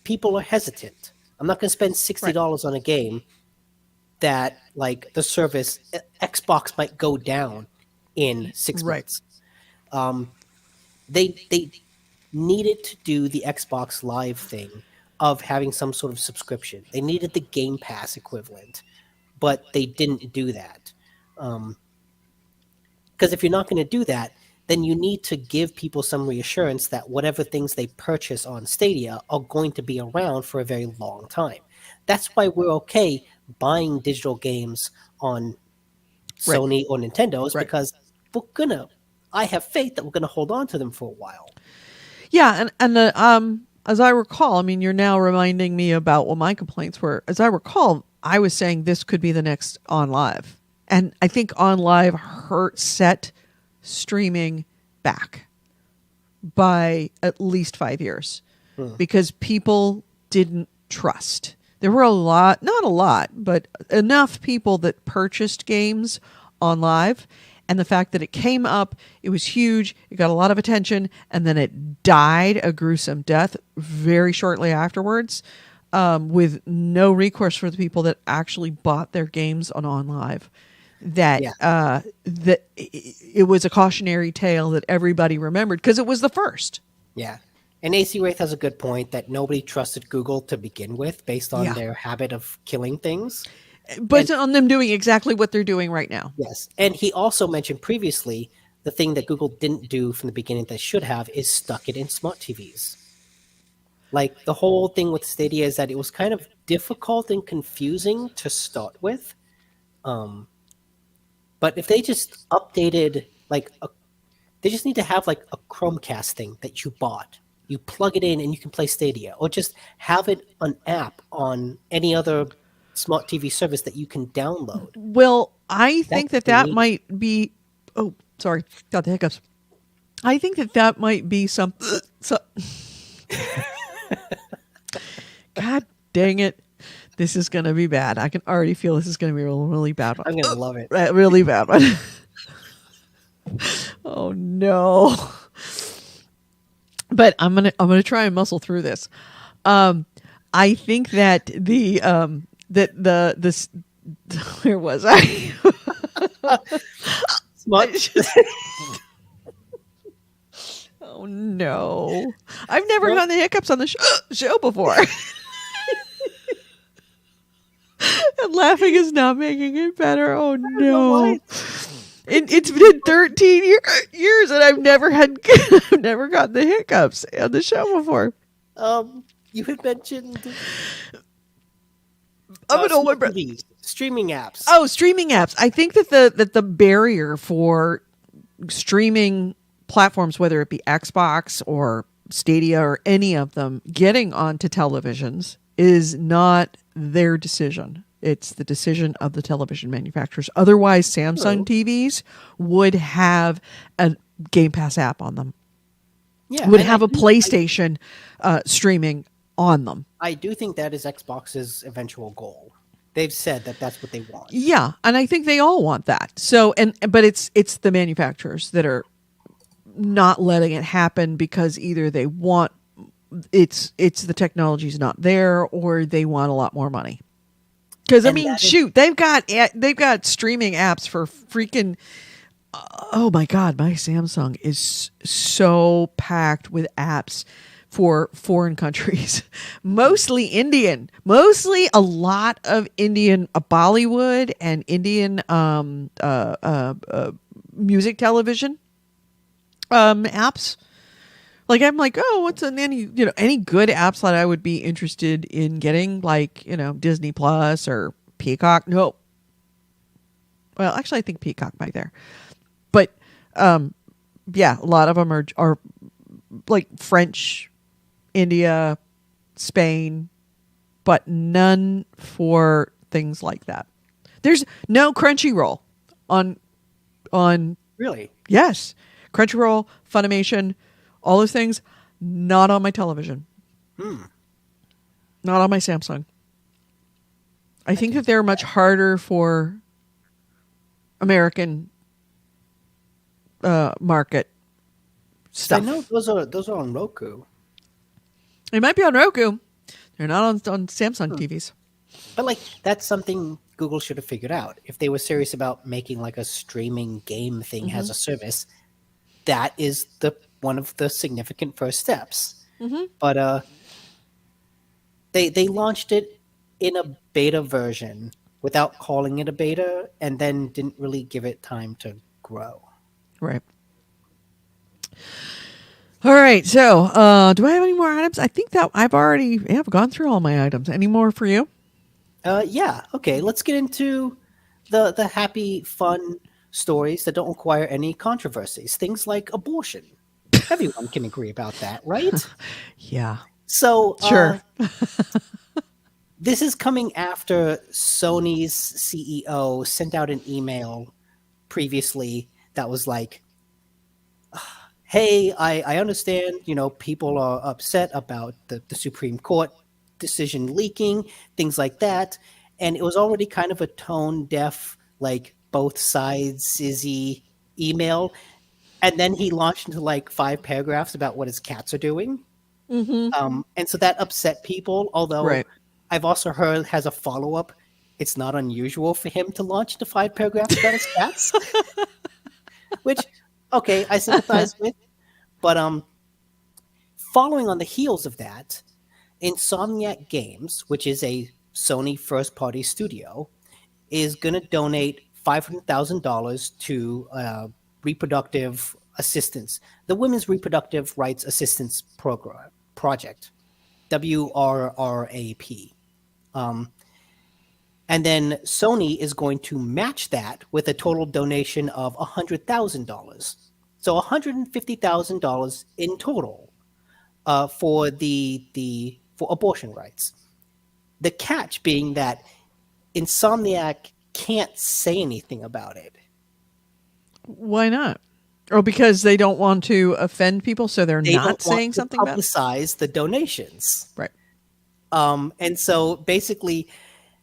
[SPEAKER 2] people are hesitant. I'm not going to spend $60 on a game that, like, the service Xbox might go down in 6 months. They needed to do the Xbox Live thing of having some sort of subscription. They needed the Game Pass equivalent, but they didn't do that. Because if you're not going to do that, then you need to give people some reassurance that whatever things they purchase on Stadia are going to be around for a very long time. That's why we're okay buying digital games on Sony or Nintendo's, because I have faith that we're gonna hold on to them for a while.
[SPEAKER 1] Yeah, and as I recall, I mean, you're now reminding me about what my complaints were. As I recall, I was saying this could be the next On Live, and I think On Live set streaming back by at least 5 years because people didn't trust. There were not a lot, but enough people that purchased games on Live, and the fact that it came up, it was huge, it got a lot of attention, and then it died a gruesome death very shortly afterwards, with no recourse for the people that actually bought their games on Live. That it was a cautionary tale that everybody remembered because it was the first.
[SPEAKER 2] Yeah. And AC Wraith has a good point that nobody trusted Google to begin with based on their habit of killing things.
[SPEAKER 1] But on them doing exactly what they're doing right now.
[SPEAKER 2] Yes. And he also mentioned previously the thing that Google didn't do from the beginning that should have is stuck it in smart TVs. Like the whole thing with Stadia is that it was kind of difficult and confusing to start with. But if they just updated, they just need to have like a Chromecast thing that you bought. You plug it in and you can play Stadia, or just have it an app on any other smart TV service that you can download.
[SPEAKER 1] Well, I think that might be. Oh, sorry, got the hiccups. I think that might be some. God dang it. This is going to be bad. I can already feel this is going to be a really bad one.
[SPEAKER 2] I'm going to love it.
[SPEAKER 1] Really bad one. Oh no. But I'm going to try and muscle through this. I think that where was I?
[SPEAKER 2] Smart.
[SPEAKER 1] Oh no. I've never gotten the hiccups on the show before. And laughing is not making it better. Oh no! It's been 13 years, and I've never gotten the hiccups on the show before.
[SPEAKER 2] You had mentioned
[SPEAKER 1] I'm an old man.
[SPEAKER 2] streaming apps.
[SPEAKER 1] Oh, streaming apps. I think that the barrier for streaming platforms, whether it be Xbox or Stadia or any of them, getting onto televisions is not their decision. It's the decision of the television manufacturers. Otherwise, Samsung TVs would have a Game Pass app on them.
[SPEAKER 2] Yeah,
[SPEAKER 1] would have a PlayStation streaming on them.
[SPEAKER 2] I do think that is Xbox's eventual goal. They've said that that's what they want.
[SPEAKER 1] Yeah, and I think they all want that. So, but it's the manufacturers that are not letting it happen because either they want it's the technology's not there or they want a lot more money. Because I mean, shoot, they've got streaming apps for freaking. Oh my God, my Samsung is so packed with apps for foreign countries, mostly Indian, mostly a lot of Indian Bollywood and Indian music television apps. Like I'm like, oh, what's any good apps that I would be interested in getting, like Disney Plus or Peacock? No. Well, actually, I think Peacock might be there, but yeah, a lot of them are like French, India, Spain, but none for things like that. There's no Crunchyroll on
[SPEAKER 2] Really?
[SPEAKER 1] Yes, Crunchyroll, Funimation, all those things, not on my television. Not on my Samsung. I think that they're much harder for American market stuff.
[SPEAKER 2] I know those are on Roku.
[SPEAKER 1] They might be on Roku. They're not on Samsung TVs.
[SPEAKER 2] But like that's something Google should have figured out. If they were serious about making like a streaming game thing as a service, that is one of the significant first steps. But they launched it in a beta version without calling it a beta, and then didn't really give it time to grow.
[SPEAKER 1] Right. All right. So, do I have any more items? I think that I've gone through all my items. Any more for you?
[SPEAKER 2] Yeah. Okay. Let's get into the happy, fun stories that don't require any controversies. Things like abortion. Everyone can agree about that, right?
[SPEAKER 1] Yeah.
[SPEAKER 2] So,
[SPEAKER 1] sure.
[SPEAKER 2] This is coming after Sony's CEO sent out an email previously that was like, hey, I understand, people are upset about the Supreme Court decision leaking, things like that. And it was already kind of a tone deaf, like both sides Izzy email. And then he launched into like 5 paragraphs about what his cats are doing. And so that upset people, although I've also heard has a follow-up. It's not unusual for him to launch into 5 paragraphs about his cats. Which, okay, I sympathize with. But following on the heels of that, Insomniac Games, which is a Sony first-party studio, is going to donate $500,000 to reproductive assistance, the Women's Reproductive Rights Assistance Project, WRRAP. And then Sony is going to match that with a total donation of $100,000. So $150,000 in total for for abortion rights. The catch being that Insomniac can't say anything about it.
[SPEAKER 1] Why not? Or because they don't want to offend people, so they're not saying something about it?
[SPEAKER 2] Publicize the donations.
[SPEAKER 1] Right.
[SPEAKER 2] And so basically,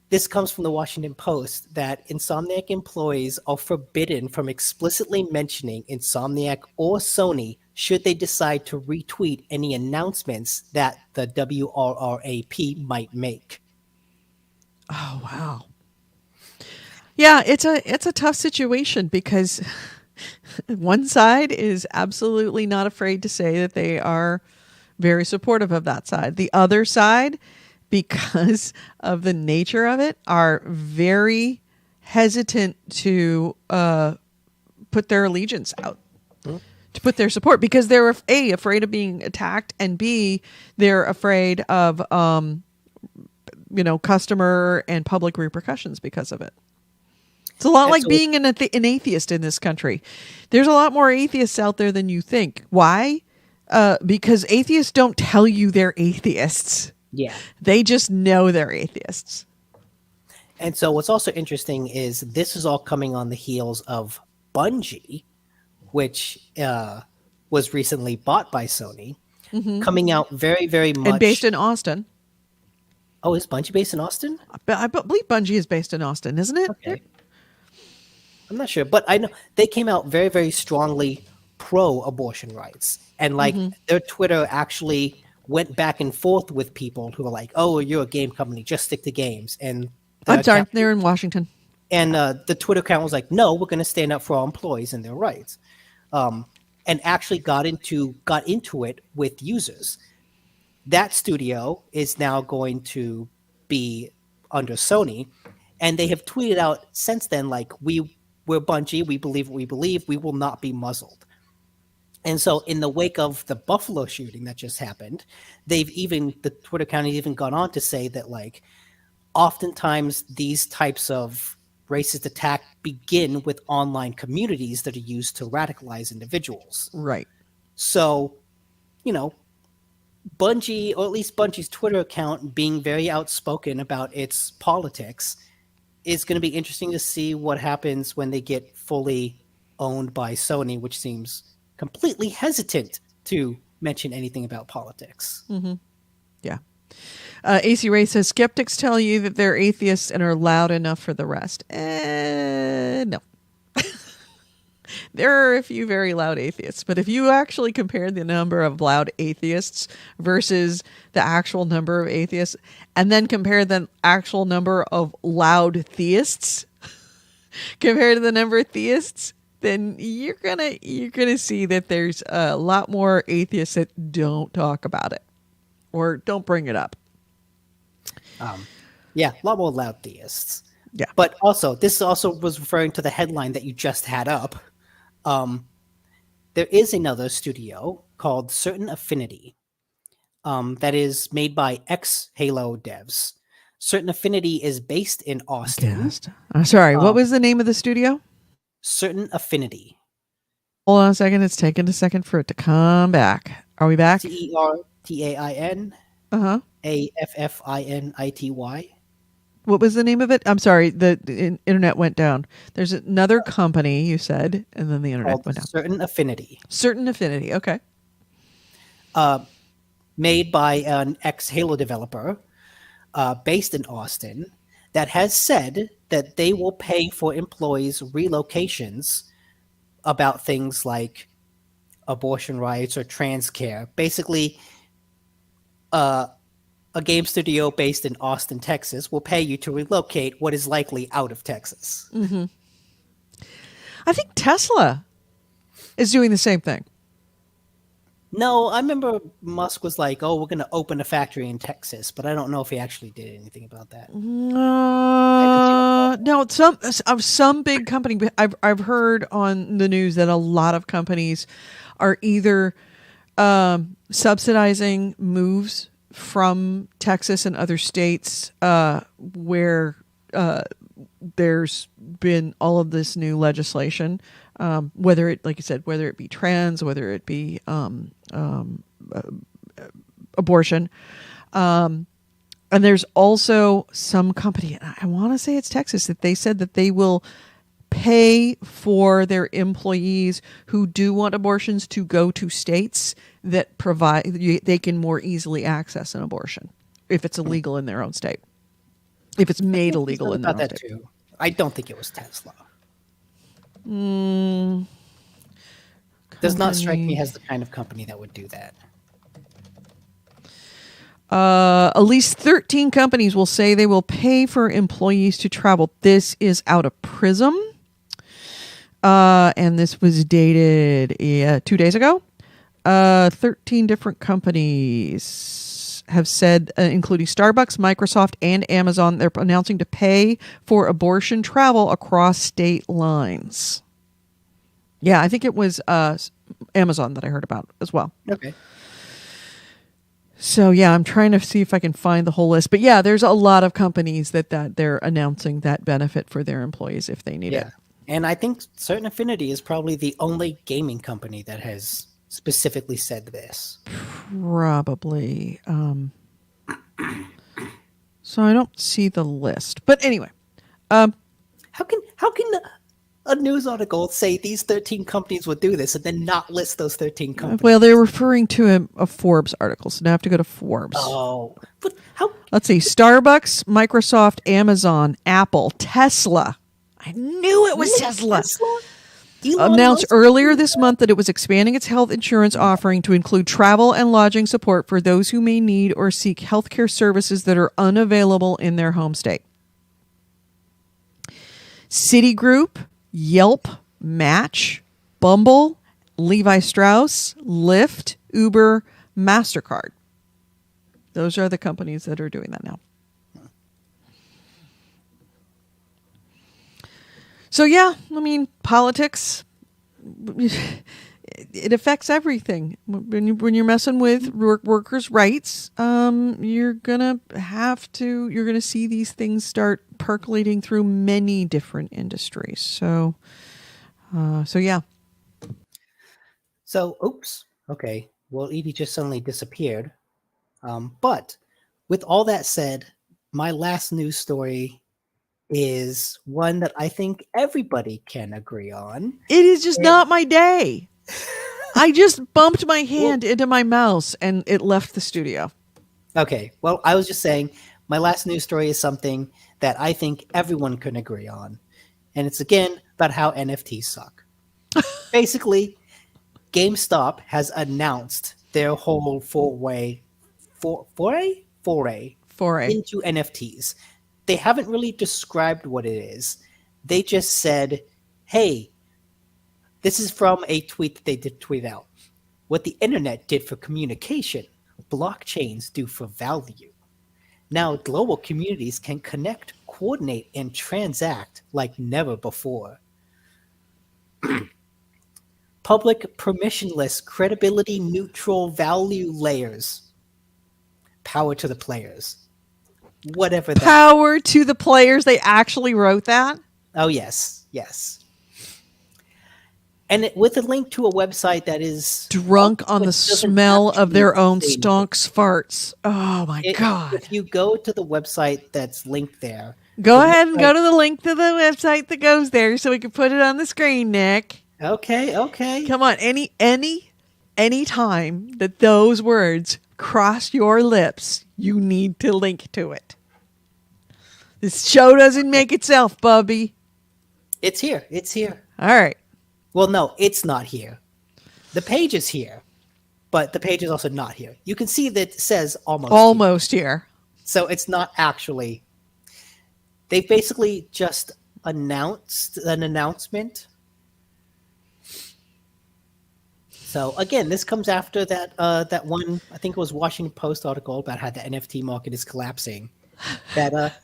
[SPEAKER 2] this comes from the Washington Post that Insomniac employees are forbidden from explicitly mentioning Insomniac or Sony should they decide to retweet any announcements that the WRRAP might make.
[SPEAKER 1] Oh, wow. Yeah, it's a tough situation because one side is absolutely not afraid to say that they are very supportive of that side. The other side, because of the nature of it, are very hesitant to put their allegiance out. to put their support because they're A, afraid of being attacked, and B, they're afraid of customer and public repercussions because of it. It's a lot like being an atheist in this country. There's a lot more atheists out there than you think. Why? Because atheists don't tell you they're atheists.
[SPEAKER 2] Yeah.
[SPEAKER 1] They just know they're atheists.
[SPEAKER 2] And so what's also interesting is this is all coming on the heels of Bungie, which was recently bought by Sony, coming out very, very much.
[SPEAKER 1] And based in Austin.
[SPEAKER 2] Oh, is Bungie based in Austin?
[SPEAKER 1] I believe Bungie is based in Austin, isn't it?
[SPEAKER 2] Okay. I'm not sure, but I know they came out very, very strongly pro-abortion rights. And their Twitter actually went back and forth with people who were like, oh, you're a game company, just stick to games. And
[SPEAKER 1] I'm sorry, they're in Washington.
[SPEAKER 2] And the Twitter account was like, no, we're going to stand up for our employees and their rights. And actually got into it with users. That studio is now going to be under Sony. And they have tweeted out since then, like, we're Bungie, we believe what we believe, we will not be muzzled. And so in the wake of the Buffalo shooting that just happened, the Twitter account has even gone on to say that, like, oftentimes these types of racist attack begin with online communities that are used to radicalize individuals.
[SPEAKER 1] Right.
[SPEAKER 2] So, Bungie, or at least Bungie's Twitter account, being very outspoken about its politics is going to be interesting to see what happens when they get fully owned by Sony, which seems completely hesitant to mention anything about politics.
[SPEAKER 1] Mm-hmm. Yeah. AC Ray says, skeptics tell you that they're atheists and are loud enough for the rest. No. There are a few very loud atheists, but if you actually compare the number of loud atheists versus the actual number of atheists, and then compare the actual number of loud theists compared to the number of theists, then you're gonna see that there's a lot more atheists that don't talk about it or don't bring it up.
[SPEAKER 2] Yeah, a lot more loud theists.
[SPEAKER 1] Yeah,
[SPEAKER 2] but also this also was referring to the headline that you just had up. There is another studio called Certain Affinity that is made by ex-Halo devs. Certain Affinity is based in Austin.
[SPEAKER 1] I'm sorry, what was the name of the studio?
[SPEAKER 2] Certain Affinity.
[SPEAKER 1] Hold on a second. It's taking a second for it to come back. Are we back?
[SPEAKER 2] CERTAIN. AFFINITY.
[SPEAKER 1] What was the name of it? I'm sorry, the internet went down. There's another company, you said, and then the internet went down.
[SPEAKER 2] Certain Affinity.
[SPEAKER 1] Certain Affinity, okay.
[SPEAKER 2] Made by an ex-Halo developer based in Austin that has said that they will pay for employees' relocations about things like abortion rights or trans care. Basically, a game studio based in Austin, Texas, will pay you to relocate what is likely out of Texas.
[SPEAKER 1] Mm-hmm. I think Tesla is doing the same thing.
[SPEAKER 2] No, I remember Musk was like, "Oh, we're going to open a factory in Texas," but I don't know if he actually did anything about that.
[SPEAKER 1] No, some big company. I've heard on the news that a lot of companies are either subsidizing moves from Texas and other states where there's been all of this new legislation, whether it, like you said, whether it be trans, whether it be abortion. And there's also some company, I want to say it's Texas, that they said that they will pay for their employees who do want abortions to go to states that provide, they can more easily access an abortion if it's illegal in their own state. If it's made illegal in their own state.
[SPEAKER 2] Too. I don't think it was Tesla. Does not strike me as the kind of company that would do that.
[SPEAKER 1] At least 13 companies will say they will pay for employees to travel. This is out of Prism. And this was dated 2 days ago. 13 different companies have said, including Starbucks, Microsoft, and Amazon, they're announcing to pay for abortion travel across state lines. Yeah, I think it was Amazon that I heard about as well.
[SPEAKER 2] Okay.
[SPEAKER 1] So yeah, I'm trying to see if I can find the whole list. But yeah, there's a lot of companies that they're announcing that benefit for their employees if they need it.
[SPEAKER 2] And I think Certain Affinity is probably the only gaming company that has specifically said this.
[SPEAKER 1] Probably. So I don't see the list. But anyway.
[SPEAKER 2] How can a news article say these 13 companies would do this and then not list those 13 companies?
[SPEAKER 1] Well, they're referring to a Forbes article, so now I have to go to Forbes.
[SPEAKER 2] Oh, but how?
[SPEAKER 1] Let's see. Starbucks, Microsoft, Amazon, Apple, Tesla. I knew it was Tesla. Announced earlier this month that it was expanding its health insurance offering to include travel and lodging support for those who may need or seek healthcare services that are unavailable in their home state. Citigroup, Yelp, Match, Bumble, Levi Strauss, Lyft, Uber, MasterCard. Those are the companies that are doing that now. So yeah, I mean, politics, it affects everything. When you're messing with workers' rights, you're gonna see these things start percolating through many different industries. So yeah.
[SPEAKER 2] So, oops. Okay. Well, Edie just suddenly disappeared. But with all that said, my last news story is one that I think everybody can agree on.
[SPEAKER 1] It is just not my day. I just bumped my hand into my mouse and it left the studio.
[SPEAKER 2] Okay. Well, I was just saying my last news story is something that I think everyone can agree on. And it's again about how NFTs suck. Basically, GameStop has announced their whole foray into NFTs. They haven't really described what it is. They just said, hey, this is from a tweet that they did tweet out. What the internet did for communication, blockchains do for value. Now global communities can connect, coordinate, and transact like never before. Public permissionless, credibility neutral value layers. Power to the players. Whatever that.
[SPEAKER 1] Power to the players. They actually wrote that?
[SPEAKER 2] Oh, yes. Yes. And with a link to a website that is
[SPEAKER 1] drunk on the smell of their own stonks farts. Oh my God.
[SPEAKER 2] If you go to the website that's linked there.
[SPEAKER 1] Go ahead and go to the link to the website that goes there so we can put it on the screen, Nick.
[SPEAKER 2] Okay.
[SPEAKER 1] Come on. Any time that those words cross your lips, you need to link to it. This show doesn't make itself, Bubby.
[SPEAKER 2] It's here.
[SPEAKER 1] All right.
[SPEAKER 2] Well, no, it's not here. The page is here, but the page is also not here. You can see that it says almost
[SPEAKER 1] here.
[SPEAKER 2] So it's not actually. They basically just announced an announcement. So again, this comes after that one, I think it was Washington Post article about how the NFT market is collapsing. That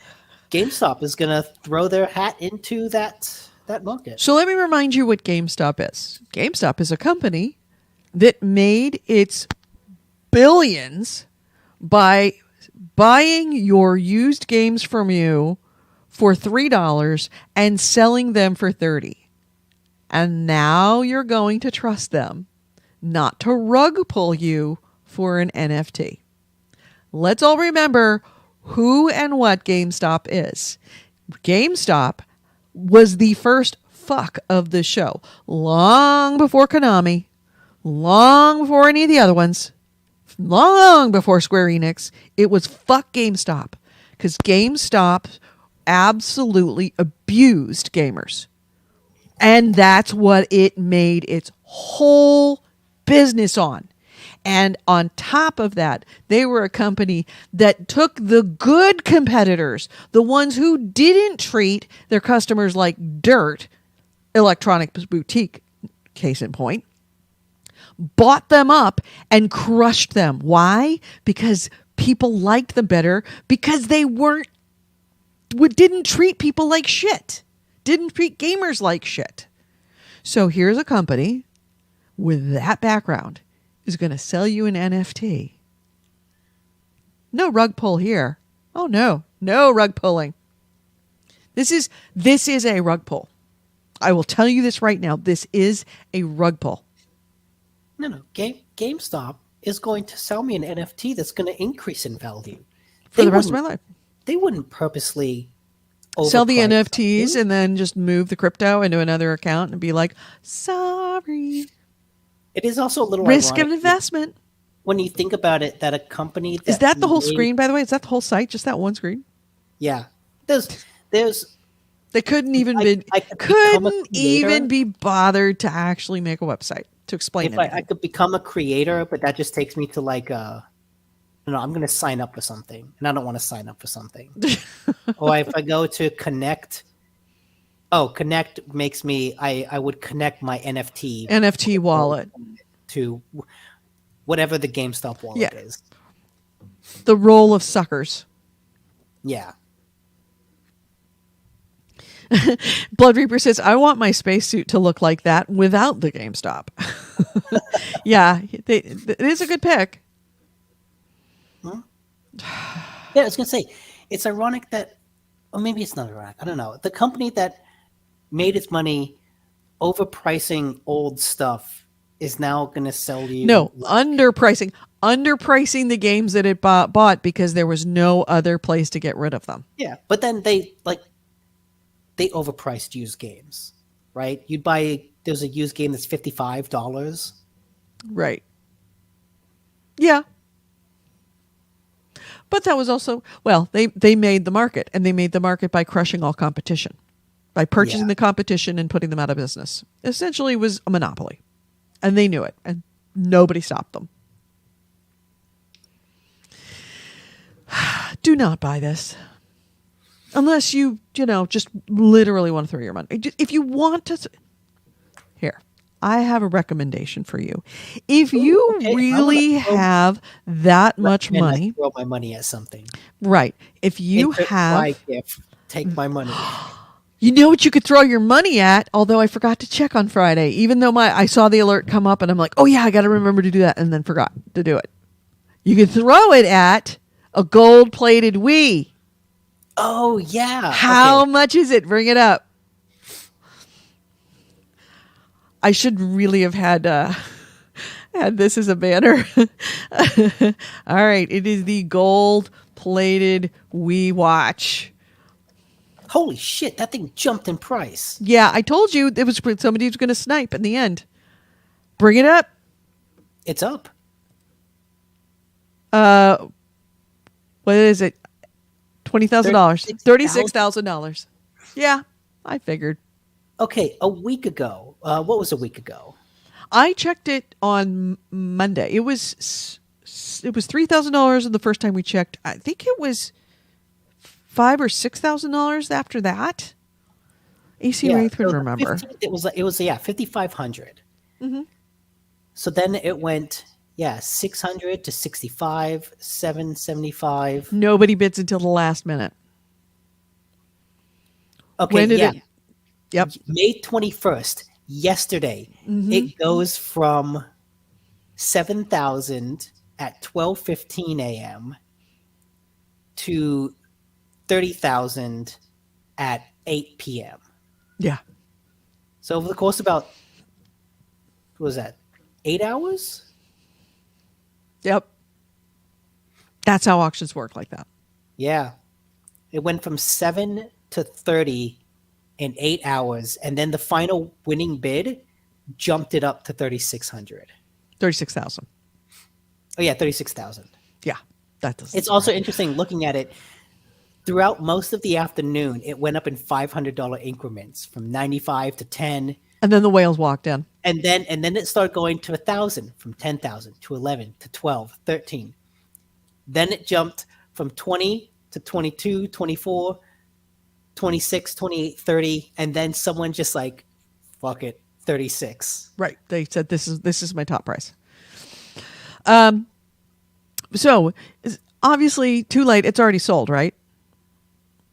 [SPEAKER 2] GameStop is going to throw their hat into that market.
[SPEAKER 1] So let me remind you what GameStop is. GameStop is a company that made its billions by buying your used games from you for $3 and selling them for $30. And now you're going to trust them not to rug pull you for an NFT. Let's all remember who and what GameStop is. GameStop was the first fuck of the show. Long before Konami, long before any of the other ones, long before Square Enix, it was fuck GameStop. Because GameStop absolutely abused gamers. And that's what it made its whole business on. And on top of that, they were a company that took the good competitors, the ones who didn't treat their customers like dirt, Electronics Boutique, case in point, bought them up and crushed them. Why? Because people liked them better, because they didn't treat people like shit, didn't treat gamers like shit. So here's a company with that background is going to sell you an NFT. No rug pull here. Oh no, no rug pulling. This is a rug pull. I will tell you this right now. This is a rug pull.
[SPEAKER 2] No. GameStop is going to sell me an NFT that's going to increase in value.
[SPEAKER 1] For the rest of my life.
[SPEAKER 2] They wouldn't purposely
[SPEAKER 1] sell the
[SPEAKER 2] overprice
[SPEAKER 1] NFTs
[SPEAKER 2] something.
[SPEAKER 1] and then just move the crypto into another account and be like, sorry.
[SPEAKER 2] It is also a little
[SPEAKER 1] Risk of
[SPEAKER 2] ironic
[SPEAKER 1] investment.
[SPEAKER 2] when you think about it that a company
[SPEAKER 1] Is that the whole
[SPEAKER 2] made-
[SPEAKER 1] screen, by the way? Is that the whole site? Just that one screen?
[SPEAKER 2] Yeah. There's
[SPEAKER 1] They couldn't even
[SPEAKER 2] I could become a
[SPEAKER 1] couldn't
[SPEAKER 2] creator.
[SPEAKER 1] even be bothered to actually make a website to explain
[SPEAKER 2] if
[SPEAKER 1] it.
[SPEAKER 2] I could become a creator, but that just takes me to like I'm going to sign up for something, and I don't want to sign up for something. Or if I go to Connect, Connect makes me I would connect my
[SPEAKER 1] NFT wallet.
[SPEAKER 2] to whatever the GameStop wallet
[SPEAKER 1] Yeah.
[SPEAKER 2] is.
[SPEAKER 1] The roll of suckers.
[SPEAKER 2] Yeah.
[SPEAKER 1] Blood Reaper says, I want my spacesuit to look like that without the GameStop. Yeah, it is a good pick.
[SPEAKER 2] Yeah, I was going to say, it's ironic that, or maybe it's not ironic, I don't know. The company that made its money overpricing old stuff is now going to sell you.
[SPEAKER 1] No, underpricing the games that it bought because there was no other place to get rid of them.
[SPEAKER 2] Yeah, but then they overpriced used games, right? There's a used game that's $55.
[SPEAKER 1] Right. Yeah. But that was also, well, they made the market, and they made the market by crushing all competition, by purchasing the competition and putting them out of business. Essentially, it was a monopoly, and they knew it, and nobody stopped them. Do not buy this. Unless you just literally want to throw your money. If you want to, here, I have a recommendation for you. If you
[SPEAKER 2] okay.
[SPEAKER 1] really have that much
[SPEAKER 2] And I
[SPEAKER 1] money,
[SPEAKER 2] throw my money at something.
[SPEAKER 1] right? If you
[SPEAKER 2] My
[SPEAKER 1] have,
[SPEAKER 2] gift, take my money.
[SPEAKER 1] you know what you could throw your money at. Although I forgot to check on Friday, even though I saw the alert come up, and I'm like, oh yeah, I got to remember to do that, and then forgot to do it. You could throw it at a gold-plated Wii.
[SPEAKER 2] Oh yeah.
[SPEAKER 1] How
[SPEAKER 2] Okay.
[SPEAKER 1] much is it? Bring it up. I should really have had this as a banner. All right, it is the gold-plated Wii Watch.
[SPEAKER 2] Holy shit! That thing jumped in price.
[SPEAKER 1] Yeah, I told you it was somebody was going to snipe in the end. Bring it up.
[SPEAKER 2] It's up.
[SPEAKER 1] What is it? $20,000. $36,000. Yeah, I figured.
[SPEAKER 2] Okay, a week ago. What was a week ago?
[SPEAKER 1] I checked it on Monday. It was $3,000 the first time we checked. I think it was $5,000 or $6,000 after that. AC Wraith would
[SPEAKER 2] so the
[SPEAKER 1] remember.
[SPEAKER 2] 15th, it was 5,500.
[SPEAKER 1] Mm-hmm.
[SPEAKER 2] So then it went 600 to 65, 775.
[SPEAKER 1] Nobody bids until the last minute.
[SPEAKER 2] Okay,
[SPEAKER 1] When did it? Yep.
[SPEAKER 2] May 21st, yesterday,
[SPEAKER 1] Mm-hmm.
[SPEAKER 2] it goes from 7,000 at 12:15 a.m. to 30,000 at 8 p.m.
[SPEAKER 1] Yeah.
[SPEAKER 2] So over the course of about, what was that, 8 hours?
[SPEAKER 1] Yep. That's how auctions work, like that.
[SPEAKER 2] Yeah. It went from 7 to 30 in 8 hours, and then the final winning bid jumped it up to 3,600.
[SPEAKER 1] 36,000.
[SPEAKER 2] Oh yeah, 36,000.
[SPEAKER 1] Yeah. That doesn't.
[SPEAKER 2] It's also interesting looking at it. Throughout most of the afternoon, it went up in $500 increments from 95 to 10,
[SPEAKER 1] And then the whales walked in.
[SPEAKER 2] and then it started going to 1,000, from 10,000 to 11 to 12, 13. Then it jumped from 20 to 22, 24, 26, 28, 30, and then someone just like, fuck it, 36.
[SPEAKER 1] Right. They said this is my top price. So obviously too late. It's already sold, right?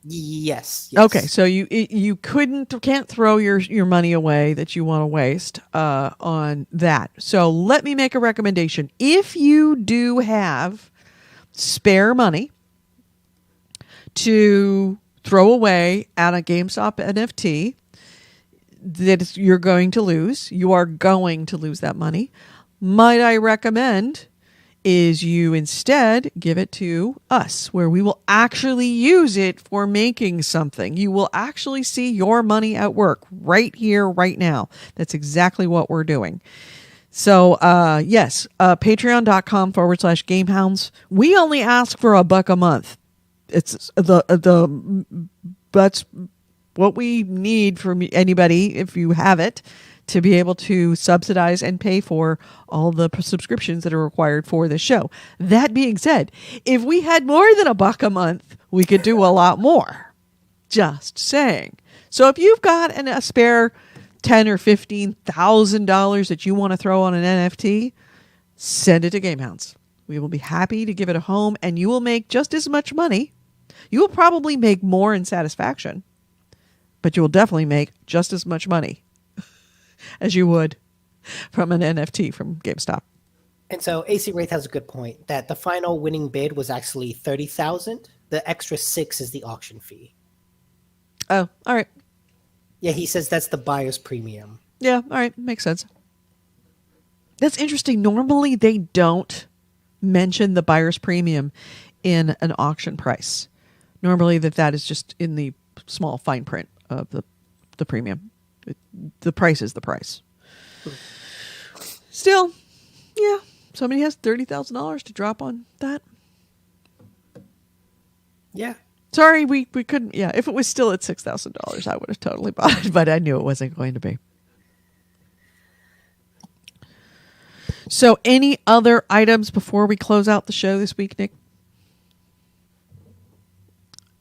[SPEAKER 2] Yes.
[SPEAKER 1] Okay, so you can't throw your money away that you want to waste on that. So let me make a recommendation. If you do have spare money to throw away at a GameStop NFT that you're going to lose, you are going to lose that money. Might I recommend is you instead give it to us, where we will actually use it for making something. You will actually see your money at work right here, right now. That's exactly what we're doing. So, yes, patreon.com/GameHounds. We only ask for $1 a month. It's that's what we need from anybody, if you have it, to be able to subsidize and pay for all the subscriptions that are required for the show. That being said, if we had more than $1 a month, we could do a lot more. Just saying. So if you've got a spare $10,000 or $15,000 that you want to throw on an NFT, send it to GameHounds. We will be happy to give it a home, and you will make just as much money. You will probably make more in satisfaction, but you will definitely make just as much money as you would from an NFT from GameStop.
[SPEAKER 2] And so AC Wraith has a good point that the final winning bid was actually 30,000. The extra 6 is the auction fee.
[SPEAKER 1] Oh, all right.
[SPEAKER 2] Yeah, he says that's the buyer's premium.
[SPEAKER 1] Yeah, all right. Makes sense. That's interesting. Normally, they don't mention the buyer's premium in an auction price. Normally, that is just in the small fine print of the premium. The price is the price. Still, yeah, somebody has $30,000 to drop on that.
[SPEAKER 2] Yeah.
[SPEAKER 1] Sorry, we couldn't. Yeah, if it was still at $6,000, I would have totally bought it, but I knew it wasn't going to be. So, any other items before we close out the show this week, Nick?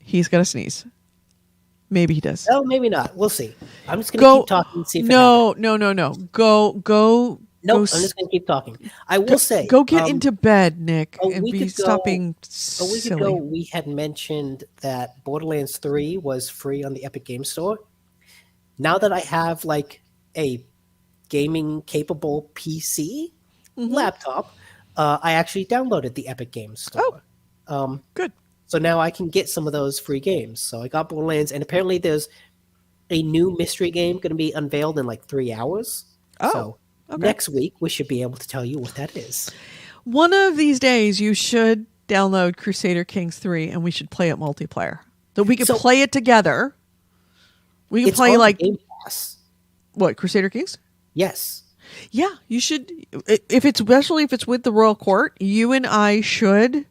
[SPEAKER 1] He's got to sneeze. Maybe he does.
[SPEAKER 2] Oh, maybe not. We'll see. I'm just going to keep talking and see if
[SPEAKER 1] No. Go.
[SPEAKER 2] Nope, I'm just going to keep talking. I will say.
[SPEAKER 1] Go get into bed, Nick, and stop being
[SPEAKER 2] a week
[SPEAKER 1] silly.
[SPEAKER 2] ago, we had mentioned that Borderlands 3 was free on the Epic Games Store. Now that I have like a gaming capable PC laptop, I actually downloaded the Epic Games Store.
[SPEAKER 1] Oh, good.
[SPEAKER 2] So now I can get some of those free games. So I got Borderlands, and apparently there's a new mystery game going to be unveiled in like 3 hours.
[SPEAKER 1] Oh,
[SPEAKER 2] so
[SPEAKER 1] okay.
[SPEAKER 2] Next week we should be able to tell you what that is.
[SPEAKER 1] One of these days you should download Crusader Kings 3 and we should play it multiplayer. So we could play it together. We could play like
[SPEAKER 2] Game Pass.
[SPEAKER 1] What, Crusader Kings?
[SPEAKER 2] Yes.
[SPEAKER 1] Yeah, you should. Especially if it's with the Royal Court, you and I should.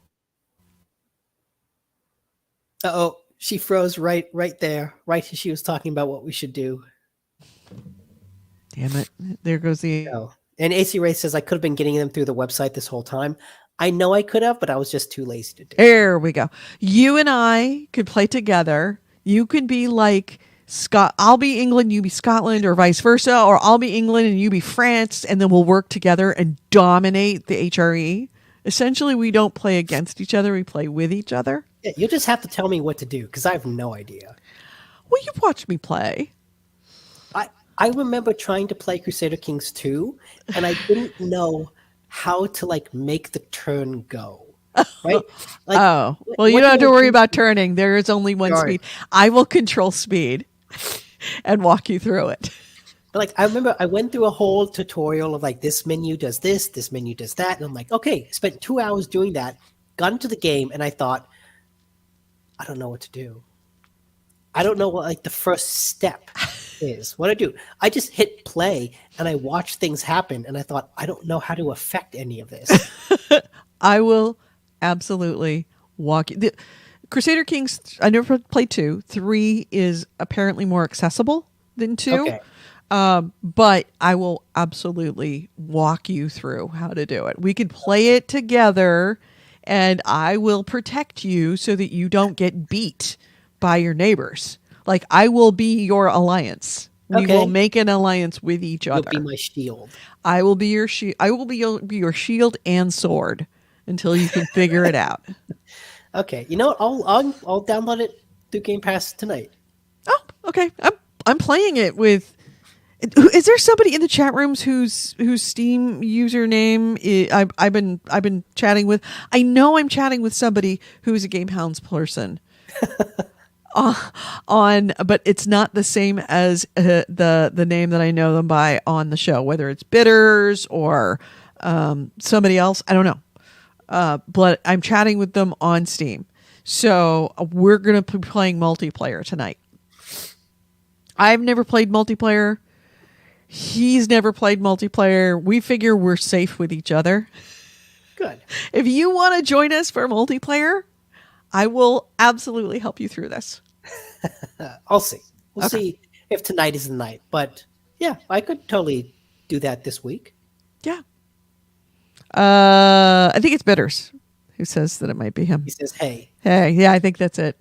[SPEAKER 2] Uh-oh, she froze right there, right as she was talking about what we should do.
[SPEAKER 1] Damn it. There goes the...
[SPEAKER 2] Oh. And AC Ray says, I could have been getting them through the website this whole time. I know I could have, but I was just too lazy to do it.
[SPEAKER 1] There we go. You and I could play together. You could be like I'll be England, you be Scotland, or vice versa, or I'll be England and you be France, and then we'll work together and dominate the HRE. Essentially, we don't play against each other, we play with each other.
[SPEAKER 2] Yeah, you'll just have to tell me what to do, because I have no idea.
[SPEAKER 1] Well, you've watched me play.
[SPEAKER 2] I remember trying to play Crusader Kings 2, and I didn't know how to like make the turn go. Right? Like,
[SPEAKER 1] well, you don't have to worry about turning. There is only one speed. I will control speed and walk you through it.
[SPEAKER 2] But like, I remember I went through a whole tutorial of like, this menu does this menu does that. And I'm like, okay, I spent 2 hours doing that, got into the game, and I thought, I don't know what to do. I don't know what like the first step is. What I do, I just hit play and I watch things happen, and I thought, I don't know how to affect any of this.
[SPEAKER 1] I will absolutely walk you. Crusader Kings, I never played 2. 3 is apparently more accessible than 2.
[SPEAKER 2] Okay.
[SPEAKER 1] But I will absolutely walk you through how to do it. We could play it together, and I will protect you so that you don't get beat by your neighbors. Like, I will be your alliance. We will make an alliance with each other.
[SPEAKER 2] You'll be my shield.
[SPEAKER 1] I will be your shield. I will be your shield and sword until you can figure it out.
[SPEAKER 2] Okay, you know what? I'll download it do Game Pass tonight.
[SPEAKER 1] Oh, okay. I'm playing it with. Is there somebody in the chat rooms whose Steam username I've been chatting with? I know I'm chatting with somebody who's a GameHounds person. But it's not the same as the name that I know them by on the show, whether it's Bitters or somebody else. I don't know. But I'm chatting with them on Steam. So we're going to be playing multiplayer tonight. I've never played multiplayer. He's never played multiplayer. We figure we're safe with each other.
[SPEAKER 2] Good.
[SPEAKER 1] If you want to join us for multiplayer, I will absolutely help you through this.
[SPEAKER 2] I'll see. We'll see if tonight is the night. But yeah, I could totally do that this week.
[SPEAKER 1] Yeah. I think it's Bitters who says that it might be him.
[SPEAKER 2] He says, hey.
[SPEAKER 1] Hey, yeah, I think that's it.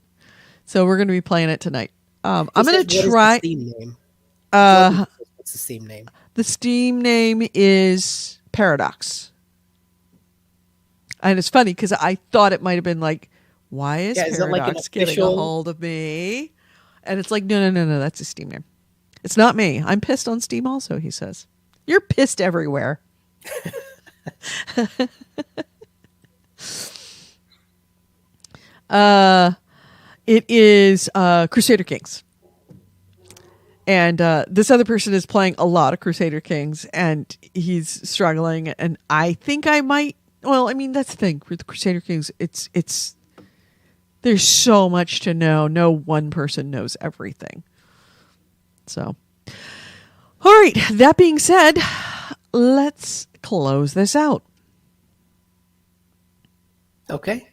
[SPEAKER 1] So we're going to be playing it tonight. I'm going to try.
[SPEAKER 2] What's the Steam name? What's the Steam name?
[SPEAKER 1] The Steam name is Paradox. And it's funny because I thought it might have been like, why is Paradox getting a hold of me? And it's like, no, that's a Steam name. It's not me. I'm pissed on Steam also, he says. You're pissed everywhere. It is Crusader Kings. And this other person is playing a lot of Crusader Kings, and he's struggling. And I think I might. Well, I mean, that's the thing with Crusader Kings. It's there's so much to know. No one person knows everything. So, all right. That being said, let's close this out.
[SPEAKER 2] Okay.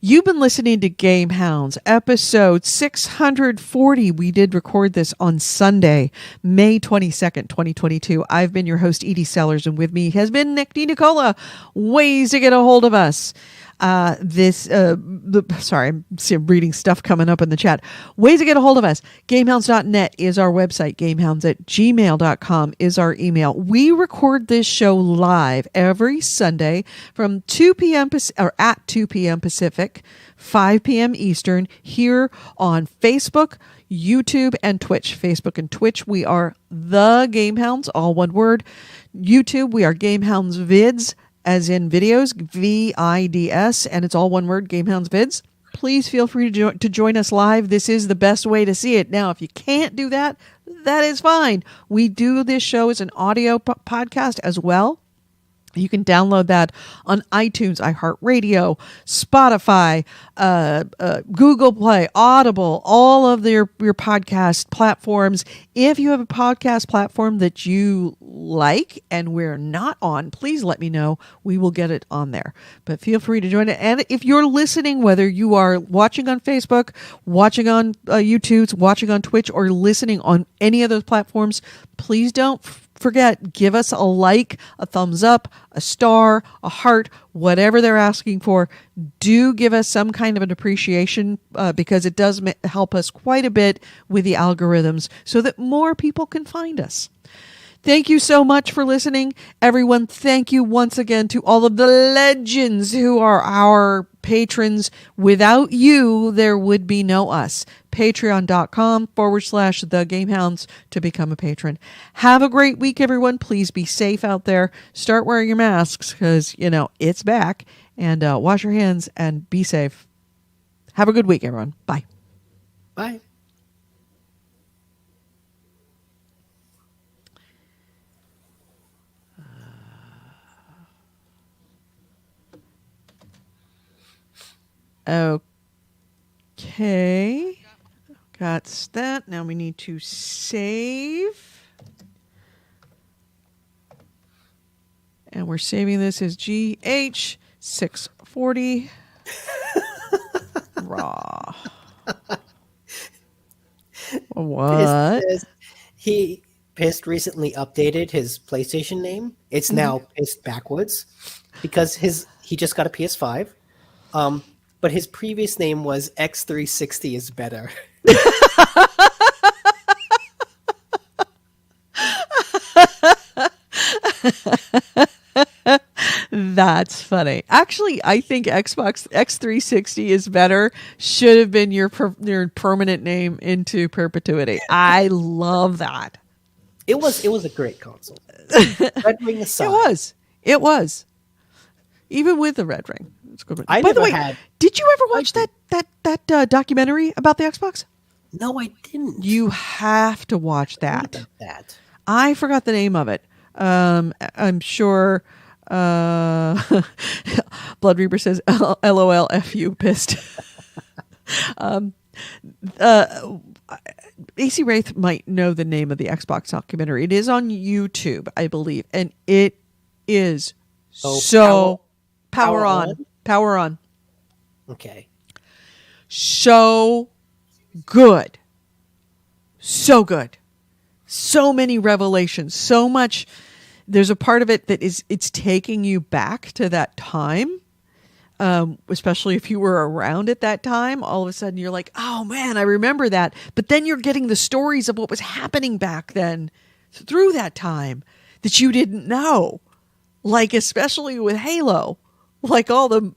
[SPEAKER 1] You've been listening to GameHounds, episode 640. We did record this on Sunday, May 22nd, 2022. I've been your host, Edie Sellers, and with me has been Nick DiNicola. Ways to get a hold of us. Sorry, I'm reading stuff coming up in the chat. Ways to get a hold of us. GameHounds.net is our website. GameHounds@gmail.com is our email. We record this show live every Sunday from 2 p.m. or at 2 p.m. Pacific, 5 p.m. Eastern, here on Facebook, YouTube, and Twitch. Facebook and Twitch, we are the GameHounds, all one word. YouTube, we are GameHounds Vids, as in videos, VIDS, and it's all one word, GameHounds Vids. Please feel free to join us live. This is the best way to see it. Now, if you can't do that, that is fine. We do this show as an audio podcast as well. You can download that on iTunes, iHeartRadio, Spotify, Google Play, Audible, all of your podcast platforms. If you have a podcast platform that you like and we're not on, please let me know. We will get it on there. But feel free to join it. And if you're listening, whether you are watching on Facebook, watching on YouTube, watching on Twitch, or listening on any of those platforms, please don't forget, give us a like, a thumbs up, a star, a heart, whatever they're asking for. Do give us some kind of an appreciation because it does help us quite a bit with the algorithms so that more people can find us. Thank you so much for listening, everyone. Thank you once again to all of the legends who are our patrons. Without you, there would be no us. Patreon.com/the GameHounds to become a patron. Have a great week, everyone. Please be safe out there. Start wearing your masks because, it's back. And wash your hands and be safe. Have a good week, everyone. Bye.
[SPEAKER 2] Bye.
[SPEAKER 1] Okay. Got that. Now we need to save. And we're saving this as GH640 raw. What?
[SPEAKER 2] Pissed recently updated his PlayStation name. It's now Pissed backwards because he just got a PS5. But his previous name was X360 is better.
[SPEAKER 1] That's funny. Actually, I think Xbox X360 is better. Should have been your permanent name into perpetuity. I love that.
[SPEAKER 2] It was a great console. Red Ring aside.
[SPEAKER 1] It was. Even with the red ring. It's good.
[SPEAKER 2] I
[SPEAKER 1] By the
[SPEAKER 2] never
[SPEAKER 1] way,
[SPEAKER 2] had.
[SPEAKER 1] did you ever watch that documentary about the Xbox?
[SPEAKER 2] No, I didn't.
[SPEAKER 1] You have to watch
[SPEAKER 2] Tell me
[SPEAKER 1] that.
[SPEAKER 2] about that.
[SPEAKER 1] I forgot the name of it. I'm sure Blood Reaper says LOL FU pissed. AC Wraith might know the name of the Xbox documentary. It is on YouTube, I believe, and it is so power on.
[SPEAKER 2] Okay.
[SPEAKER 1] So good. So good. So many revelations. So much. There's a part of it that it's taking you back to that time. Especially if you were around at that time, all of a sudden you're like, oh man, I remember that. But then you're getting the stories of what was happening back then through that time that you didn't know. Like, especially with Halo, like all the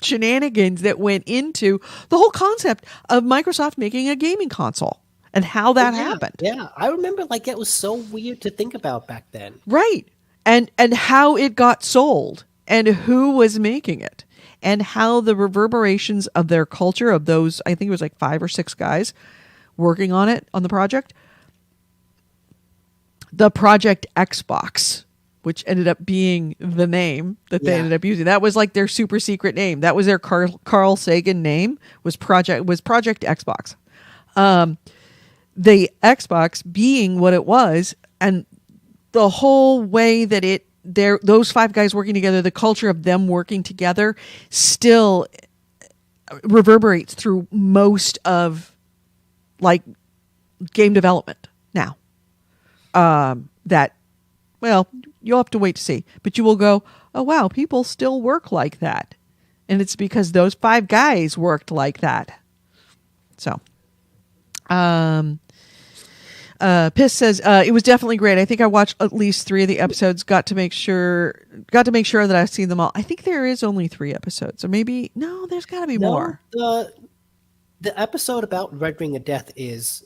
[SPEAKER 1] shenanigans that went into the whole concept of Microsoft making a gaming console and how that happened.
[SPEAKER 2] Yeah, I remember like it was so weird to think about back then.
[SPEAKER 1] Right. And how it got sold and who was making it and how the reverberations of their culture of those, I think it was like 5 or 6 guys working on it, on the project. The Project Xbox, which ended up being the name that they ended up using. That was like their super secret name. That was their Carl Sagan name, was Project Xbox. The Xbox being what it was, and the whole way that those 5 guys working together, the culture of them working together still reverberates through most of like game development now. Well, you'll have to wait to see, but you will go, oh wow, people still work like that. And it's because those 5 guys worked like that. So, Piss says, it was definitely great. I think I watched at least 3 of the episodes, got to make sure that I've seen them all. I think there is only 3 episodes, or maybe, no, there's gotta be more.
[SPEAKER 2] The episode about Red Ring of Death is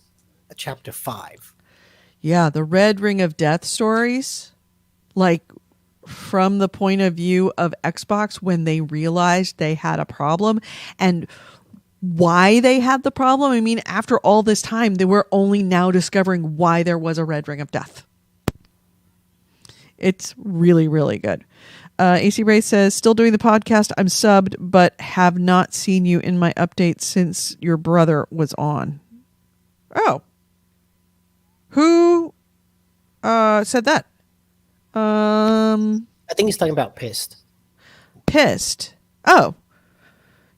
[SPEAKER 2] chapter 5.
[SPEAKER 1] Yeah, the Red Ring of Death stories, like from the point of view of Xbox when they realized they had a problem and why they had the problem. I mean, after all this time, they were only now discovering why there was a Red Ring of Death. It's really, really good. AC Ray says, still doing the podcast. I'm subbed, but have not seen you in my updates since your brother was on. Oh. Who said that?
[SPEAKER 2] I think he's talking about Pissed.
[SPEAKER 1] Pissed. Oh.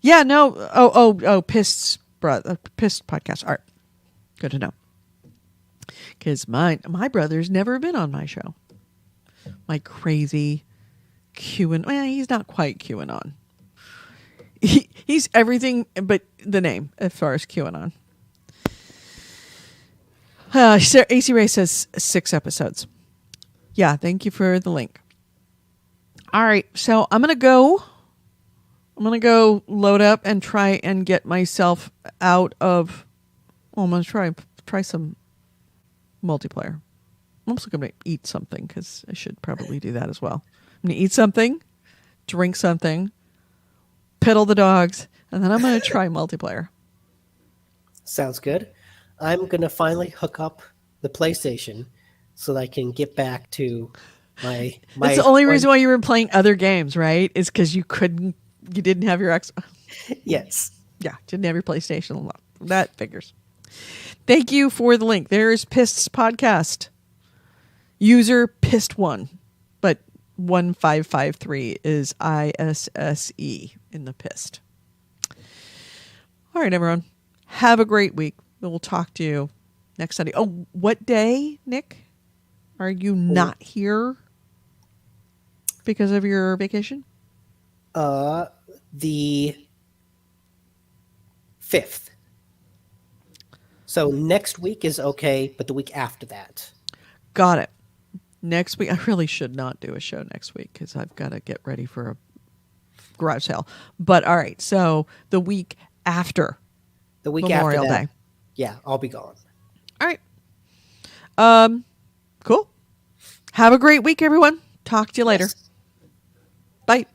[SPEAKER 1] Yeah, no. Oh, Pissed podcast. All right. Good to know. Because my brother's never been on my show. My crazy QAnon. Well, he's not quite QAnon. He's everything but the name as far as QAnon. AC Ray says 6 episodes. Yeah, thank you for the link. All right, so I'm gonna go load up and try and get myself out of. Oh, I'm gonna try some multiplayer. I'm also gonna eat something because I should probably do that as well. I'm gonna eat something, drink something, piddle the dogs, and then I'm gonna try multiplayer.
[SPEAKER 2] Sounds good. I'm going to finally hook up the PlayStation so that I can get back to my
[SPEAKER 1] That's the only reason why you were playing other games, right? Is because you didn't have your X.
[SPEAKER 2] Yes.
[SPEAKER 1] Yeah, didn't have your PlayStation. That figures. Thank you for the link. There's Pist's podcast. User Pissed1, but 1553 is ISSE in the Pissed. All right, everyone. Have a great week. We'll talk to you next Sunday. Oh, what day, Nick? Are you not here because of your vacation?
[SPEAKER 2] The 5th. So next week is okay, but the week after that.
[SPEAKER 1] Got it. Next week, I really should not do a show next week because I've got to get ready for a garage sale. But all right, so the week after
[SPEAKER 2] The week
[SPEAKER 1] Memorial
[SPEAKER 2] after that,
[SPEAKER 1] Day.
[SPEAKER 2] yeah, I'll be gone.
[SPEAKER 1] All right. Cool. Have a great week, everyone. Talk to you later.
[SPEAKER 2] Yes.
[SPEAKER 1] Bye.